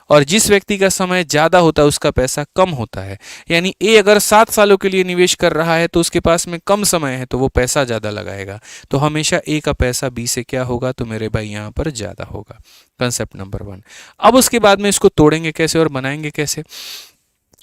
और जिस व्यक्ति का समय ज्यादा होता है उसका पैसा कम होता है। यानी ए अगर 7 सालों के लिए निवेश कर रहा है तो उसके पास में कम समय है तो वो पैसा ज्यादा लगाएगा, तो हमेशा ए का पैसा बी से क्या होगा, तो मेरे भाई यहाँ पर ज्यादा होगा। Concept number 1। अब उसके बाद में इसको तोड़ेंगे कैसे और बनाएंगे कैसे।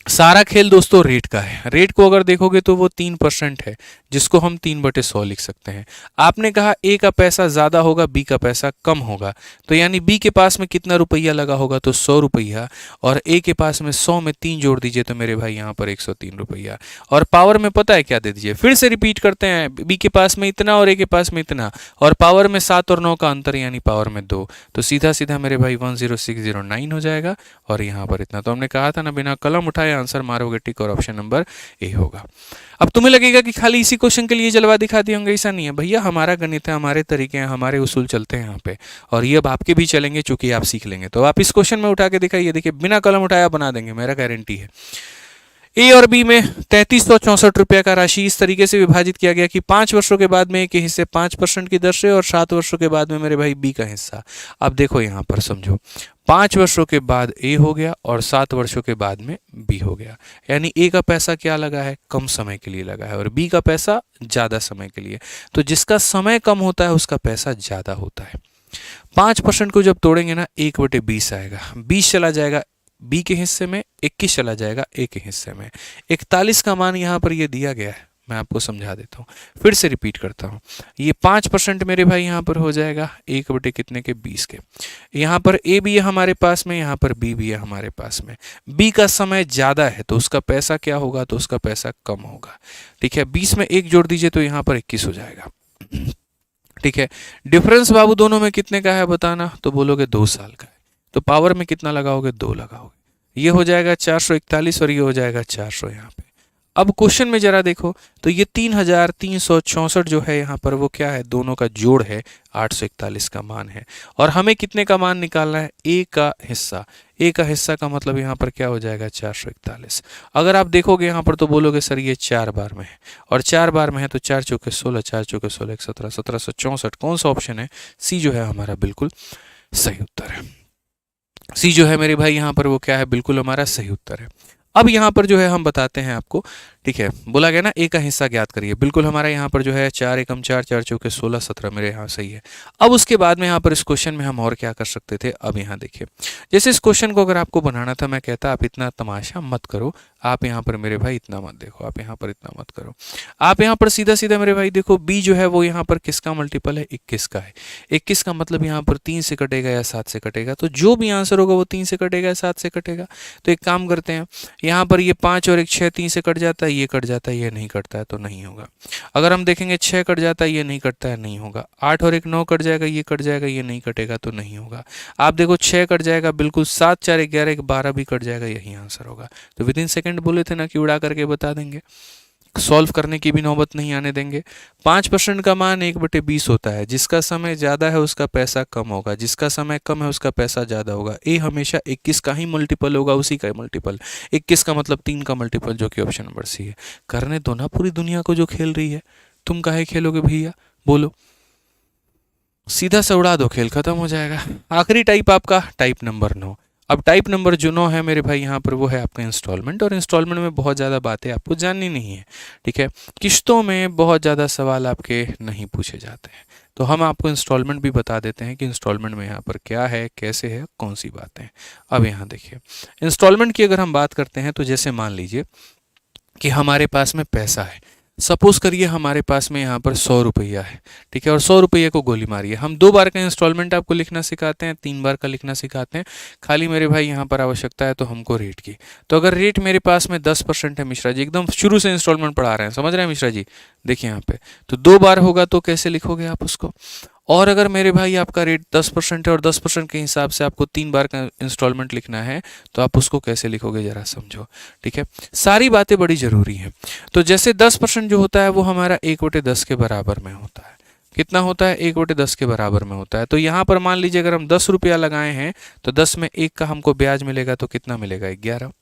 सारा खेल दोस्तों रेट का है। रेट को अगर देखोगे तो वो 3% है, जिसको हम 3/100 लिख सकते हैं। आपने कहा ए का पैसा ज्यादा होगा, बी का पैसा कम होगा, तो यानी बी के पास में कितना रुपया लगा होगा, तो 100 रुपया, और ए के पास में 100 में 3 जोड़ दीजिए तो मेरे भाई यहाँ पर 103 रुपया। और पावर में पता है क्या दे दीजिए, फिर से रिपीट करते हैं, बी के पास में इतना और ए के पास में इतना, और पावर में 7 और 9 का अंतर यानी पावर में 2, तो सीधा सीधा मेरे भाई 10609 हो जाएगा। और यहाँ पर इतना, तो हमने कहा था ना बिना कलम उठाए आंसर मारोगे टिक, और ऑप्शन नंबर ए होगा। अब तुम्हें लगेगा कि खाली इसी क्वेश्चन के लिए जलवा दिखा दिए होंगे, ऐसा नहीं है भैया, हमारा गणित है, हमारे तरीके हैं, हमारे उसूल चलते हैं यहाँ पे, और ये अब आपके भी चलेंगे चूंकि आप सीख लेंगे। तो आप इस क्वेश्चन में उठा के दिखाइए, देखिए बिना कलम उठाया बना देंगे, मेरा गारंटी है। ए और बी में 3364 रुपया का राशि इस तरीके से विभाजित किया गया कि 5 वर्षों के बाद में ए के हिस्से 5% की दर से और 7 वर्षों के बाद में मेरे भाई बी का हिस्सा। अब देखो यहाँ पर समझो, 5 वर्षों के बाद ए हो गया और 7 वर्षों के बाद में बी हो गया, यानी ए का पैसा क्या लगा है, कम समय के लिए लगा है, और बी का पैसा ज्यादा समय के लिए। तो जिसका समय कम होता है उसका पैसा ज्यादा होता है। 5% को जब तोड़ेंगे ना, 1/20 आएगा, 20 चला जाएगा बी के हिस्से में, 21 चला जाएगा ए के हिस्से में। 41 का मान यहाँ पर ये दिया गया है, मैं आपको समझा देता हूँ, फिर से रिपीट करता हूँ। ये 5% मेरे भाई यहाँ पर हो जाएगा 1/कितने के, 20 के। यहाँ पर ए भी है हमारे पास में, यहाँ पर बी भी है हमारे पास में। बी का समय ज़्यादा है तो उसका पैसा क्या होगा, तो उसका पैसा कम होगा। ठीक है, 20 में 1 जोड़ दीजिए तो यहाँ पर 21 हो जाएगा। ठीक है, डिफरेंस बाबू दोनों में कितने का है बताना, तो बोलोगे 2 साल का है, तो पावर में कितना लगाओगे, 2 लगाओगे, ये हो जाएगा 441 और ये हो जाएगा 400 यहाँ पे। अब क्वेश्चन में जरा देखो तो ये 3364 जो है यहाँ पर वो क्या है, दोनों का जोड़ है, 841 का मान है, और हमें कितने का मान निकालना है, ए का हिस्सा। ए का हिस्सा का मतलब यहाँ पर क्या हो जाएगा, 441। अगर आप देखोगे यहाँ पर तो बोलोगे सर ये 4 बार में है, और 4 बार में है तो 4 चौके 16, 4 चौके 16, 17, 1764। कौन सा ऑप्शन है, सी जो है हमारा बिल्कुल सही उत्तर है। सी जो है मेरे भाई यहाँ पर वो क्या है, बिल्कुल हमारा सही उत्तर है। अब यहाँ पर जो है हम बताते हैं आपको, ठीक है, बोला गया ना ए का हिस्सा ज्ञात करिए, बिल्कुल हमारा यहाँ पर जो है 4 एकम 4, 4 चौके 16, 17 मेरे यहाँ सही है। अब उसके बाद में यहाँ पर इस क्वेश्चन में हम और क्या कर सकते थे, अब यहाँ देखिए, जैसे इस क्वेश्चन को अगर आपको बनाना था, मैं कहता आप इतना तमाशा मत करो, आप यहाँ पर मेरे भाई इतना मत देखो, आप यहाँ पर इतना मत करो, आप यहाँ पर सीधा सीधा मेरे भाई देखो, बी जो है वो यहाँ पर किसका मल्टीपल है, 21 का है। 21 का मतलब यहाँ पर 3 से कटेगा या 7 से कटेगा, तो जो भी आंसर होगा वो 3 से कटेगा या 7 से कटेगा। तो एक काम करते हैं, यहाँ पर ये 5 और 1 6, 3 से कट जाता है, ये कट जाता है, ये नहीं कटता है तो नहीं होगा। अगर हम देखेंगे 6 कट जाता है, ये नहीं कटता है, नहीं होगा। 8 और 1 9 कट जाएगा, ये कट जाएगा, ये नहीं कटेगा तो नहीं होगा। आप देखो 6 कट जाएगा बिल्कुल, 7 4 11 12 भी कट जाएगा, यही आंसर होगा। तो विद इन सेकेंड बोले थे ना कि उड़ा करके बता देंगे, सॉल्व करने की भी नौबत नहीं आने देंगे। 5% का मान 1/20 होता है, जिसका समय ज़्यादा है उसका पैसा कम होगा, जिसका समय कम है उसका पैसा ज़्यादा होगा। ए हमेशा 21 का ही मल्टीपल होगा, उसी का मल्टीपल। 21 का मतलब 3 का मल्टीपल, जो कि ऑप्शन नंबर सी है। करने दो ना पूरी दुनिया को जो खेल रही है, तुम काहे खेलोगे भैया, बोलो, सीधा से उड़ा दो, खेल खत्म हो जाएगा। आखिरी टाइप आपका टाइप नंबर 9। अब टाइप नंबर जो 9 है मेरे भाई यहाँ पर वो है आपका इंस्टॉलमेंट, और इंस्टॉलमेंट में बहुत ज़्यादा बातें आपको जाननी नहीं है। ठीक है, किश्तों में बहुत ज़्यादा सवाल आपके नहीं पूछे जाते हैं, तो हम आपको इंस्टॉलमेंट भी बता देते हैं कि इंस्टॉलमेंट में यहाँ पर क्या है, कैसे है, कौन सी बातें हैं। अब यहाँ देखिए, इंस्टॉलमेंट की अगर हम बात करते हैं तो जैसे मान लीजिए कि हमारे पास में पैसा है, सपोज करिए हमारे पास में यहाँ पर 100 रुपया है, ठीक है, और 100 रुपये को गोली मारिए। हम 2 बार का इंस्टॉलमेंट आपको लिखना सिखाते हैं, 3 बार का लिखना सिखाते हैं, खाली मेरे भाई यहाँ पर आवश्यकता है तो हमको रेट की। तो अगर रेट मेरे पास में 10% है मिश्रा जी, एकदम शुरू से इंस्टॉलमेंट पढ़ा रहे हैं, समझ रहे हैं मिश्रा जी, देखिए यहाँ पे तो 2 बार होगा तो कैसे लिखोगे आप उसको। और अगर मेरे भाई आपका रेट 10% है और 10% के हिसाब से आपको 3 बार का इंस्टॉलमेंट लिखना है तो आप उसको कैसे लिखोगे जरा समझो, ठीक है। सारी बातें बड़ी ज़रूरी हैं। तो जैसे 10% जो होता है वो हमारा 1/10 के बराबर में होता है। कितना होता है? 1/10 के बराबर में होता है। तो यहाँ पर मान लीजिए अगर हम 10 रुपया लगाए हैं तो 10 में 1 का हमको ब्याज मिलेगा तो कितना मिलेगा? 11,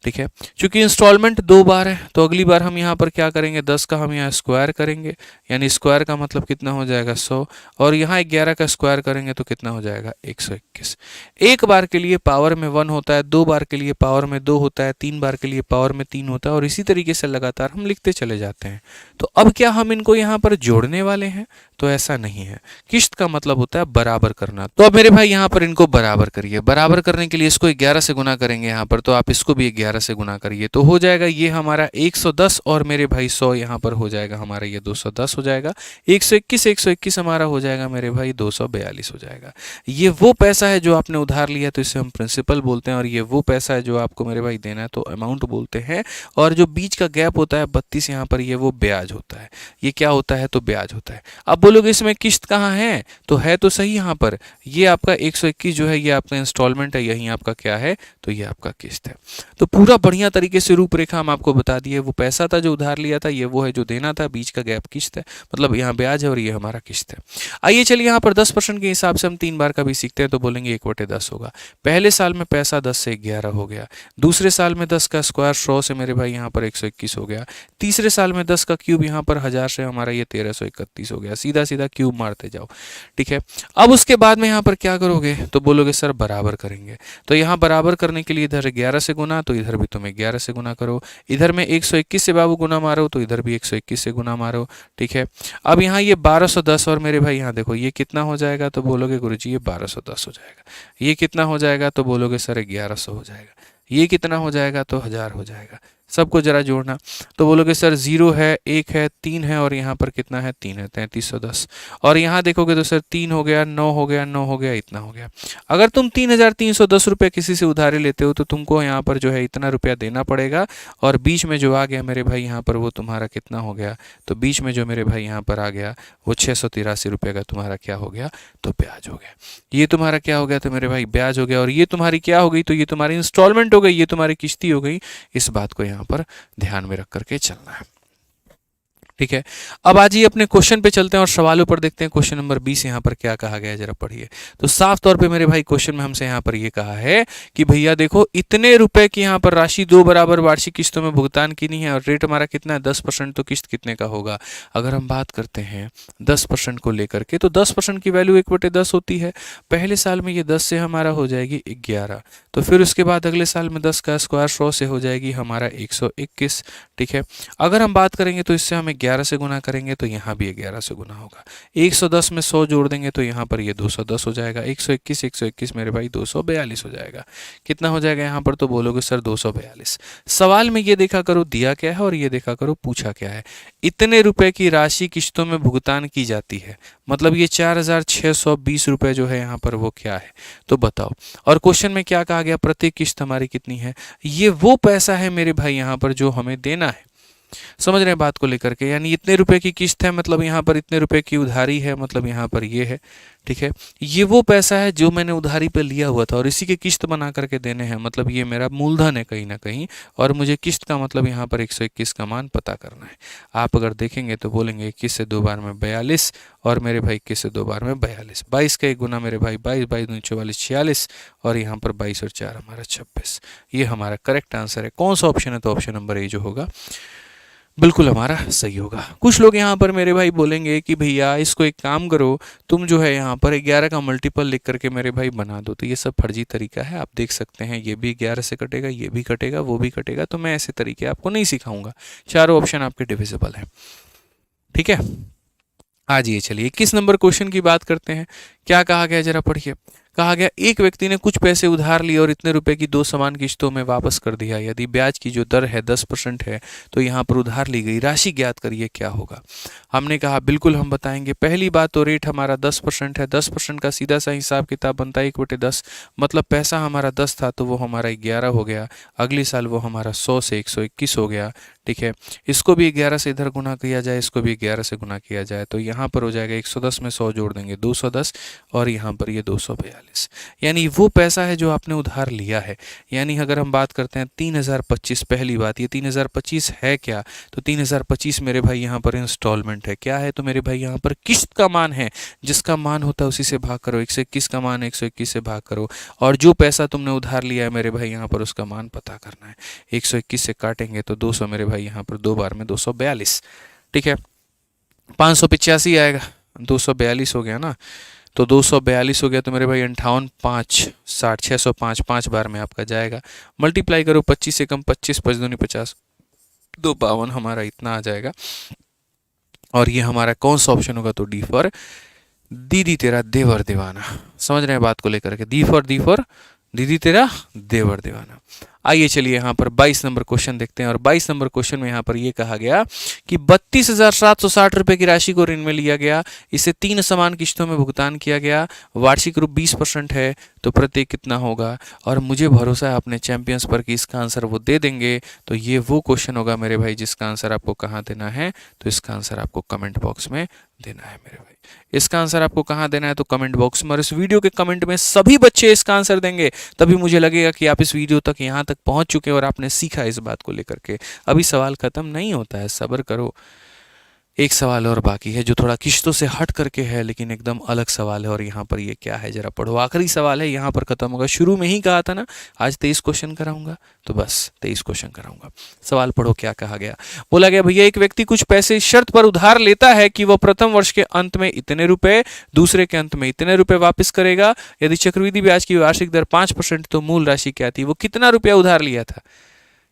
ठीक है। चूंकि इंस्टॉलमेंट 2 बार है तो अगली बार हम यहाँ पर क्या करेंगे, 10 का हम यहाँ स्क्वायर करेंगे, यानी स्क्वायर का मतलब कितना हो जाएगा? 100, और यहाँ 11 का स्क्वायर करेंगे तो कितना हो जाएगा? 121। एक बार के लिए पावर में 1 होता है, 2 बार के लिए पावर में 2 होता है, 3 बार के लिए पावर में 3 होता है, और इसी तरीके से लगातार हम लिखते चले जाते हैं। तो अब क्या हम इनको यहाँ पर जोड़ने वाले हैं? तो ऐसा नहीं है। किश्त का मतलब होता है बराबर करना। तो अब मेरे भाई यहाँ पर इनको बराबर करिए। बराबर करने के लिए इसको 11 से गुना करेंगे यहाँ पर, तो आप इसको भी 11 से गुना करिए तो हो जाएगा ये हमारा 110, और मेरे भाई 100 यहाँ पर हो जाएगा हमारा ये 210 हो जाएगा। 121 हमारा हो जाएगा मेरे भाई 242 हो जाएगा। ये वो पैसा है जो आपने उधार लिया तो इसे हम प्रिंसिपल बोलते हैं, और ये वो पैसा है जो आपको मेरे भाई देना है तो अमाउंट बोलते हैं। और जो बीच का गैप होता है 32 यहाँ पर, ये वो ब्याज होता है। ये क्या होता है? तो ब्याज होता है। अब बोलोगे इसमें किश्त कहाँ है? तो है तो सही यहाँ पर, ये आपका 121 जो है ये आपका इंस्टॉलमेंट है, यही आपका क्या है? तो ये आपका किश्त है। तो पूरा बढ़िया तरीके से रूपरेखा हम आपको बता दिए। वो पैसा था जो उधार लिया था, ये वो है जो देना था, बीच का गैप किश्त है, मतलब यहाँ ब्याज है और ये हमारा किश्त है। आइए चलिए यहाँ पर 10% के हिसाब से हम 3 बार का भी सीखते हैं तो बोलेंगे 1/10 होगा। पहले साल में पैसा 10 से 11 हो गया, दूसरे साल में 10 का स्क्वायर 100 से मेरे भाई यहाँ पर 121 हो गया, तीसरे साल में 10 का क्यूब यहाँ पर 1000 से हमारा ये 1331 हो गया। सीधा सीधा क्यूब मारते जाओ, ठीक है। अब उसके बाद में यहाँ पर क्या करोगे? तो बोलोगे सर बराबर करेंगे। तो यहाँ बराबर करने के लिए इधर 11 से गुना, तो इधर भी तुम्हें 11 से गुना करो। इधर में 121 से बाबू गुना मारो तो इधर भी 121 से गुना मारो, ठीक है। अब यहाँ ये 1210, और मेरे भाई यहाँ देखो ये कितना हो जाएगा? तो बोलोगे गुरुजी ये 1210 हो जाएगा। ये कितना हो जाएगा? तो बोलोगे सर 1100 हो जाएगा। ये कितना हो जाएगा? तो 1000 हो जाएगा। सबको जरा जोड़ना, तो बोलोगे सर 0 है, 1 है, 3 है, और यहाँ पर कितना है? 3 है, 3310। और यहाँ देखोगे तो सर 3 हो गया, 9 हो गया, 9 हो गया, इतना हो गया। अगर तुम 3310 रुपये किसी से उधारी लेते हो तो तुमको यहाँ पर जो है इतना रुपया देना पड़ेगा, और बीच में जो आ गया मेरे भाई यहाँ पर वो तुम्हारा कितना हो गया? तो बीच में जो मेरे भाई यहाँ पर आ गया वो 683 रुपये का तुम्हारा क्या हो गया? तो ब्याज हो गया। ये तुम्हारा क्या हो गया? तो मेरे भाई ब्याज हो गया। और ये तुम्हारी क्या हो गई? तो ये तुम्हारी इंस्टॉलमेंट हो गई, ये तुम्हारी किश्ती हो गई। इस बात को यहाँ पर ध्यान में रख करके चलना है, ठीक है। अब आज ही अपने क्वेश्चन पे चलते हैं और सवालों पर देखते हैं। क्वेश्चन नंबर 20 यहाँ पर क्या कहा गया है, जरा पढ़िए। तो साफ तौर पे मेरे भाई क्वेश्चन में हमसे यहाँ पर ये कहा है कि भैया देखो इतने रुपए की यहाँ पर राशि 2 बराबर वार्षिक किस्तों में भुगतान की है, और रेट हमारा कितना है? 10%। तो किस्त कितने का होगा? अगर हम बात करते हैं 10% को लेकर के, तो 10% की वैल्यू 1/10 होती है। पहले साल में ये 10 से हमारा हो जाएगी 11, तो फिर उसके बाद अगले साल में 10 का स्क्वायर 100 से हो जाएगी हमारा 121, ठीक है। अगर हम बात करेंगे तो इससे हम 11 से गुना करेंगे तो यहाँ भी 11 से गुना होगा। 110 में 100 जोड़ देंगे तो यहाँ पर ये 210 हो जाएगा। 121 मेरे भाई 242 हो जाएगा। कितना हो जाएगा यहाँ पर? तो बोलोगे सर 242। सवाल में ये देखा करो दिया क्या है और ये देखा करो पूछा क्या है। इतने रुपए की राशि किस्तों में भुगतान की जाती है, मतलब ये 4620 रुपए जो है यहाँ पर वो क्या है? तो बताओ। और क्वेश्चन में क्या कहा गया? प्रत्येक किस्त हमारी कितनी है? ये वो पैसा है मेरे भाई यहाँ पर जो हमें देना है। समझ रहे हैं बात को लेकर के? यानी इतने रुपए की किस्त है, मतलब यहाँ पर इतने रुपए की उधारी है, मतलब यहाँ पर ये है, ठीक है। ये वो पैसा है जो मैंने उधारी पे लिया हुआ था और इसी के किस्त बना करके देने हैं, मतलब ये मेरा मूलधन है कहीं ना कहीं, और मुझे किस्त का मतलब यहाँ पर 121 का मान पता करना है। आप अगर देखेंगे तो बोलेंगे 21 से 2 बार में 42, और मेरे भाई 21 से 2 बार में 42। 22 का 1 गुना मेरे भाई 22, 22 44 46, और यहाँ पर 22 और 4 हमारा 26। ये हमारा करेक्ट आंसर है। कौन सा ऑप्शन है? तो ऑप्शन नंबर ए जो होगा बिल्कुल हमारा सही होगा। कुछ लोग यहाँ पर मेरे भाई बोलेंगे कि भैया इसको एक काम करो, तुम जो है यहाँ पर 11 का मल्टीपल लिख करके मेरे भाई बना दो। तो ये सब फर्जी तरीका है। आप देख सकते हैं ये भी 11 से कटेगा, ये भी कटेगा, वो भी कटेगा। तो मैं ऐसे तरीके आपको नहीं सिखाऊंगा। चारों ऑप्शन आपके डिविजिबल हैं, ठीक है। आज ये चलिए 21 नंबर क्वेश्चन की बात करते हैं। क्या कहा गया जरा पढ़िए। कहा गया एक व्यक्ति ने कुछ पैसे उधार लिए और इतने रुपए की 2 समान किश्तों में वापस कर दिया। यदि ब्याज की जो दर है 10% है तो यहाँ पर उधार ली गई राशि ज्ञात करिए क्या होगा। हमने कहा बिल्कुल हम बताएंगे। पहली बात तो रेट हमारा 10% है। 10% का सीधा सा हिसाब किताब बनता है 1/10, मतलब पैसा हमारा 10 था तो वो हमारा 11 हो गया। अगले साल वो हमारा 100 से 121 हो गया। ठीक है, इसको भी 11 से इधर गुना किया जाए, इसको भी 11 से गुना किया जाए तो यहाँ पर हो जाएगा 110 में 100 जोड़ देंगे 210 और यहाँ पर ये 242। यानी वो पैसा है जो आपने उधार लिया है। यानी अगर हम बात करते हैं 3025, पहली बात ये 3025 है क्या, तो 3025 मेरे भाई यहाँ पर इंस्टॉलमेंट है। क्या है तो मेरे भाई यहाँ पर किस्त का मान है, जिसका मान होता है उसी से भाग करो। 121 का मान 121 से भाग करो और जो पैसा तुमने उधार लिया है मेरे भाई यहाँ पर उसका मान पता करना है। 121 से काटेंगे तो 200 मेरे भाई यहाँ पर 2 बार में 242। ठीक है, 585 आएगा, 242 हो गया ना, तो 242 हो गया तो मेरे भाई 58 5 60 605 5 बार में आपका जाएगा। मल्टीप्लाई करो 25 से कम 25, 5 दूनी 50, 2 52 हमारा इतना आ जाएगा। और ये हमारा कौन सा ऑप्शन होगा, तो डी फॉर दीदी तेरा देवर दीवाना। समझ रहे हैं बात को लेकर के, दी फॉर दीदी तेरा देवर दीवाना। आइए चलिए यहाँ पर 22 नंबर क्वेश्चन देखते हैं। और 22 नंबर क्वेश्चन में यहाँ पर ये कहा गया कि 32,760 रुपए की राशि को ऋण में लिया गया, इसे 3 समान किश्तों में भुगतान किया गया, वार्षिक रूप 20% है तो प्रत्येक कितना होगा। और मुझे भरोसा है अपने चैंपियंस पर कि इसका आंसर वो दे देंगे। तो ये वो क्वेश्चन होगा मेरे भाई जिसका आंसर आपको कहाँ देना है, तो इसका आंसर आपको कमेंट बॉक्स में देना है मेरे भाई। इसका आंसर आपको कहाँ देना है, तो कमेंट बॉक्स में। और इस वीडियो के कमेंट में सभी बच्चे इसका आंसर देंगे, तभी मुझे लगेगा कि आप इस वीडियो तक यहाँ तक पहुंच चुके हैं और आपने सीखा इस बात को लेकर के। अभी सवाल खत्म नहीं होता है, सब्र करो। एक सवाल और बाकी है जो थोड़ा किश्तों से हट करके है लेकिन एकदम अलग सवाल है। और यहाँ पर ये क्या है जरा पढ़ो, आखिरी सवाल है, यहाँ पर खत्म होगा। शुरू में ही कहा था ना आज 23 क्वेश्चन कराऊंगा, तो बस 23 क्वेश्चन कराऊंगा। सवाल पढ़ो क्या कहा गया। बोला गया भैया एक व्यक्ति कुछ पैसे इस शर्त पर उधार लेता है कि वह प्रथम वर्ष के अंत में इतने रुपए, दूसरे के अंत में इतने रुपए वापस करेगा। यदि चक्रवृद्धि ब्याज की वार्षिक दर 5% तो मूल राशि क्या थी। वो कितना रुपया उधार लिया था,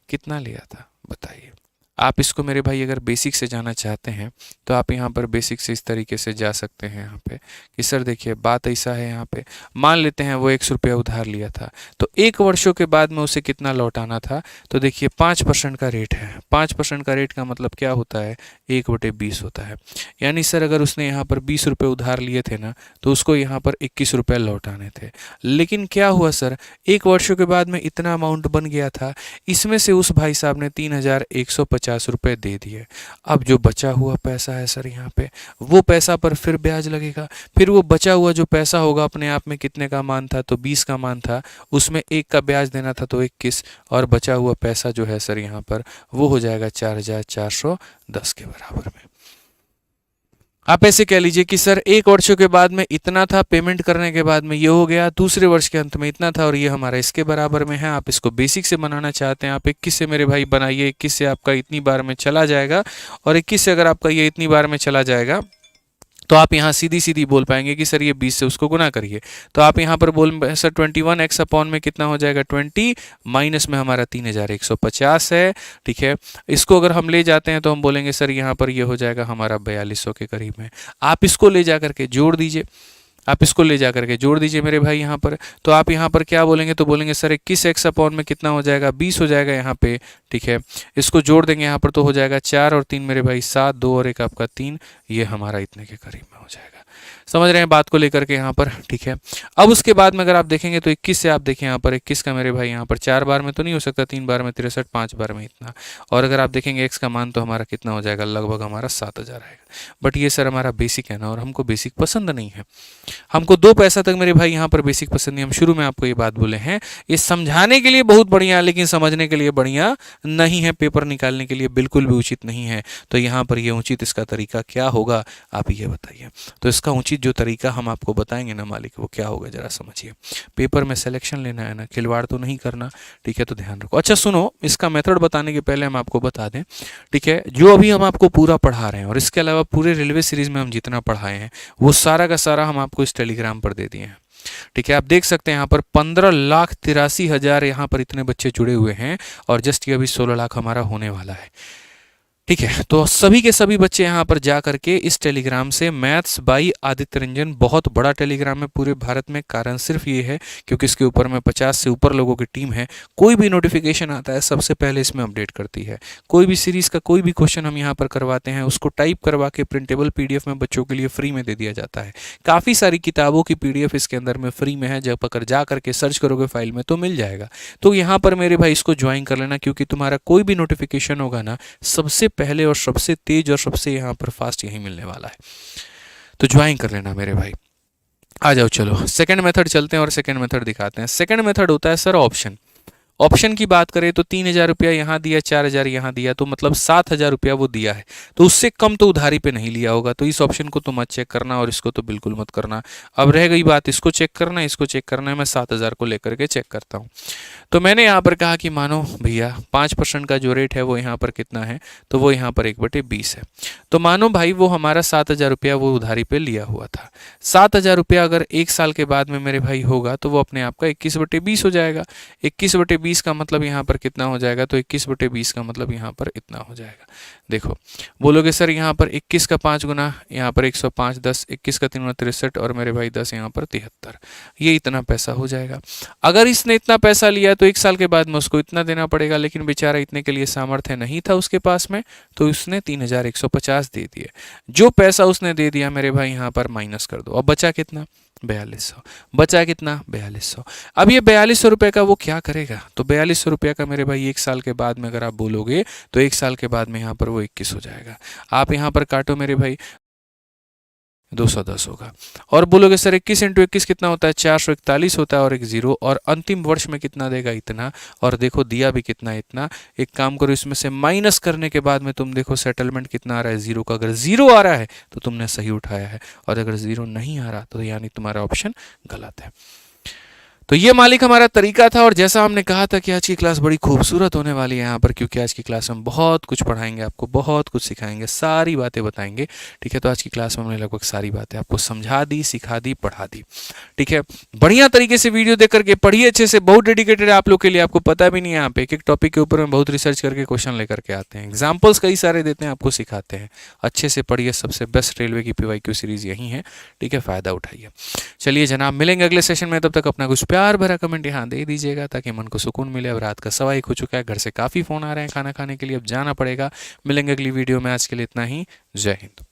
कितना लिया था बताइए। आप इसको मेरे भाई अगर बेसिक से जाना चाहते हैं तो आप यहाँ पर बेसिक से इस तरीके से जा सकते हैं यहाँ पे कि सर देखिए बात ऐसा है। यहाँ पे मान लेते हैं वो 100 रुपया उधार लिया था तो 1 वर्षों के बाद में उसे कितना लौटाना था। तो देखिए 5% का रेट है। 5% का रेट का मतलब क्या होता है, 1/20 होता है। यानी सर अगर उसने यहाँ पर 20 रुपये उधार लिए थे ना तो उसको यहाँ पर 21 रुपये लौटाने थे। लेकिन क्या हुआ सर, 1 वर्षों के बाद में इतना अमाउंट बन गया था, इसमें से उस भाई साहब ने 3,150 रुपये दे दिए। अब जो बचा हुआ पैसा है सर यहाँ पे, वो पैसा पर फिर ब्याज लगेगा। फिर वो बचा हुआ जो पैसा होगा अपने आप में कितने का मान था, तो 20 का मान था, उसमें 1 का ब्याज देना था तो 21, और बचा हुआ पैसा जो है सर यहाँ पर वो हो जाएगा 4,410 के बराबर में। आप ऐसे कह लीजिए कि सर 1 वर्षों के बाद में इतना था, पेमेंट करने के बाद में ये हो गया, दूसरे वर्ष के अंत में इतना था और ये हमारा इसके बराबर में है। आप इसको बेसिक से बनाना चाहते हैं, आप 21 से मेरे भाई बनाइए। 21 से आपका इतनी बार में चला जाएगा और 21 से अगर आपका ये इतनी बार में चला जाएगा तो आप यहाँ सीधी सीधी बोल पाएंगे कि सर ये 20 से उसको गुना करिए। तो आप यहाँ पर बोल सर 21x अपॉन में कितना हो जाएगा 20, माइनस में हमारा 3,150 है। ठीक है, इसको अगर हम ले जाते हैं तो हम बोलेंगे सर यहाँ पर ये हो जाएगा हमारा 4200 के करीब में। आप इसको ले जा करके जोड़ दीजिए, आप इसको ले जा करके जोड़ दीजिए मेरे भाई यहाँ पर। तो आप यहाँ पर क्या बोलेंगे, तो बोलेंगे सर 21x अपॉन में कितना हो जाएगा 20 हो जाएगा यहाँ पे। ठीक है, इसको जोड़ देंगे यहाँ पर तो हो जाएगा 4 और 3 मेरे भाई 7, 2 और 1 आपका 3, ये हमारा इतने के करीब में हो जाएगा। समझ रहे हैं बात को लेकर के यहाँ पर। ठीक है, अब उसके बाद में अगर आप देखेंगे तो 21 से आप देखें यहाँ पर 21 का मेरे भाई यहाँ पर 4 बार में तो नहीं हो सकता, 3 बार में 63, 5 बार में इतना। और अगर आप देखेंगे x का मान तो हमारा कितना हो जाएगा, लगभग हमारा 7,000 आएगा। बट ये सर हमारा बेसिक है ना, और हमको बेसिक पसंद नहीं है। हमको 2 पैसा तक मेरे भाई यहाँ पर बेसिक पसंद नहीं। हम शुरू में आपको ये बात बोले हैं, ये समझाने के लिए बहुत बढ़िया लेकिन समझने के लिए बढ़िया नहीं है, पेपर निकालने के लिए बिल्कुल भी उचित नहीं है। तो यहाँ पर ये उचित इसका तरीका क्या होगा आप ये बताइए। तो इसका उचित जो तरीका हम आपको बताएंगे ना मालिक, वो क्या होगा जरा समझिए। पेपर में सिलेक्शन लेना है ना, खिलवाड़ तो नहीं करना। ठीक है, तो ध्यान रखो। अच्छा सुनो, इसका मेथड बताने के पहले हम आपको बता दें, ठीक है, जो अभी हम आपको पूरा पढ़ा रहे हैं और इसके अलावा पूरे रेलवे सीरीज में हम जितना पढ़ाए हैं वो सारा का सारा हम आपको इस टेलीग्राम पर दे दिए हैं। ठीक है, आप देख सकते हैं यहाँ पर 15,83,000 यहाँ पर इतने बच्चे जुड़े हुए हैं और जस्ट ये अभी 16 लाख हमारा होने वाला है। ठीक है, तो सभी के सभी बच्चे यहाँ पर जा करके इस टेलीग्राम से मैथ्स बाई आदित्य रंजन, बहुत बड़ा टेलीग्राम है पूरे भारत में, कारण सिर्फ ये है क्योंकि इसके ऊपर में 50 से ऊपर लोगों की टीम है। कोई भी नोटिफिकेशन आता है सबसे पहले इसमें अपडेट करती है। कोई भी सीरीज़ का कोई भी क्वेश्चन हम यहाँ पर करवाते हैं, उसको टाइप करवा के प्रिंटेबल PDF में बच्चों के लिए फ्री में दे दिया जाता है। काफ़ी सारी किताबों की PDF इसके अंदर में फ्री में है, जब अगर जा करके सर्च करोगे फाइल में तो मिल जाएगा। तो यहाँ पर मेरे भाई इसको ज्वाइन कर लेना, क्योंकि तुम्हारा कोई भी नोटिफिकेशन होगा ना, सबसे पहले और सबसे तेज और सबसे यहाँ पर फास्ट यही मिलने वाला है। तो ज्वाइन कर लेना मेरे भाई। आ जाओ, चलो सेकंड मेथड चलते हैं और सेकंड मेथड दिखाते हैं। सेकंड मेथड होता है सर ऑप्शन। ऑप्शन की बात करें तो 3,000 रुपया यहाँ दिया, 4,000 यहाँ दिया, तो मतलब 7,000 रुपया वो दिया है, तो उससे कम तो उधारी पे नहीं लिया होगा। तो इस ऑप्शन को तो मत चेक करना और इसको तो बिल्कुल मत करना। अब रह गई बात इसको चेक करना, इसको चेक करना है। मैं 7,000 को लेकर के चेक करता हूँ। तो मैंने यहाँ पर कहा कि मानो भैया 5% का जो रेट है वो यहाँ पर कितना है, तो वो यहाँ पर 1/20 है। तो मानो भाई वो हमारा 7,000 रुपया वो उधारी पे लिया हुआ था। 7,000 रुपया अगर 1 साल के बाद में मेरे भाई होगा तो वो अपने आप का 21/20 हो जाएगा। 21/20 का मतलब यहाँ पर कितना हो जाएगा, तो 21/20 का मतलब यहाँ पर इतना हो जाएगा। देखो बोलोगे सर यहाँ पर 21 का 5 गुना, यहाँ पर 105, 10, 21 का 3 गुना 63 और मेरे भाई 10 यहाँ पर 73, ये इतना पैसा हो जाएगा। अगर इसने इतना पैसा लिया तो 1 साल के बाद में उसको इतना देना पड़ेगा, लेकिन बेचारा इतने के लिए सामर्थ्य नहीं था उसके पास में, तो उसने 3,150 दे दिए। जो पैसा उसने दे दिया मेरे भाई यहाँ पर माइनस कर दो। अब बचा कितना, 4200। बचा कितना, 4200। अब ये 4200 रुपये का वो क्या करेगा, तो 4200 रुपये का मेरे भाई 1 साल के बाद में अगर आप बोलोगे तो 1 साल के बाद में यहाँ पर वो 21 हो जाएगा। आप यहाँ पर काटो मेरे भाई, 210 होगा। और बोलोगे सर 21 × 21 कितना होता है, 441 होता है और एक जीरो, और अंतिम वर्ष में कितना देगा, इतना। और देखो दिया भी कितना, इतना। एक काम करो, इसमें से माइनस करने के बाद में तुम देखो सेटलमेंट कितना आ रहा है, जीरो का। अगर जीरो आ रहा है तो तुमने सही उठाया है, और अगर जीरो नहीं आ रहा तो यानी तुम्हारा ऑप्शन गलत है। तो ये मालिक हमारा तरीका था, और जैसा हमने कहा था कि आज की क्लास बड़ी खूबसूरत होने वाली है यहाँ पर, क्योंकि आज की क्लास में बहुत कुछ पढ़ाएंगे, आपको बहुत कुछ सिखाएंगे, सारी बातें बताएंगे। ठीक है, तो आज की क्लास में हमने लगभग सारी बातें आपको समझा दी, सिखा दी, पढ़ा दी। ठीक है, बढ़िया तरीके से वीडियो देख करके पढ़िए अच्छे से, बहुत डेडिकेटेड आप लोग के लिए। आपको पता भी नहीं है, यहाँ पे एक एक टॉपिक के ऊपर में बहुत रिसर्च करके क्वेश्चन लेकर के आते हैं, एग्जाम्पल्स कई सारे देते हैं, आपको सिखाते हैं। अच्छे से पढ़िए, सबसे बेस्ट रेलवे की PYQ सीरीज यही है। ठीक है, फायदा उठाइए। चलिए जनाब, मिलेंगे अगले सेशन में, तब तक अपना कुछ प्यार भरा कमेंट यहाँ दे दीजिएगा ताकि मन को सुकून मिले। अब रात का 1:15 हो चुका है, घर से काफ़ी फ़ोन आ रहे हैं खाना खाने के लिए, अब जाना पड़ेगा। मिलेंगे अगली वीडियो में, आज के लिए इतना ही। जय हिंद।